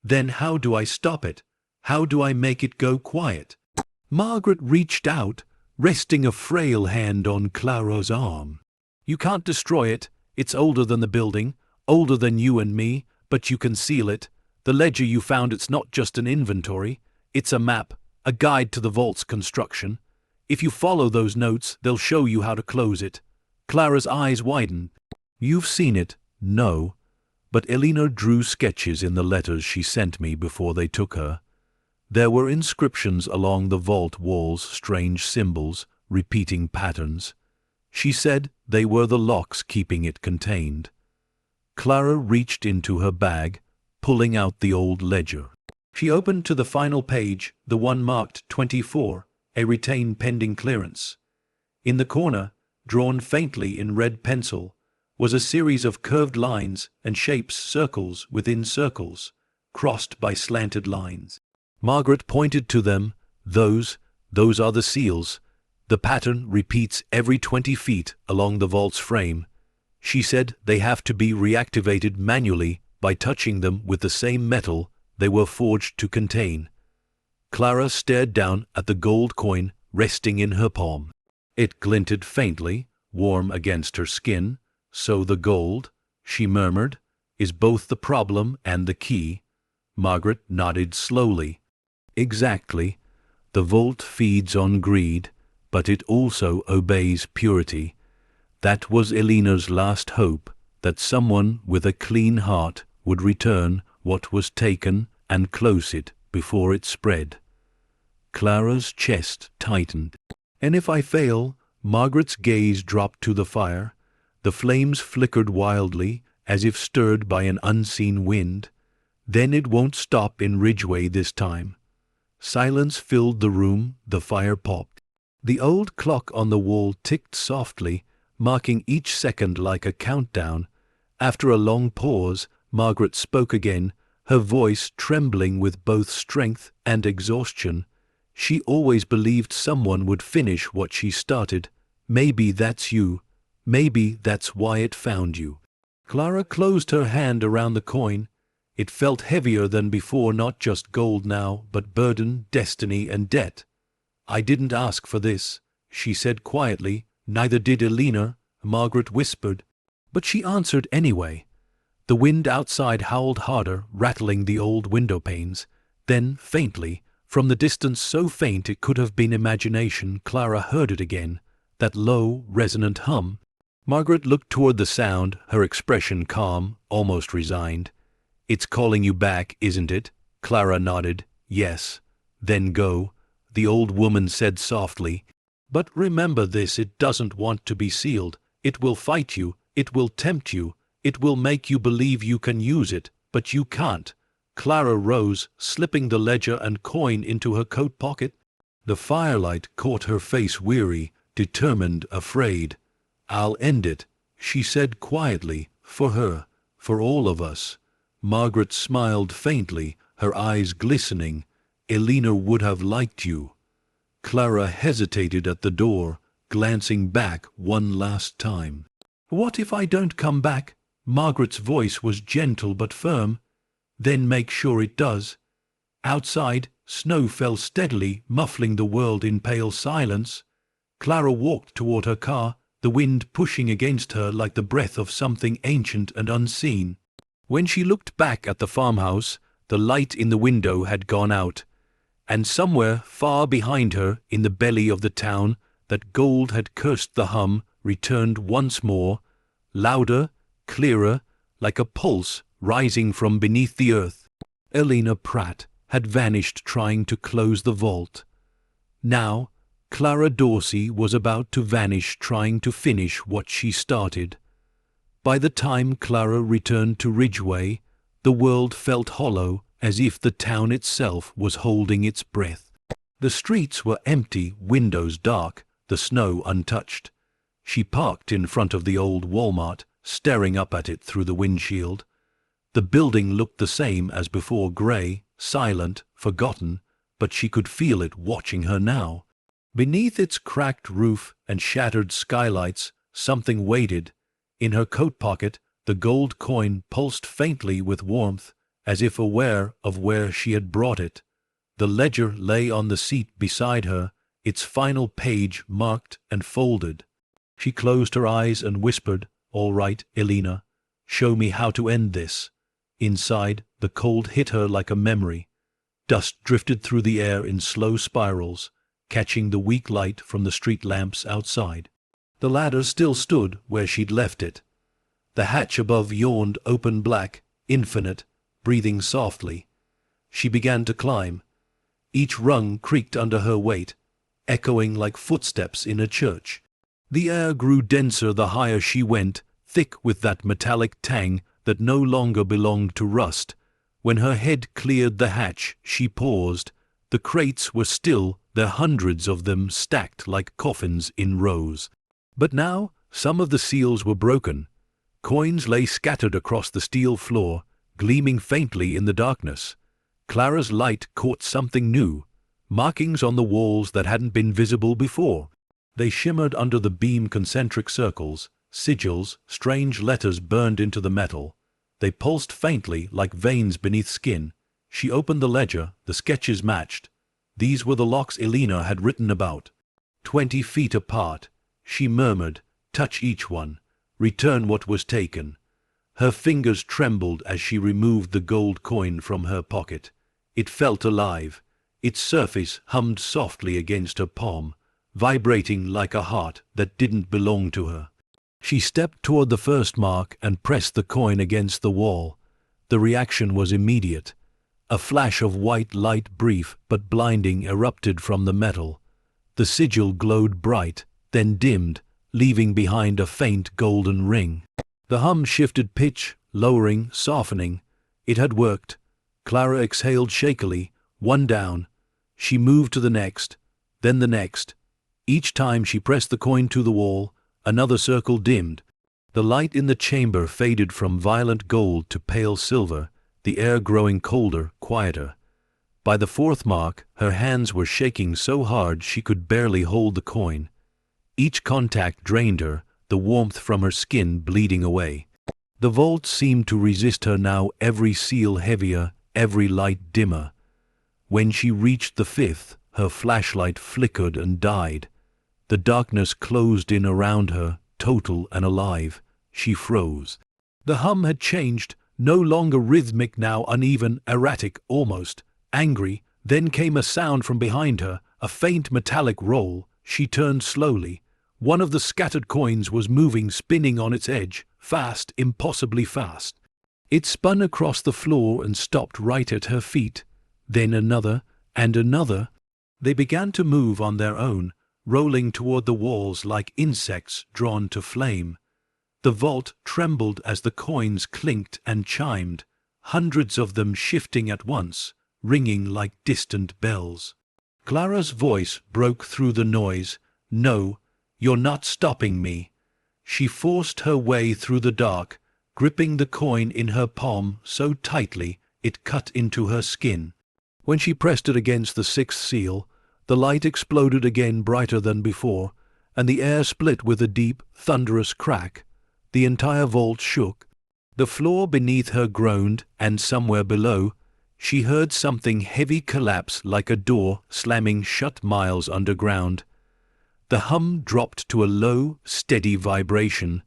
Then how do I stop it? How do I make it go quiet? Margaret reached out, resting a frail hand on Clara's arm. You can't destroy it. It's older than the building, older than you and me, but you can seal it. The ledger you found, it's not just an inventory. It's a map, a guide to the vault's construction. If you follow those notes, they'll show you how to close it. Clara's eyes widened. You've seen it? No. But Elena drew sketches in the letters she sent me before they took her. There were inscriptions along the vault walls, strange symbols, repeating patterns. She said they were the locks keeping it contained. Clara reached into her bag, pulling out the old ledger. She opened to the final page, the one marked 24, a retain pending clearance. In the corner, drawn faintly in red pencil, was a series of curved lines and shapes, circles within circles, crossed by slanted lines. Margaret pointed to them. Those are the seals. The pattern repeats every 20 feet along the vault's frame. She said they have to be reactivated manually by touching them with the same metal they were forged to contain. Clara stared down at the gold coin resting in her palm. It glinted faintly, warm against her skin. So the gold, she murmured, is both the problem and the key. Margaret nodded slowly. Exactly. The vault feeds on greed, but it also obeys purity. That was Elena's last hope, that someone with a clean heart would return what was taken and close it before it spread. Clara's chest tightened. And if I fail? Margaret's gaze dropped to the fire. The flames flickered wildly, as if stirred by an unseen wind. Then it won't stop in Ridgeway this time. Silence filled the room, the fire popped. The old clock on the wall ticked softly, marking each second like a countdown. After a long pause, Margaret spoke again, her voice trembling with both strength and exhaustion. She always believed someone would finish what she started. Maybe that's you. Maybe that's why it found you. Clara closed her hand around the coin. It felt heavier than before, not just gold now, but burden, destiny, and debt. I didn't ask for this, she said quietly. Neither did Elena, Margaret whispered. But she answered anyway. The wind outside howled harder, rattling the old window panes. Then, faintly, from the distance so faint it could have been imagination, Clara heard it again, that low, resonant hum. Margaret looked toward the sound, her expression calm, almost resigned. "It's calling you back, isn't it?" Clara nodded. "Yes." "Then go," the old woman said softly. "But remember this, it doesn't want to be sealed. It will fight you, it will tempt you, it will make you believe you can use it, but you can't." Clara rose, slipping the ledger and coin into her coat pocket. The firelight caught her face, weary, determined, afraid. "I'll end it," she said quietly, "for her, for all of us." Margaret smiled faintly, her eyes glistening. "Elena would have liked you." Clara hesitated at the door, glancing back one last time. "What if I don't come back?" Margaret's voice was gentle but firm. "Then make sure it does." Outside, snow fell steadily, muffling the world in pale silence. Clara walked toward her car, the wind pushing against her like the breath of something ancient and unseen. When she looked back at the farmhouse, the light in the window had gone out, and somewhere far behind her, in the belly of the town, that gold had cursed the hum, returned once more, louder, clearer, like a pulse rising from beneath the earth. Elena Pratt had vanished trying to close the vault. Now, Clara Dorsey was about to vanish trying to finish what she started. By the time Clara returned to Ridgeway, the world felt hollow, as if the town itself was holding its breath. The streets were empty, windows dark, the snow untouched. She parked in front of the old Walmart, staring up at it through the windshield. The building looked the same as before, grey, silent, forgotten, but she could feel it watching her now. Beneath its cracked roof and shattered skylights, something waited. In her coat pocket, the gold coin pulsed faintly with warmth, as if aware of where she had brought it. The ledger lay on the seat beside her, its final page marked and folded. She closed her eyes and whispered, "All right, Elena, show me how to end this." Inside, the cold hit her like a memory. Dust drifted through the air in slow spirals, catching the weak light from the street lamps outside. The ladder still stood where she'd left it. The hatch above yawned open black, infinite, breathing softly. She began to climb. Each rung creaked under her weight, echoing like footsteps in a church. The air grew denser the higher she went, thick with that metallic tang that no longer belonged to rust. When her head cleared the hatch, she paused. The crates were still, their hundreds of them stacked like coffins in rows. But now, some of the seals were broken. Coins lay scattered across the steel floor, gleaming faintly in the darkness. Clara's light caught something new, markings on the walls that hadn't been visible before. They shimmered under the beam, concentric circles, sigils, strange letters burned into the metal. They pulsed faintly like veins beneath skin. She opened the ledger, the sketches matched. These were the locks Elena had written about. 20 feet apart. She murmured, "Touch each one. Return what was taken." Her fingers trembled as she removed the gold coin from her pocket. It felt alive. Its surface hummed softly against her palm, vibrating like a heart that didn't belong to her. She stepped toward the first mark and pressed the coin against the wall. The reaction was immediate. A flash of white light, brief but blinding, erupted from the metal. The sigil glowed bright, then dimmed, leaving behind a faint golden ring. The hum shifted pitch, lowering, softening. It had worked. Clara exhaled shakily, one down. She moved to the next, then the next. Each time she pressed the coin to the wall, another circle dimmed. The light in the chamber faded from violent gold to pale silver, the air growing colder, quieter. By the fourth mark, her hands were shaking so hard she could barely hold the coin. Each contact drained her, the warmth from her skin bleeding away. The vault seemed to resist her now, every seal heavier, every light dimmer. When she reached the fifth, her flashlight flickered and died. The darkness closed in around her, total and alive. She froze. The hum had changed, no longer rhythmic, now uneven, erratic, almost angry. Then came a sound from behind her, a faint metallic roll. She turned slowly. One of the scattered coins was moving, spinning on its edge, fast, impossibly fast. It spun across the floor and stopped right at her feet. Then another, and another. They began to move on their own, rolling toward the walls like insects drawn to flame. The vault trembled as the coins clinked and chimed, hundreds of them shifting at once, ringing like distant bells. Clara's voice broke through the noise. "No, you're not stopping me." She forced her way through the dark, gripping the coin in her palm so tightly it cut into her skin. When she pressed it against the sixth seal, the light exploded again, brighter than before, and the air split with a deep, thunderous crack. The entire vault shook. The floor beneath her groaned, and somewhere below, she heard something heavy collapse like a door slamming shut miles underground. The hum dropped to a low, steady vibration.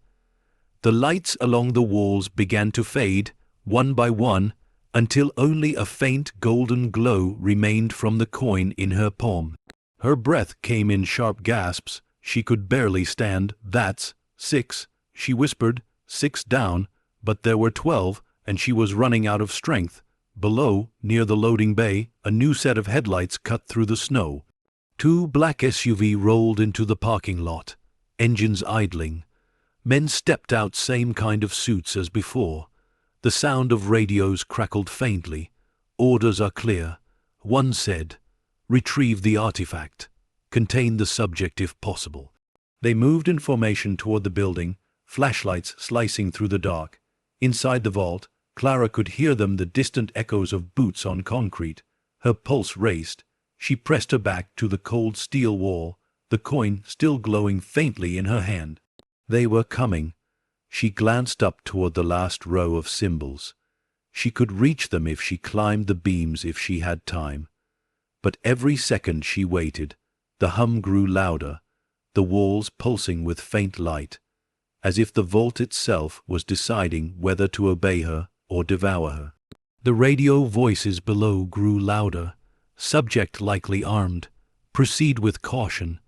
The lights along the walls began to fade, one by one, until only a faint golden glow remained from the coin in her palm. Her breath came in sharp gasps. She could barely stand. "That's 6, she whispered. 6 down, but there were 12, and she was running out of strength. Below, near the loading bay, a new set of headlights cut through the snow. 2 black SUV rolled into the parking lot, engines idling. Men stepped out, same kind of suits as before. The sound of radios crackled faintly. "Orders are clear." One said, "Retrieve the artifact. Contain the subject if possible." They moved in formation toward the building, flashlights slicing through the dark. Inside the vault, Clara could hear them, the distant echoes of boots on concrete. Her pulse raced. She pressed her back to the cold steel wall, the coin still glowing faintly in her hand. They were coming. She glanced up toward the last row of symbols. She could reach them if she climbed the beams, if she had time. But every second she waited, the hum grew louder, the walls pulsing with faint light, as if the vault itself was deciding whether to obey her or devour her. The radio voices below grew louder. "Subject likely armed. Proceed with caution."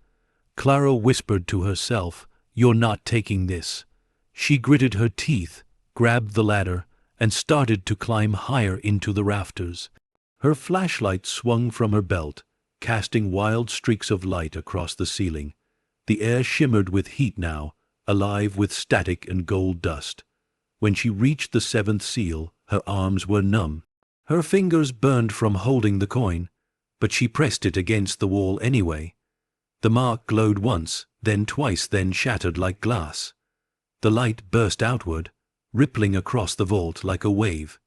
Clara whispered to herself, "You're not taking this." She gritted her teeth, grabbed the ladder, and started to climb higher into the rafters. Her flashlight swung from her belt, casting wild streaks of light across the ceiling. The air shimmered with heat now, alive with static and gold dust. When she reached the 7th seal, her arms were numb. Her fingers burned from holding the coin, but she pressed it against the wall anyway. The mark glowed once, then twice, then shattered like glass. The light burst outward, rippling across the vault like a wave.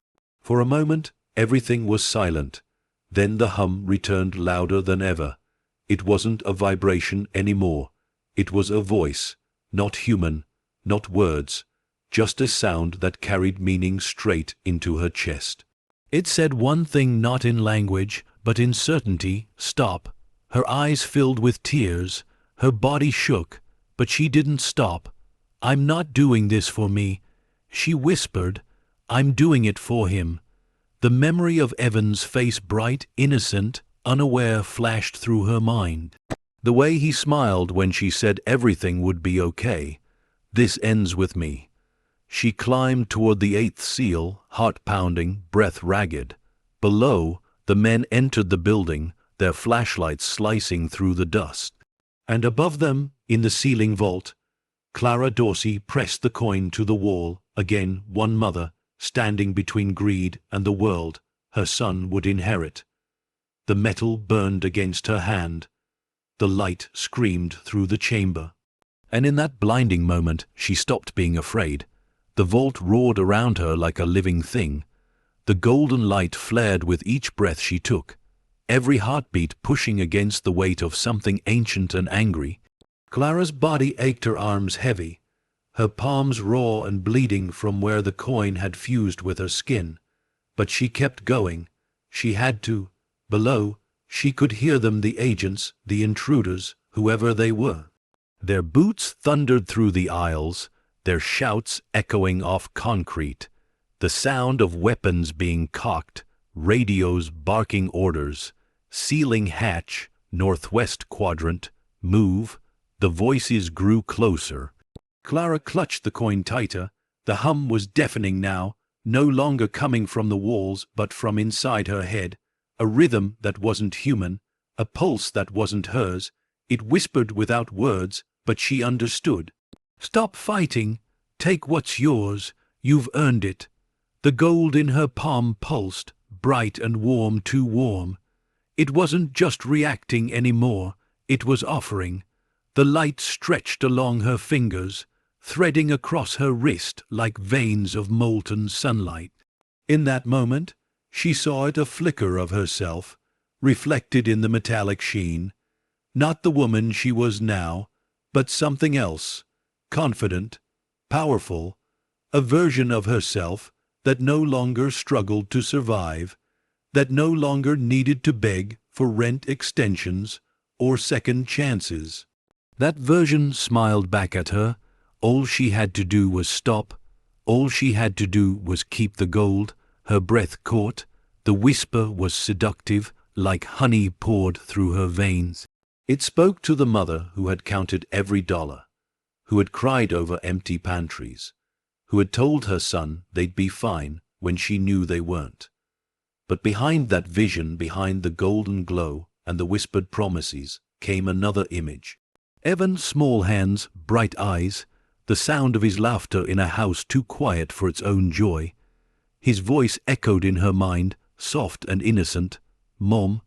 For a moment, everything was silent. Then the hum returned louder than ever. It wasn't a vibration anymore. It was a voice, not human, not words, just a sound that carried meaning straight into her chest. It said one thing, not in language, but in certainty: stop. Her eyes filled with tears, her body shook, but she didn't stop. "I'm not doing this for me," she whispered. "I'm doing it for him." The memory of Evan's face, bright, innocent, unaware, flashed through her mind. The way he smiled when she said everything would be okay. "This ends with me." She climbed toward the 8th seal, heart pounding, breath ragged. Below, the men entered the building, their flashlights slicing through the dust. And above them, in the ceiling vault, Clara Dorsey pressed the coin to the wall, again one mother, standing between greed and the world her son would inherit. The metal burned against her hand. The light screamed through the chamber. And in that blinding moment, she stopped being afraid. The vault roared around her like a living thing. The golden light flared with each breath she took, every heartbeat pushing against the weight of something ancient and angry. Clara's body ached, her arms heavy, her palms raw and bleeding from where the coin had fused with her skin. But she kept going. She had to. Below, she could hear them, the agents, the intruders, whoever they were. Their boots thundered through the aisles, their shouts echoing off concrete, the sound of weapons being cocked, radios barking orders, ceiling hatch, northwest quadrant, move. The voices grew closer. Clara clutched the coin tighter. The hum was deafening now, no longer coming from the walls but from inside her head, a rhythm that wasn't human, a pulse that wasn't hers. It whispered without words, but she understood. Stop fighting. Take what's yours. You've earned it. The gold in her palm pulsed, bright and warm, too warm. It wasn't just reacting anymore, it was offering. The light stretched along her fingers, threading across her wrist like veins of molten sunlight. In that moment, she saw it, a flicker of herself, reflected in the metallic sheen. Not the woman she was now, but something else, confident, powerful, a version of herself that no longer struggled to survive, that no longer needed to beg for rent extensions or second chances. That version smiled back at her. All she had to do was stop. All she had to do was keep the gold. Her breath caught. The whisper was seductive, like honey poured through her veins. It spoke to the mother who had counted every dollar, who had cried over empty pantries, who had told her son they'd be fine when she knew they weren't. But behind that vision, behind the golden glow and the whispered promises, came another image. Evan's small hands, bright eyes, the sound of his laughter in a house too quiet for its own joy. His voice echoed in her mind, soft and innocent. "Mom,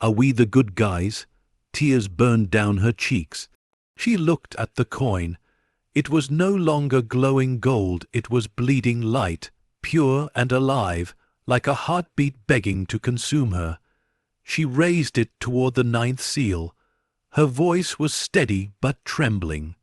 are we the good guys?" Tears burned down her cheeks. She looked at the coin. It was no longer glowing gold, it was bleeding light, pure and alive, like a heartbeat begging to consume her. She raised it toward the ninth seal. Her voice was steady but trembling.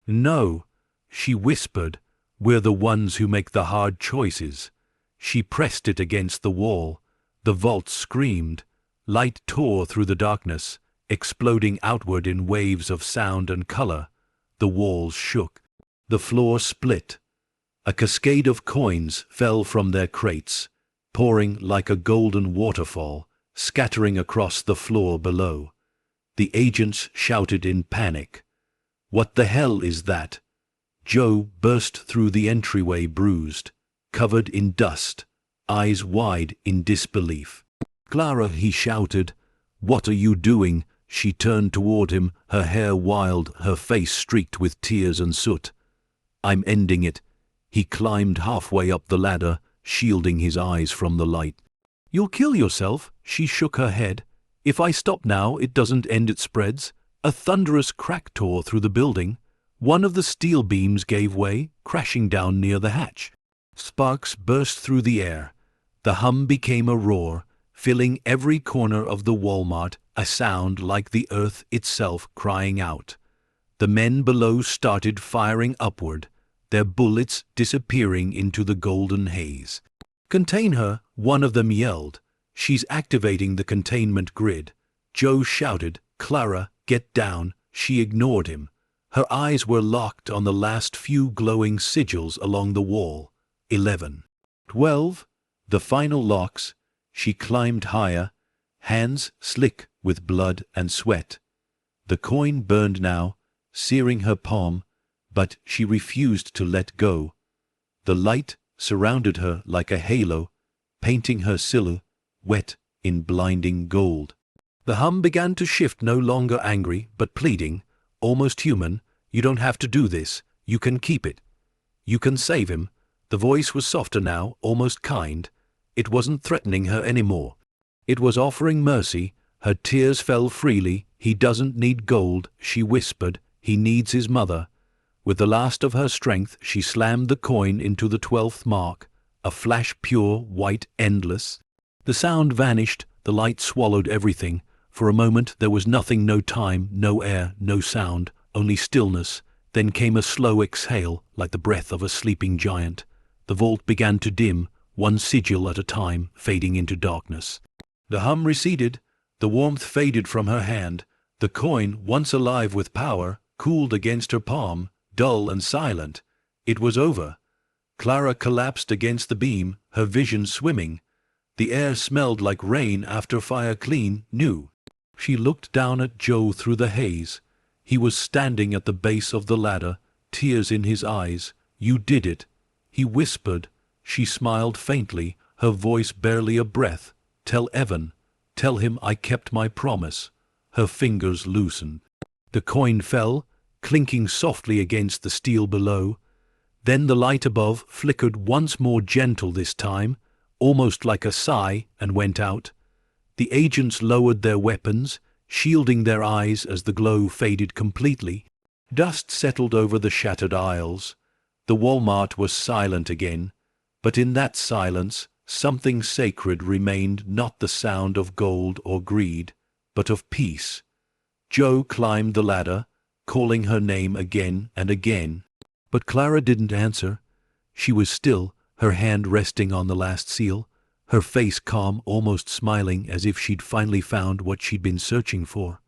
"No," she whispered, "we're the ones who make the hard choices." She pressed it against the wall. The vault screamed. Light tore through the darkness, exploding outward in waves of sound and color. The walls shook. The floor split. A cascade of coins fell from their crates, pouring like a golden waterfall, scattering across the floor below. The agents shouted in panic. "What the hell is that?" Joe burst through the entryway, bruised, covered in dust, eyes wide in disbelief. "Clara," he shouted, "what are you doing?" She turned toward him, her hair wild, her face streaked with tears and soot. "I'm ending it." He climbed halfway up the ladder, shielding his eyes from the light. "You'll kill yourself," she shook her head. "If I stop now, it doesn't end, it spreads." A thunderous crack tore through the building. One of the steel beams gave way, crashing down near the hatch. Sparks burst through the air. The hum became a roar, filling every corner of the Walmart, a sound like the earth itself crying out. The men below started firing upward, their bullets disappearing into the golden haze. "Contain her," one of them yelled. "She's activating the containment grid." Joe shouted, "Clara, get down." She ignored him. Her eyes were locked on the last few glowing sigils along the wall. 11. 12. The final locks. She climbed higher, hands slick with blood and sweat. The coin burned now, searing her palm, but she refused to let go. The light surrounded her like a halo, painting her silhouette wet in blinding gold. The hum began to shift, no longer angry, but pleading, almost human. You don't have to do this. You can keep it. You can save him. The voice was softer now, almost kind. It wasn't threatening her anymore. It was offering mercy. Her tears fell freely. He doesn't need gold, she whispered. He needs his mother. With the last of her strength, she slammed the coin into the 12th mark, a flash pure, white, endless. The sound vanished, the light swallowed everything. For a moment there was nothing, no time, no air, no sound, only stillness. Then came a slow exhale, like the breath of a sleeping giant. The vault began to dim, one sigil at a time, fading into darkness. The hum receded, the warmth faded from her hand. The coin, once alive with power, cooled against her palm, dull and silent. It was over. Clara collapsed against the beam, her vision swimming. The air smelled like rain after fire, clean, new. She looked down at Joe through the haze. He was standing at the base of the ladder, tears in his eyes. You did it, he whispered. She smiled faintly, her voice barely a breath. Tell Evan. Tell him I kept my promise. Her fingers loosened. The coin fell, clinking softly against the steel below. Then the light above flickered once more, gentle this time, almost like a sigh, and went out. The agents lowered their weapons, shielding their eyes as the glow faded completely. Dust settled over the shattered aisles. The Walmart was silent again, but in that silence something sacred remained, not the sound of gold or greed, but of peace. Joe climbed the ladder, calling her name again and again. But Clara didn't answer. She was still, her hand resting on the last seal, her face calm, almost smiling, as if she'd finally found what she'd been searching for.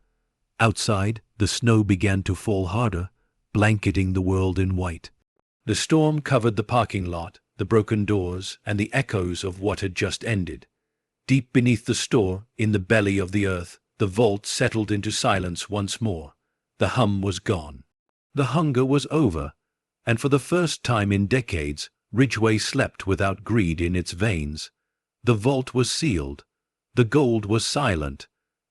Outside, the snow began to fall harder, blanketing the world in white. The storm covered the parking lot, the broken doors, and the echoes of what had just ended. Deep beneath the store, in the belly of the earth, the vault settled into silence once more. The hum was gone. The hunger was over, and for the first time in decades, Ridgway slept without greed in its veins. The vault was sealed. The gold was silent.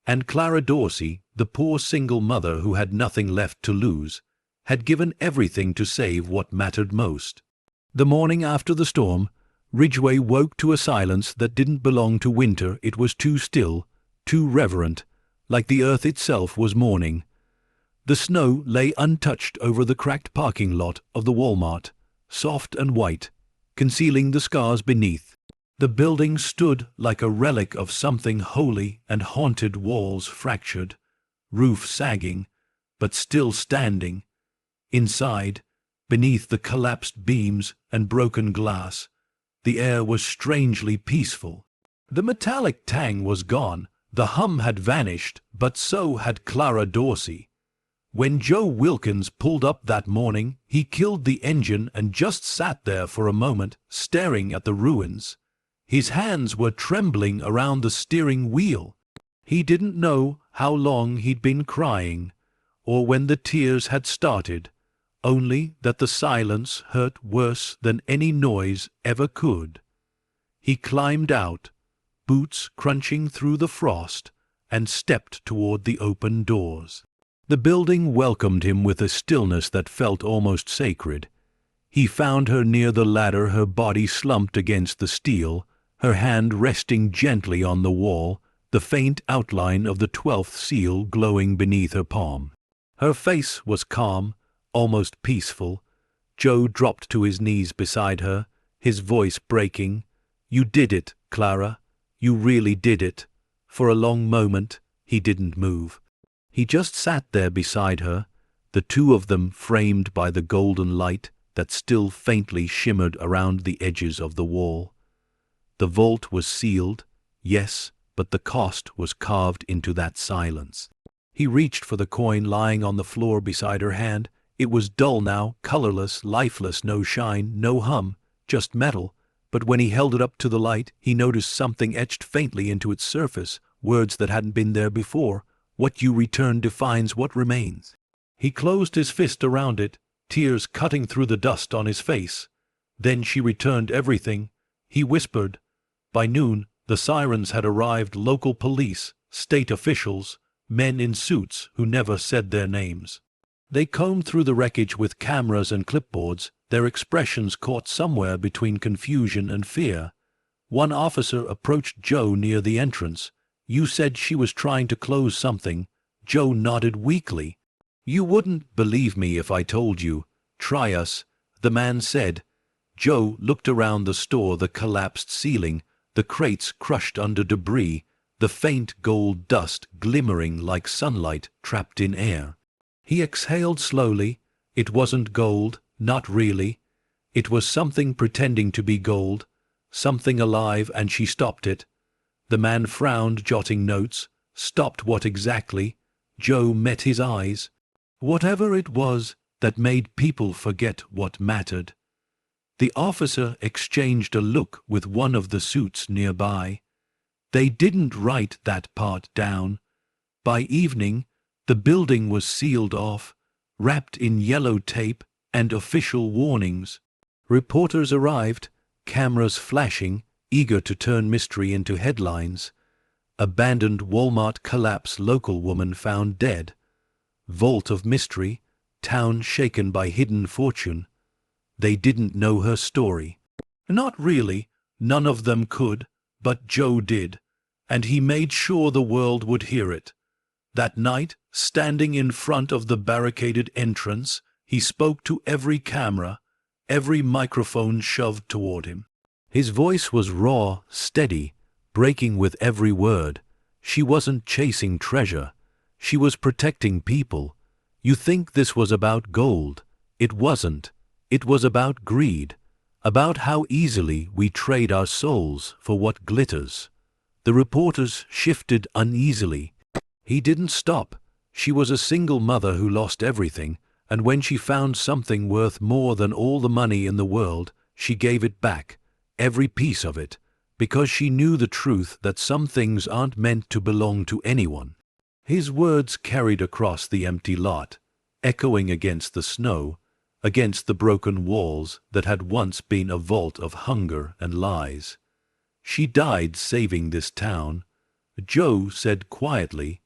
And Clara Dorsey, the poor single mother who had nothing left to lose, had given everything to save what mattered most. The morning after the storm, Ridgway woke to a silence that didn't belong to winter. It was too still, too reverent, like the earth itself was mourning. The snow lay untouched over the cracked parking lot of the Walmart, soft and white, concealing the scars beneath. The building stood like a relic of something holy, and haunted, walls fractured, roof sagging, but still standing. Inside, beneath the collapsed beams and broken glass, the air was strangely peaceful. The metallic tang was gone, the hum had vanished, but so had Clara Dorsey. When Joe Wilkins pulled up that morning, he killed the engine and just sat there for a moment, staring at the ruins. His hands were trembling around the steering wheel. He didn't know how long he'd been crying, or when the tears had started, only that the silence hurt worse than any noise ever could. He climbed out, boots crunching through the frost, and stepped toward the open doors. The building welcomed him with a stillness that felt almost sacred. He found her near the ladder, her body slumped against the steel, her hand resting gently on the wall, the faint outline of the 12th seal glowing beneath her palm. Her face was calm, almost peaceful. Joe dropped to his knees beside her, his voice breaking. "You did it, Clara. You really did it." For a long moment, he didn't move. He just sat there beside her, the two of them framed by the golden light that still faintly shimmered around the edges of the wall. The vault was sealed, yes, but the cost was carved into that silence. He reached for the coin lying on the floor beside her hand. It was dull now, colorless, lifeless, no shine, no hum, just metal. But when he held it up to the light, he noticed something etched faintly into its surface, words that hadn't been there before. "What you return defines what remains." He closed his fist around it, tears cutting through the dust on his face. "Then she returned everything," he whispered. By noon, The sirens had arrived, local police, state officials, men in suits who never said their names. They combed through the wreckage with cameras and clipboards, their expressions caught somewhere between confusion and fear. One officer approached Joe near the entrance. "You said she was trying to close something." Joe nodded weakly. "You wouldn't believe me if I told you. Try us," the man said. Joe looked around the store, the collapsed ceiling, the crates crushed under debris, the faint gold dust glimmering like sunlight trapped in air. He exhaled slowly. It wasn't gold, not really. It was something pretending to be gold, something alive, and she stopped it. The man frowned, jotting notes. Stopped what exactly? Joe met his eyes. Whatever it was that made people forget what mattered. The officer exchanged a look with one of the suits nearby. They didn't write that part down. By evening, the building was sealed off, wrapped in yellow tape and official warnings. Reporters arrived, cameras flashing, eager to turn mystery into headlines. Abandoned Walmart collapse, local woman found dead. Vault of mystery, town shaken by hidden fortune. They didn't know her story. Not really, none of them could, but Joe did, and he made sure the world would hear it. That night, standing in front of the barricaded entrance, he spoke to every camera, every microphone shoved toward him. His voice was raw, steady, breaking with every word. She wasn't chasing treasure. She was protecting people. You think this was about gold. It wasn't. It was about greed, about how easily we trade our souls for what glitters. The reporters shifted uneasily. He didn't stop. She was a single mother who lost everything, and when she found something worth more than all the money in the world, she gave it back, every piece of it, because she knew the truth that some things aren't meant to belong to anyone. His words carried across the empty lot, echoing against the snow, against the broken walls that had once been a vault of hunger and lies. She died saving this town, Joe said quietly,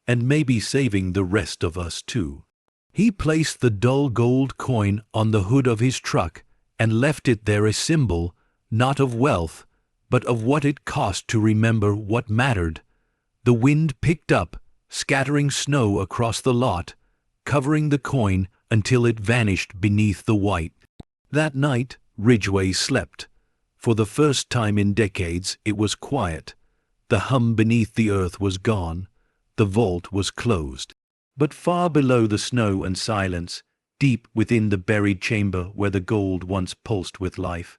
and maybe saving the rest of us too. He placed the dull gold coin on the hood of his truck and left it there, a symbol, not of wealth, but of what it cost to remember what mattered. The wind picked up, scattering snow across the lot, covering the coin until it vanished beneath the white. That night, Ridgway slept. For the first time in decades, it was quiet. The hum beneath the earth was gone. The vault was closed. But far below the snow and silence, deep within the buried chamber where the gold once pulsed with life,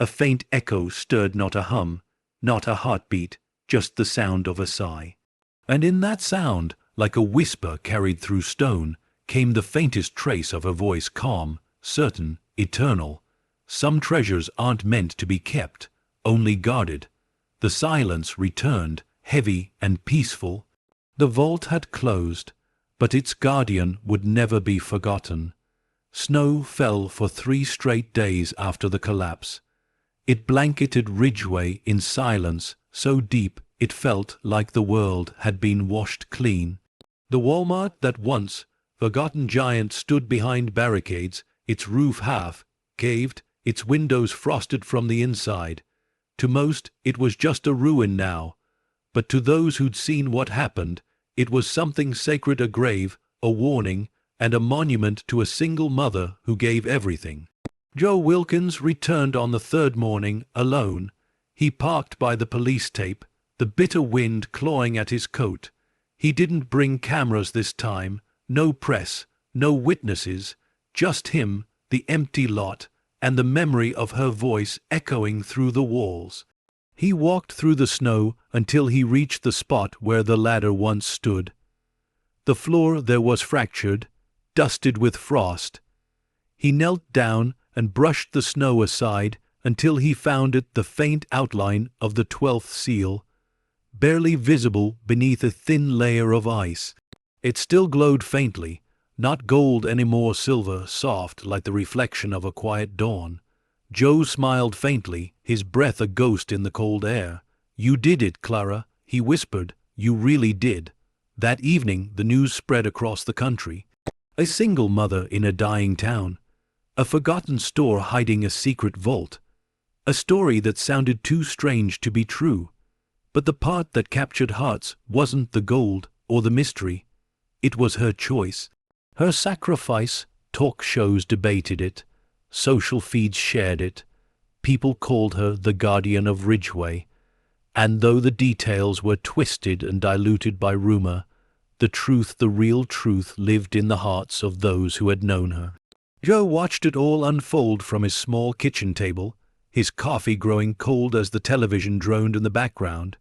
a faint echo stirred, not a hum, not a heartbeat, just the sound of a sigh. And in that sound, like a whisper carried through stone, came the faintest trace of a voice, calm, certain, eternal. Some treasures aren't meant to be kept, only guarded. The silence returned, heavy and peaceful. The vault had closed, but its guardian would never be forgotten. Snow fell for 3 straight days after the collapse. It blanketed Ridgway in silence so deep it felt like the world had been washed clean. The Walmart that once forgotten giant stood behind barricades, its roof half caved, its windows frosted from the inside. To most, it was just a ruin now, but to those who'd seen what happened, it was something sacred, a grave, a warning, and a monument to a single mother who gave everything. Joe Wilkins returned on the 3rd morning, alone. He parked by the police tape, the bitter wind clawing at his coat. He didn't bring cameras this time. No press, no witnesses, just him, the empty lot, and the memory of her voice echoing through the walls. He walked through the snow until he reached the spot where the ladder once stood. The floor there was fractured, dusted with frost. He knelt down and brushed the snow aside until he found it, the faint outline of the 12th seal, barely visible beneath a thin layer of ice. It still glowed faintly, not gold anymore, silver, soft like the reflection of a quiet dawn. Joe smiled faintly, his breath a ghost in the cold air. "You did it, Clara," he whispered. "You really did." That evening the news spread across the country. A single mother in a dying town. A forgotten store hiding a secret vault. A story that sounded too strange to be true. But the part that captured hearts wasn't the gold or the mystery. It was her choice. Her sacrifice. Talk shows debated it. Social feeds shared it. People called her the guardian of Ridgeway. And though the details were twisted and diluted by rumor, the truth, the real truth, lived in the hearts of those who had known her. Joe watched it all unfold from his small kitchen table, his coffee growing cold as the television droned in the background.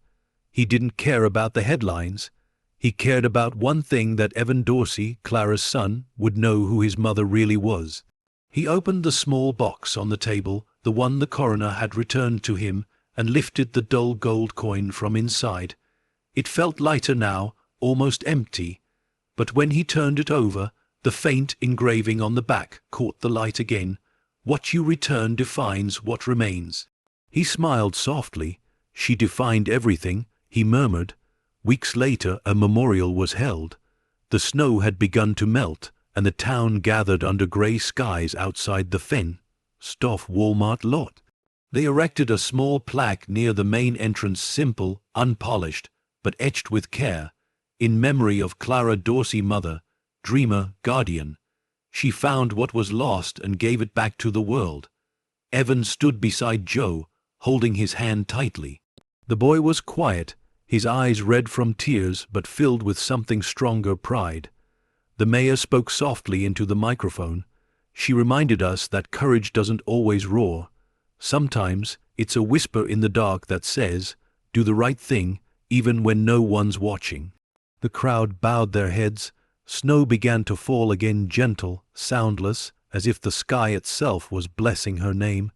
He didn't care about the headlines. He cared about one thing, that Evan Dorsey, Clara's son, would know who his mother really was. He opened the small box on the table, the one the coroner had returned to him, and lifted the dull gold coin from inside. It felt lighter now, almost empty, but when he turned it over, the faint engraving on the back caught the light again. "What you return defines what remains." He smiled softly. "She defined everything," he murmured. Weeks later a memorial was held. The snow had begun to melt, and the town gathered under grey skies outside the Fen Stoff Walmart lot. They erected a small plaque near the main entrance, simple, unpolished, but etched with care, in memory of Clara Dorsey, mother, dreamer, guardian. She found what was lost and gave it back to the world. Evan stood beside Joe, holding his hand tightly. The boy was quiet, his eyes red from tears but filled with something stronger, pride. The mayor spoke softly into the microphone. "She reminded us that courage doesn't always roar. Sometimes it's a whisper in the dark that says, 'Do the right thing, even when no one's watching.'" The crowd bowed their heads. Snow began to fall again, gentle, soundless, as if the sky itself was blessing her name.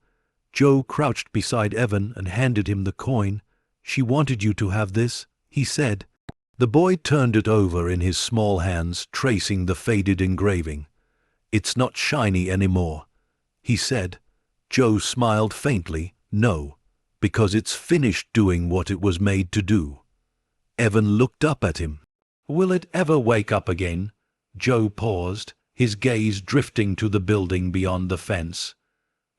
Joe crouched beside Evan and handed him the coin. "She wanted you to have this," he said. The boy turned it over in his small hands, tracing the faded engraving. "It's not shiny anymore," he said. Joe smiled faintly. "No, because it's finished doing what it was made to do." Evan looked up at him. "Will it ever wake up again?" Joe paused, his gaze drifting to the building beyond the fence.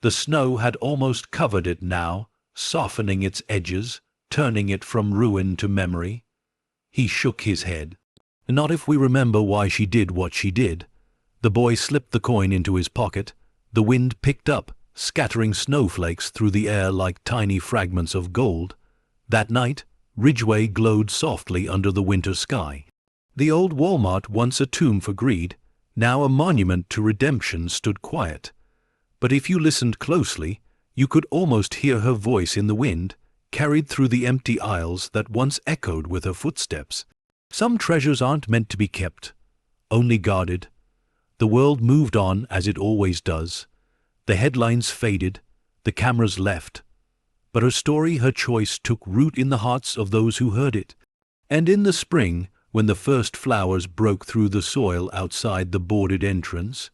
The snow had almost covered it now, softening its edges, turning it from ruin to memory. He shook his head. "Not if we remember why she did what she did." The boy slipped the coin into his pocket. The wind picked up, scattering snowflakes through the air like tiny fragments of gold. That night, Ridgeway glowed softly under the winter sky. The old Walmart, once a tomb for greed, now a monument to redemption, stood quiet. But if you listened closely, you could almost hear her voice in the wind, carried through the empty aisles that once echoed with her footsteps. Some treasures aren't meant to be kept, only guarded. The world moved on as it always does. The headlines faded, the cameras left. But her story, her choice, took root in the hearts of those who heard it. And in the spring, when the first flowers broke through the soil outside the boarded entrance,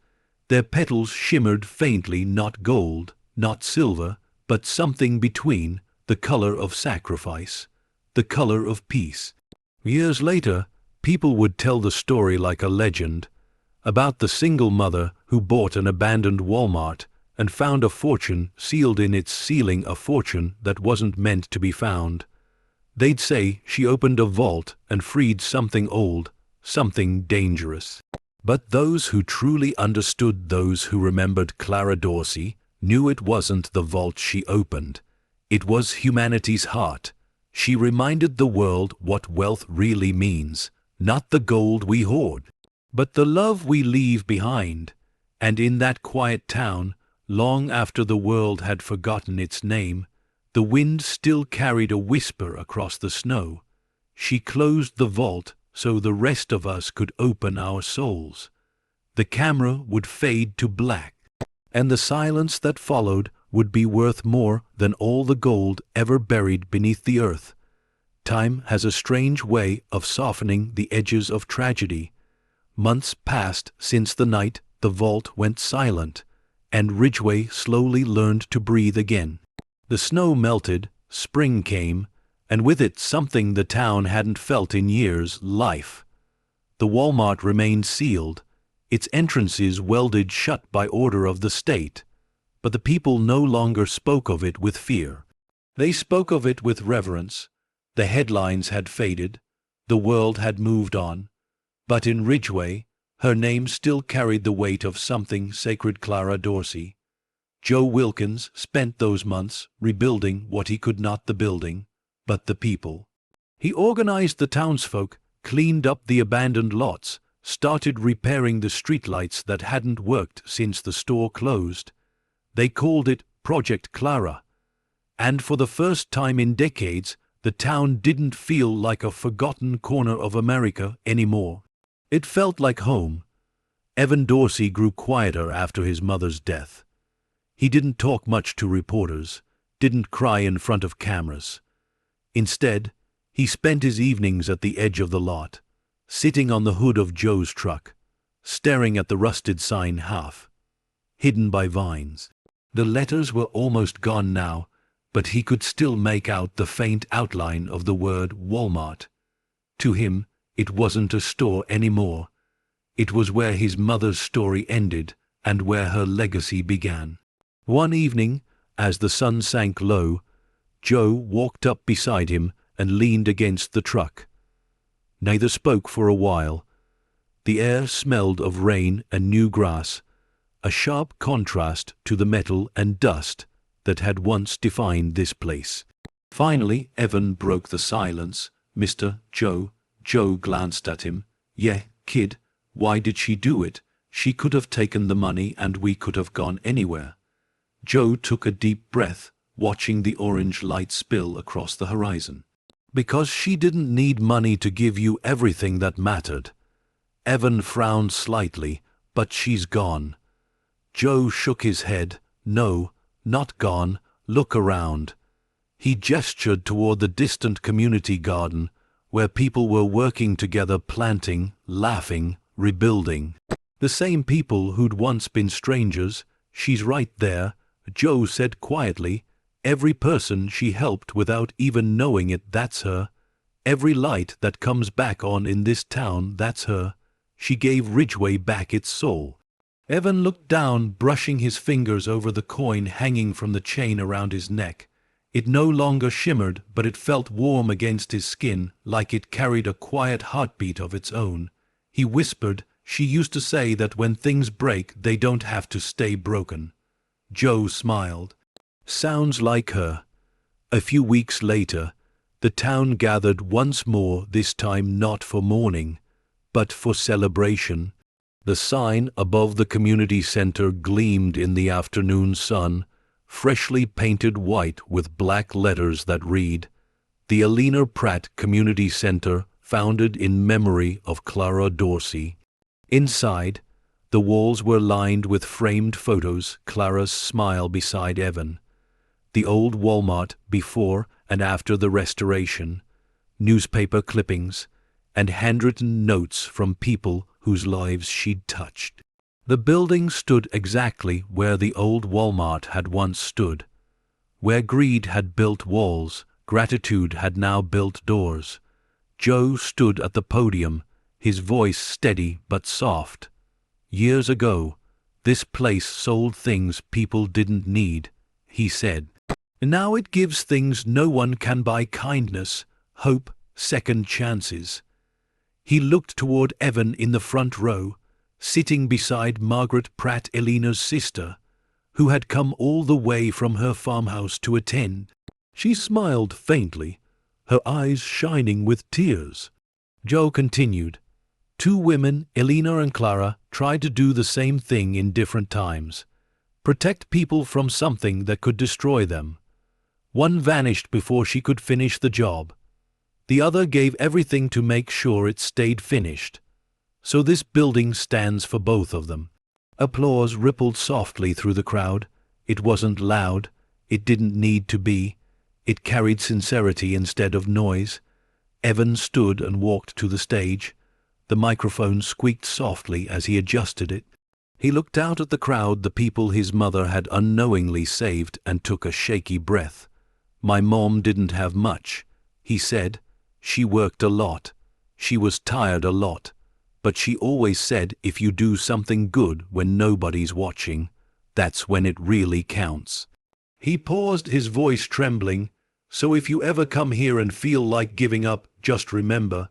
their petals shimmered faintly, not gold, not silver, but something between, the color of sacrifice, the color of peace. Years later, people would tell the story like a legend, about the single mother who bought an abandoned Walmart and found a fortune sealed in its ceiling, a fortune that wasn't meant to be found. They'd say she opened a vault and freed something old, something dangerous. But those who truly understood, those who remembered Clara Dorsey, knew it wasn't the vault she opened. It was humanity's heart. She reminded the world what wealth really means, not the gold we hoard, but the love we leave behind. And in that quiet town, long after the world had forgotten its name, the wind still carried a whisper across the snow. She closed the vault so the rest of us could open our souls. The camera would fade to black, and the silence that followed would be worth more than all the gold ever buried beneath the earth. Time has a strange way of softening the edges of tragedy. Months passed since the night the vault went silent, and Ridgeway slowly learned to breathe again. The snow melted, spring came, and with it something the town hadn't felt in years: life. The Walmart remained sealed, its entrances welded shut by order of the state, but the people no longer spoke of it with fear. They spoke of it with reverence. The headlines had faded, the world had moved on, but in Ridgeway, her name still carried the weight of something sacred. Clara Dorsey. Joe Wilkins spent those months rebuilding what he could not: the building, but the people. He organized the townsfolk, cleaned up the abandoned lots, started repairing the streetlights that hadn't worked since the store closed. They called it Project Clara. And for the first time in decades, the town didn't feel like a forgotten corner of America anymore. It felt like home. Evan Dorsey grew quieter after his mother's death. He didn't talk much to reporters, didn't cry in front of cameras. Instead, he spent his evenings at the edge of the lot, sitting on the hood of Joe's truck, staring at the rusted sign half hidden by vines. The letters were almost gone now, but he could still make out the faint outline of the word Walmart. To him, it wasn't a store anymore. It was where his mother's story ended and where her legacy began. One evening, as the sun sank low, Joe walked up beside him and leaned against the truck. Neither spoke for a while. The air smelled of rain and new grass, a sharp contrast to the metal and dust that had once defined this place. Finally, Evan broke the silence. "Mr. Joe." Joe glanced at him. "Yeah, kid, why did she do it? She could have taken the money and we could have gone anywhere." Joe took a deep breath, watching the orange light spill across the horizon. "Because she didn't need money to give you everything that mattered." Evan frowned slightly. "But she's gone." Joe shook his head. "No, not gone. Look around." He gestured toward the distant community garden, where people were working together, planting, laughing, rebuilding. The same people who'd once been strangers. "She's right there," Joe said quietly. "Every person she helped without even knowing it, that's her. Every light that comes back on in this town, that's her. She gave Ridgeway back its soul." Evan looked down, brushing his fingers over the coin hanging from the chain around his neck. It no longer shimmered, but it felt warm against his skin, like it carried a quiet heartbeat of its own. He whispered, "She used to say that when things break, they don't have to stay broken." Joe smiled. "Sounds like her." A few weeks later, the town gathered once more, this time not for mourning, but for celebration. The sign above the community center gleamed in the afternoon sun, freshly painted white with black letters that read, "The Alina Pratt Community Center, founded in memory of Clara Dorsey." Inside, the walls were lined with framed photos, Clara's smile beside Evan, the old Walmart before and after the restoration, newspaper clippings, and handwritten notes from people whose lives she'd touched. The building stood exactly where the old Walmart had once stood. Where greed had built walls, gratitude had now built doors. Joe stood at the podium, his voice steady but soft. "Years ago, this place sold things people didn't need," he said. "Now it gives things no one can buy: kindness, hope, second chances." He looked toward Evan in the front row, sitting beside Margaret Pratt, Elena's sister, who had come all the way from her farmhouse to attend. She smiled faintly, her eyes shining with tears. Joe continued, "Two women, Elena and Clara, tried to do the same thing in different times. Protect people from something that could destroy them. One vanished before she could finish the job. The other gave everything to make sure it stayed finished. So this building stands for both of them." Applause rippled softly through the crowd. It wasn't loud. It didn't need to be. It carried sincerity instead of noise. Evan stood and walked to the stage. The microphone squeaked softly as he adjusted it. He looked out at the crowd, the people his mother had unknowingly saved, and took a shaky breath. "My mom didn't have much," he said. She worked a lot. She was tired a lot. But she always said if you do something good when nobody's watching, that's when it really counts. He paused, his voice trembling. So if you ever come here and feel like giving up, just remember,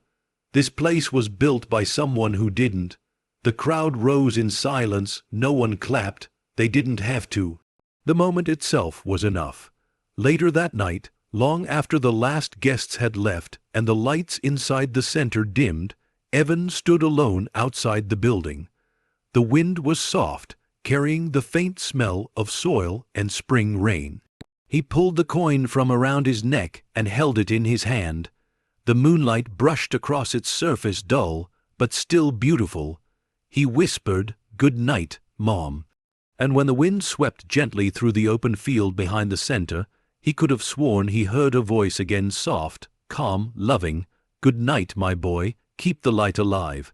this place was built by someone who didn't. The crowd rose in silence, no one clapped, they didn't have to. The moment itself was enough. Later that night, long after the last guests had left and the lights inside the center dimmed, Evan stood alone outside the building. The wind was soft, carrying the faint smell of soil and spring rain. He pulled the coin from around his neck and held it in his hand. The moonlight brushed across its surface, dull, but still beautiful. He whispered, "Good night, Mom." And when the wind swept gently through the open field behind the center, he could have sworn he heard a voice again, soft, calm, loving. "Good night, my boy, keep the light alive."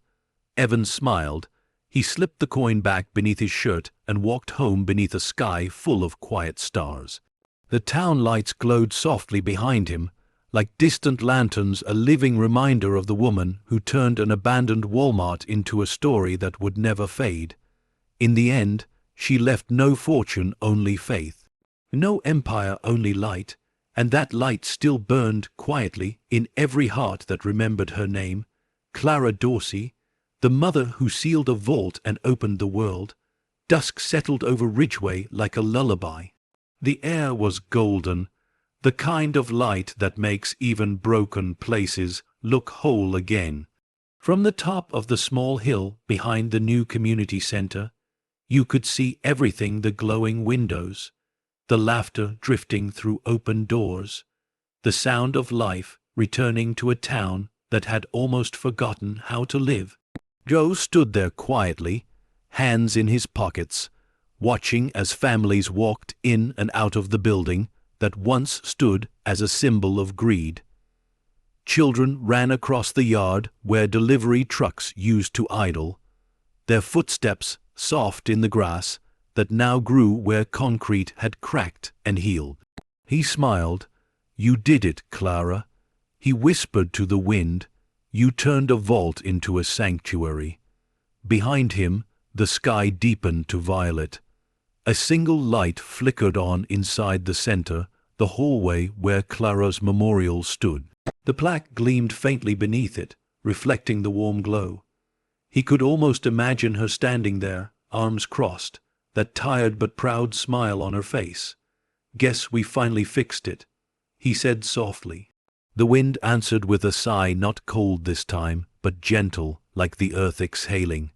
Evan smiled. He slipped the coin back beneath his shirt and walked home beneath a sky full of quiet stars. The town lights glowed softly behind him, like distant lanterns, a living reminder of the woman who turned an abandoned Walmart into a story that would never fade. In the end, she left no fortune, only faith. No empire, only light, and that light still burned quietly in every heart that remembered her name. Clara Dorsey, the mother who sealed a vault and opened the world. Dusk settled over Ridgeway like a lullaby. The air was golden, the kind of light that makes even broken places look whole again. From the top of the small hill behind the new community center, you could see everything: the glowing windows, the laughter drifting through open doors, the sound of life returning to a town that had almost forgotten how to live. Joe stood there quietly, hands in his pockets, watching as families walked in and out of the building that once stood as a symbol of greed. Children ran across the yard where delivery trucks used to idle, their footsteps soft in the grass that now grew where concrete had cracked and healed. He smiled. "You did it, Clara." He whispered to the wind, "You turned a vault into a sanctuary." Behind him, the sky deepened to violet. A single light flickered on inside the center, the hallway where Clara's memorial stood. The plaque gleamed faintly beneath it, reflecting the warm glow. He could almost imagine her standing there, arms crossed, that tired but proud smile on her face. "Guess we finally fixed it," he said softly. The wind answered with a sigh, not cold this time, but gentle, like the earth exhaling.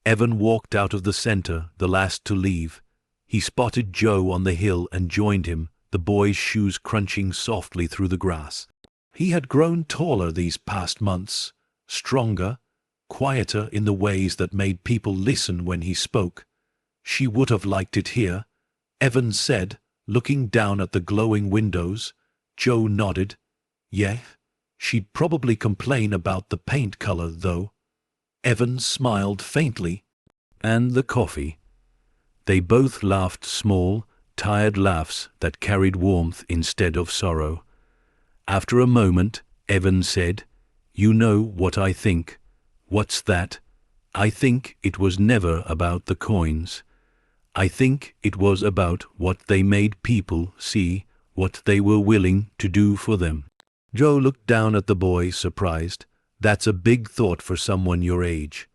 Evan walked out of the center, the last to leave. He spotted Joe on the hill and joined him, the boy's shoes crunching softly through the grass. He had grown taller these past months, stronger, quieter in the ways that made people listen when he spoke. "She would have liked it here," Evan said, looking down at the glowing windows. Joe nodded. "Yeah, she'd probably complain about the paint color, though." Evan smiled faintly. "And the coffee." They both laughed, small, tired laughs that carried warmth instead of sorrow. After a moment, Evan said, "You know what I think." "What's that?" "I think it was never about the coins. I think it was about what they made people see, what they were willing to do for them." Joe looked down at the boy, surprised. "That's a big thought for someone your age."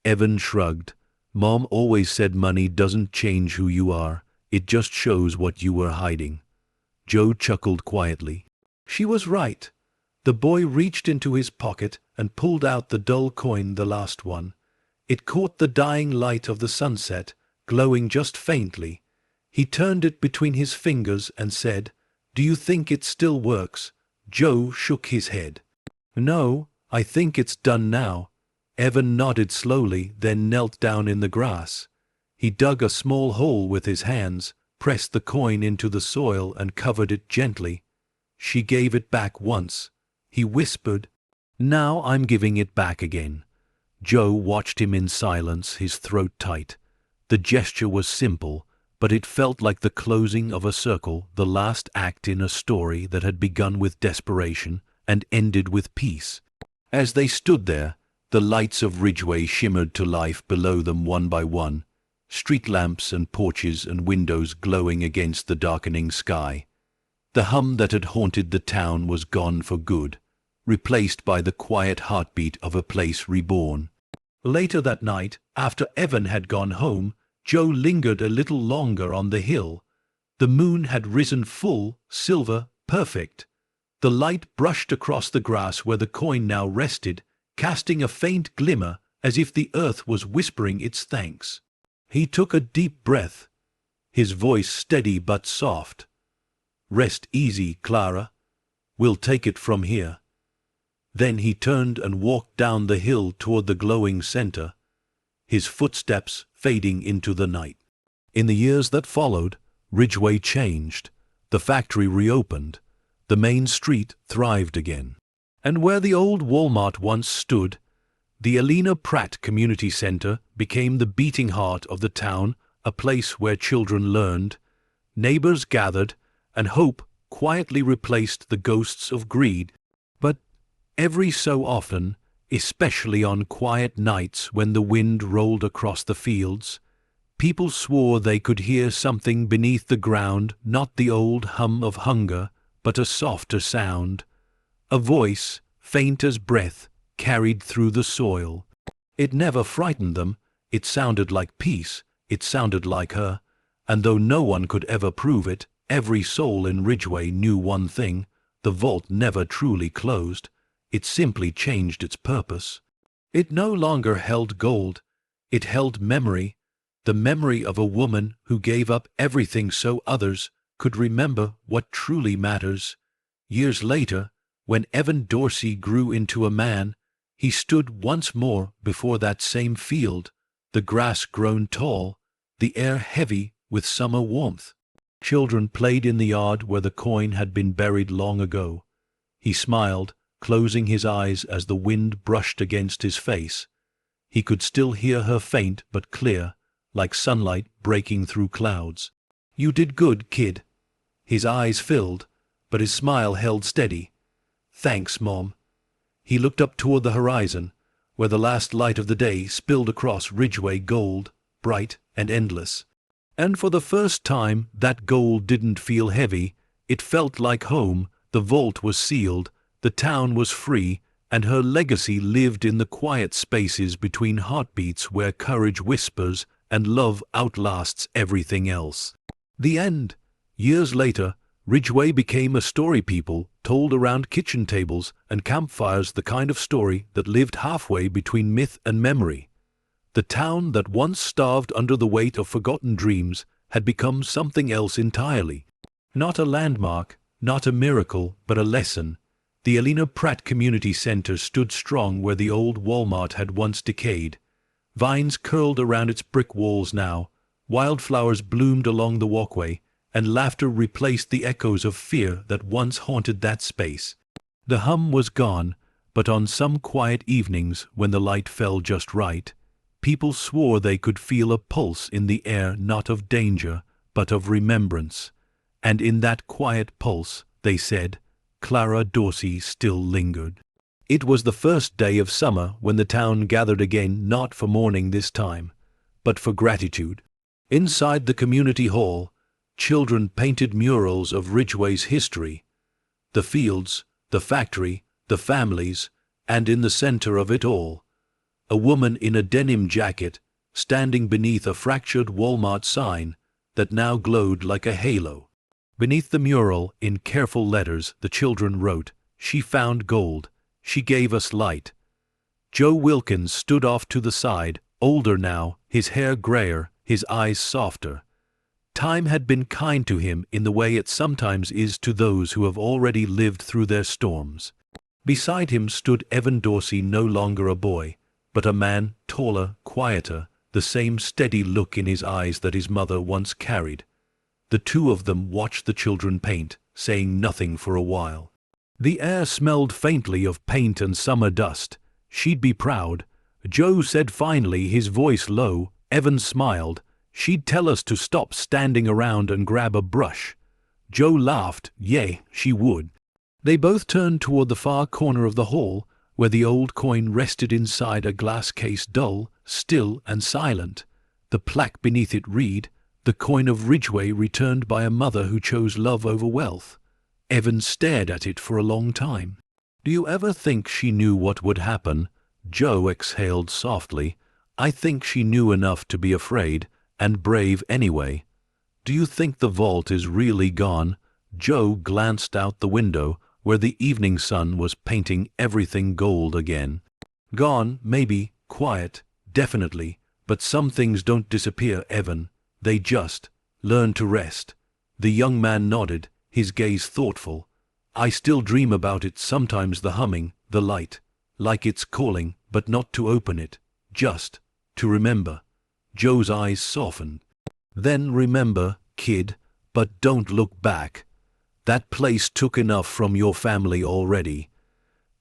Evan shrugged. "Mom always said money doesn't change who you are, it just shows what you were hiding." Joe chuckled quietly. She was right. The boy reached into his pocket and pulled out the dull coin, the last one. It caught the dying light of the sunset, glowing just faintly. He turned it between his fingers and said, "Do you think it still works?" Joe shook his head. "No, I think it's done now." Evan nodded slowly, then knelt down in the grass. He dug a small hole with his hands, pressed the coin into the soil and covered it gently. "She gave it back once," he whispered. "Now I'm giving it back again." Joe watched him in silence, his throat tight. The gesture was simple, but it felt like the closing of a circle, the last act in a story that had begun with desperation and ended with peace. As they stood there, the lights of Ridgeway shimmered to life below them one by one, street lamps and porches and windows glowing against the darkening sky. The hum that had haunted the town was gone for good, replaced by the quiet heartbeat of a place reborn. Later that night, after Evan had gone home, Joe lingered a little longer on the hill. The moon had risen full, silver, perfect. The light brushed across the grass where the coin now rested, casting a faint glimmer as if the earth was whispering its thanks. He took a deep breath, his voice steady but soft. "Rest easy, Clara. We'll take it from here." Then he turned and walked down the hill toward the glowing center, his footsteps fading into the night. In the years that followed, Ridgeway changed. The factory reopened. The main street thrived again. And where the old Walmart once stood, the Elena Pratt Community Center became the beating heart of the town, a place where children learned, neighbors gathered, and hope quietly replaced the ghosts of greed. But every so often, especially on quiet nights when the wind rolled across the fields, people swore they could hear something beneath the ground, not the old hum of hunger, but a softer sound. A voice, faint as breath, carried through the soil. It never frightened them. It sounded like peace. It sounded like her. And though no one could ever prove it, every soul in Ridgeway knew one thing: the vault never truly closed. It simply changed its purpose. It no longer held gold. It held memory, the memory of a woman who gave up everything so others could remember what truly matters. Years later, when Evan Dorsey grew into a man, he stood once more before that same field, the grass grown tall, the air heavy with summer warmth. Children played in the yard where the coin had been buried long ago. He smiled, closing his eyes as the wind brushed against his face. He could still hear her faint but clear, like sunlight breaking through clouds. "You did good, kid." His eyes filled, but his smile held steady. "Thanks, Mom." He looked up toward the horizon, where the last light of the day spilled across Ridgeway gold, bright and endless. And for the first time that gold didn't feel heavy. It felt like home. The vault was sealed, the town was free, and her legacy lived in the quiet spaces between heartbeats where courage whispers and love outlasts everything else. The end. Years later, Ridgeway became a story people told around kitchen tables and campfires, the kind of story that lived halfway between myth and memory. The town that once starved under the weight of forgotten dreams had become something else entirely. Not a landmark, not a miracle, but a lesson. The Elena Pratt Community Center stood strong where the old Walmart had once decayed. Vines curled around its brick walls now, wildflowers bloomed along the walkway, and laughter replaced the echoes of fear that once haunted that space. The hum was gone, but on some quiet evenings when the light fell just right, people swore they could feel a pulse in the air, not of danger, but of remembrance. And in that quiet pulse, they said, Clara Dorsey still lingered. It was the first day of summer when the town gathered again, not for mourning this time, but for gratitude. Inside the community hall, children painted murals of Ridgeway's history, the fields, the factory, the families, and in the center of it all, a woman in a denim jacket standing beneath a fractured Walmart sign that now glowed like a halo. Beneath the mural, in careful letters, the children wrote, "She found gold. She gave us light." Joe Wilkins stood off to the side, older now, his hair grayer, his eyes softer. Time had been kind to him in the way it sometimes is to those who have already lived through their storms. Beside him stood Evan Dorsey, no longer a boy, but a man, taller, quieter, the same steady look in his eyes that his mother once carried. The two of them watched the children paint, saying nothing for a while. The air smelled faintly of paint and summer dust. She'd be proud. Joe said finally, his voice low. Evan smiled. She'd tell us to stop standing around and grab a brush. Joe laughed. Yeah, she would. They both turned toward the far corner of the hall, where the old coin rested inside a glass case, dull, still, and silent. The plaque beneath it read, "The coin of Ridgway returned by a mother who chose love over wealth." Evan stared at it for a long time. "Do you ever think she knew what would happen?" Joe exhaled softly. "I think she knew enough to be afraid, and brave anyway." "Do you think the vault is really gone?" Joe glanced out the window, where the evening sun was painting everything gold again. "Gone, maybe, quiet, definitely, but some things don't disappear, Evan. They just learn to rest." The young man nodded, his gaze thoughtful. "I still dream about it sometimes, the humming, the light, like it's calling, but not to open it, just to remember." Joe's eyes softened. "Then remember, kid, but don't look back. That place took enough from your family already."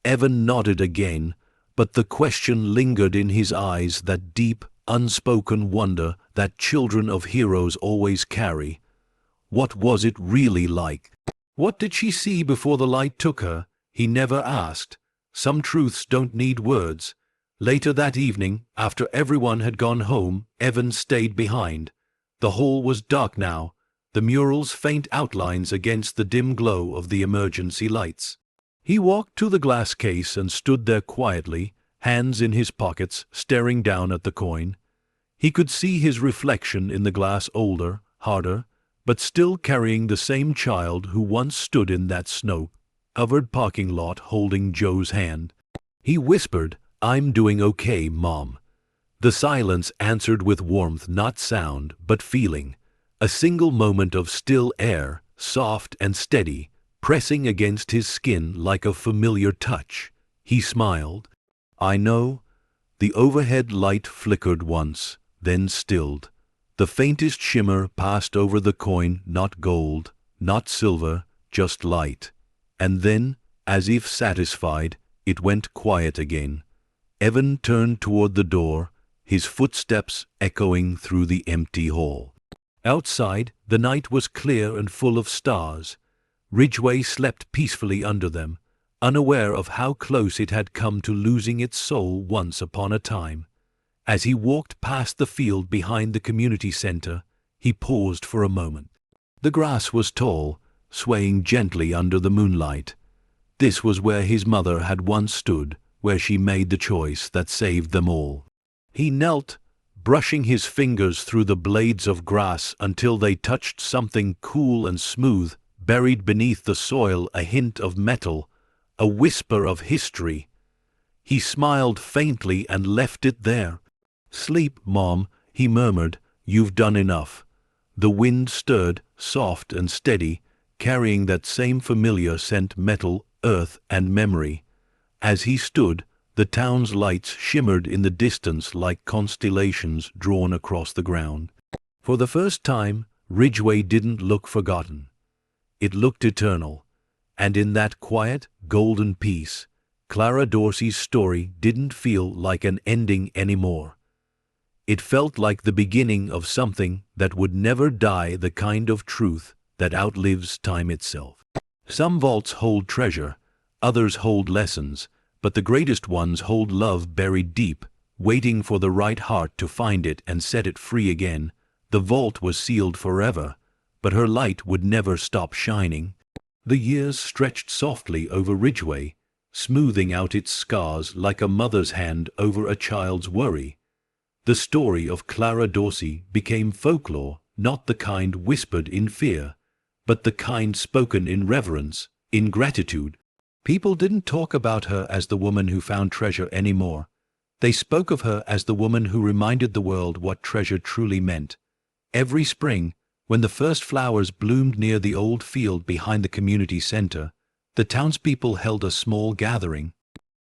Evan nodded again, but the question lingered in his eyes, that deep, unspoken wonder that children of heroes always carry. What was it really like? What did she see before the light took her? He never asked. Some truths don't need words. Later that evening, after everyone had gone home, Evan stayed behind. The hall was dark now, the murals faint outlines against the dim glow of the emergency lights. He walked to the glass case and stood there quietly, hands in his pockets, staring down at the coin. He could see his reflection in the glass, older, harder, but still carrying the same child who once stood in that snow-covered parking lot holding Joe's hand. He whispered, "I'm doing okay, Mom." The silence answered with warmth, not sound, but feeling. A single moment of still air, soft and steady, pressing against his skin like a familiar touch. He smiled. "I know." The overhead light flickered once, then stilled. The faintest shimmer passed over the coin, not gold, not silver, just light. And then, as if satisfied, it went quiet again. Evan turned toward the door, his footsteps echoing through the empty hall. Outside, the night was clear and full of stars. Ridgway slept peacefully under them, unaware of how close it had come to losing its soul once upon a time. As he walked past the field behind the community center, he paused for a moment. The grass was tall, swaying gently under the moonlight. This was where his mother had once stood, where she made the choice that saved them all. He knelt, brushing his fingers through the blades of grass until they touched something cool and smooth, buried beneath the soil, a hint of metal, a whisper of history. He smiled faintly and left it there. "Sleep, Mom," he murmured. "You've done enough." The wind stirred, soft and steady, carrying that same familiar scent, metal, earth, and memory. As he stood, the town's lights shimmered in the distance like constellations drawn across the ground. For the first time, Ridgway didn't look forgotten. It looked eternal. And in that quiet, golden peace, Clara Dorsey's story didn't feel like an ending anymore. It felt like the beginning of something that would never die, the kind of truth that outlives time itself. Some vaults hold treasure, others hold lessons, but the greatest ones hold love buried deep, waiting for the right heart to find it and set it free again. The vault was sealed forever, but her light would never stop shining. The years stretched softly over Ridgway, smoothing out its scars like a mother's hand over a child's worry. The story of Clara Dorsey became folklore, not the kind whispered in fear, but the kind spoken in reverence, in gratitude. People didn't talk about her as the woman who found treasure anymore. They spoke of her as the woman who reminded the world what treasure truly meant. Every spring, when the first flowers bloomed near the old field behind the community center, the townspeople held a small gathering.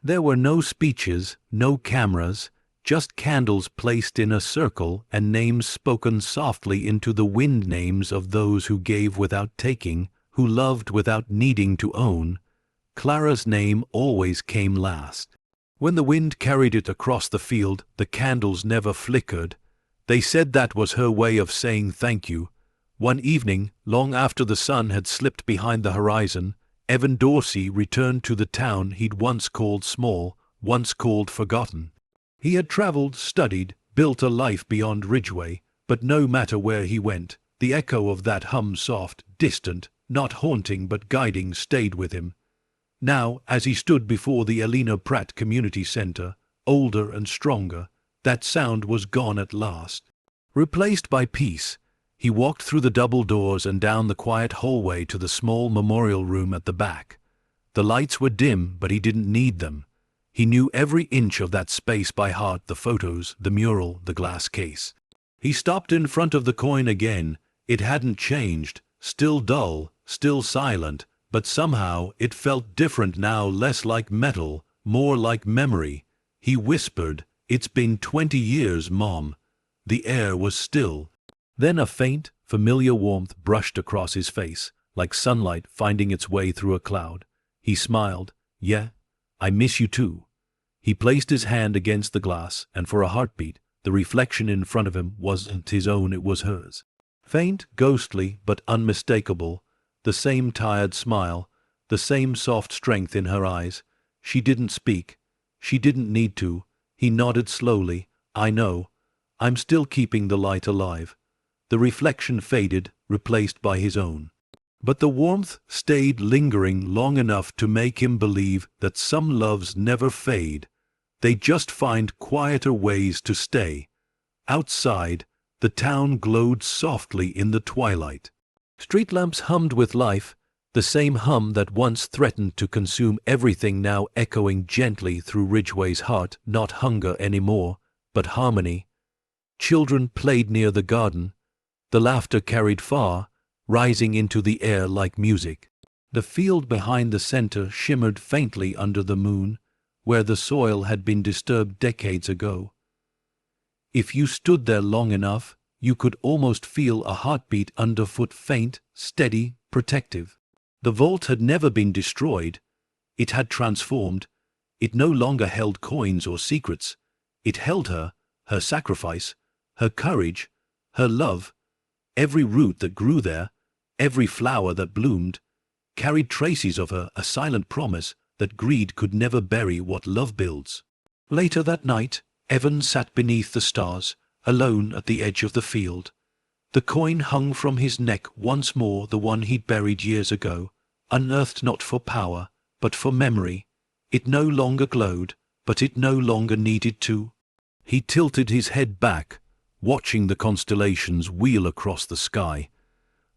There were no speeches, no cameras, just candles placed in a circle and names spoken softly into the wind, names of those who gave without taking, who loved without needing to own. Clara's name always came last. When the wind carried it across the field, the candles never flickered. They said that was her way of saying thank you. One evening, long after the sun had slipped behind the horizon, Evan Dorsey returned to the town he'd once called small, once called forgotten. He had traveled, studied, built a life beyond Ridgeway, but no matter where he went, the echo of that hum, soft, distant, not haunting but guiding, stayed with him. Now, as he stood before the Elena Pratt Community Center, older and stronger, that sound was gone at last. Replaced by peace, he walked through the double doors and down the quiet hallway to the small memorial room at the back. The lights were dim, but he didn't need them. He knew every inch of that space by heart, the photos, the mural, the glass case. He stopped in front of the coin again. It hadn't changed, still dull, still silent, but somehow it felt different now, less like metal, more like memory. He whispered, "It's been 20 years, Mom." The air was still. Then a faint, familiar warmth brushed across his face, like sunlight finding its way through a cloud. He smiled. "Yeah, I miss you too." He placed his hand against the glass, and for a heartbeat, the reflection in front of him wasn't his own, it was hers. Faint, ghostly, but unmistakable, the same tired smile, the same soft strength in her eyes. She didn't speak. She didn't need to. He nodded slowly. "I know. I'm still keeping the light alive." The reflection faded, replaced by his own. But the warmth stayed lingering long enough to make him believe that some loves never fade. They just find quieter ways to stay. Outside, the town glowed softly in the twilight. Street lamps hummed with life, the same hum that once threatened to consume everything now echoing gently through Ridgeway's heart, not hunger anymore, but harmony. Children played near the garden. The laughter carried far, rising into the air like music. The field behind the center shimmered faintly under the moon, where the soil had been disturbed decades ago. If you stood there long enough, you could almost feel a heartbeat underfoot, faint, steady, protective. The vault had never been destroyed. It had transformed. It no longer held coins or secrets. It held her, her sacrifice, her courage, her love. Every root that grew there, every flower that bloomed, carried traces of her, a silent promise that greed could never bury what love builds. Later that night, Evan sat beneath the stars, alone at the edge of the field. The coin hung from his neck once more, the one he'd buried years ago, unearthed not for power, but for memory. It no longer glowed, but it no longer needed to. He tilted his head back, watching the constellations wheel across the sky.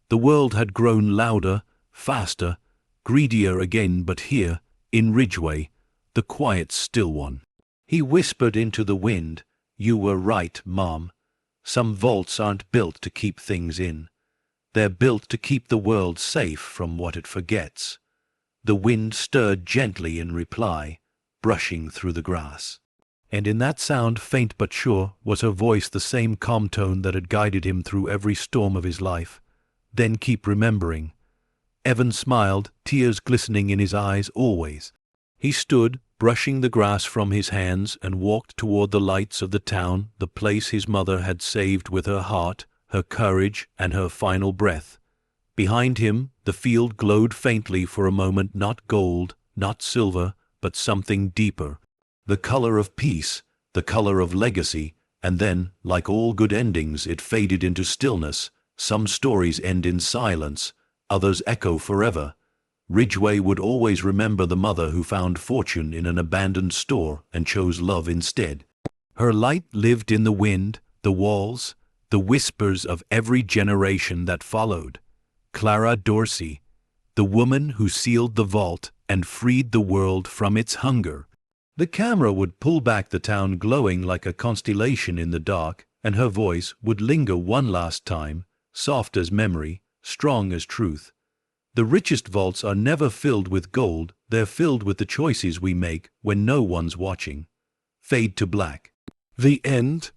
The world had grown louder, faster, greedier again, but here, in Ridgeway, the quiet, still one. He whispered into the wind, "You were right, Mom. Some vaults aren't built to keep things in. They're built to keep the world safe from what it forgets." The wind stirred gently in reply, brushing through the grass. And in that sound, faint but sure, was her voice, the same calm tone that had guided him through every storm of his life. "Then keep remembering." Evan smiled, tears glistening in his eyes always. He stood, brushing the grass from his hands, and walked toward the lights of the town, the place his mother had saved with her heart, her courage, and her final breath. Behind him, the field glowed faintly for a moment, not gold, not silver, but something deeper. The color of peace, the color of legacy, and then, like all good endings, it faded into stillness. Some stories end in silence, others echo forever. Ridgeway would always remember the mother who found fortune in an abandoned store and chose love instead. Her light lived in the wind, the walls, the whispers of every generation that followed. Clara Dorsey, the woman who sealed the vault and freed the world from its hunger. The camera would pull back, the town glowing like a constellation in the dark, and her voice would linger one last time, soft as memory, strong as truth. The richest vaults are never filled with gold, they're filled with the choices we make when no one's watching. Fade to black. The end.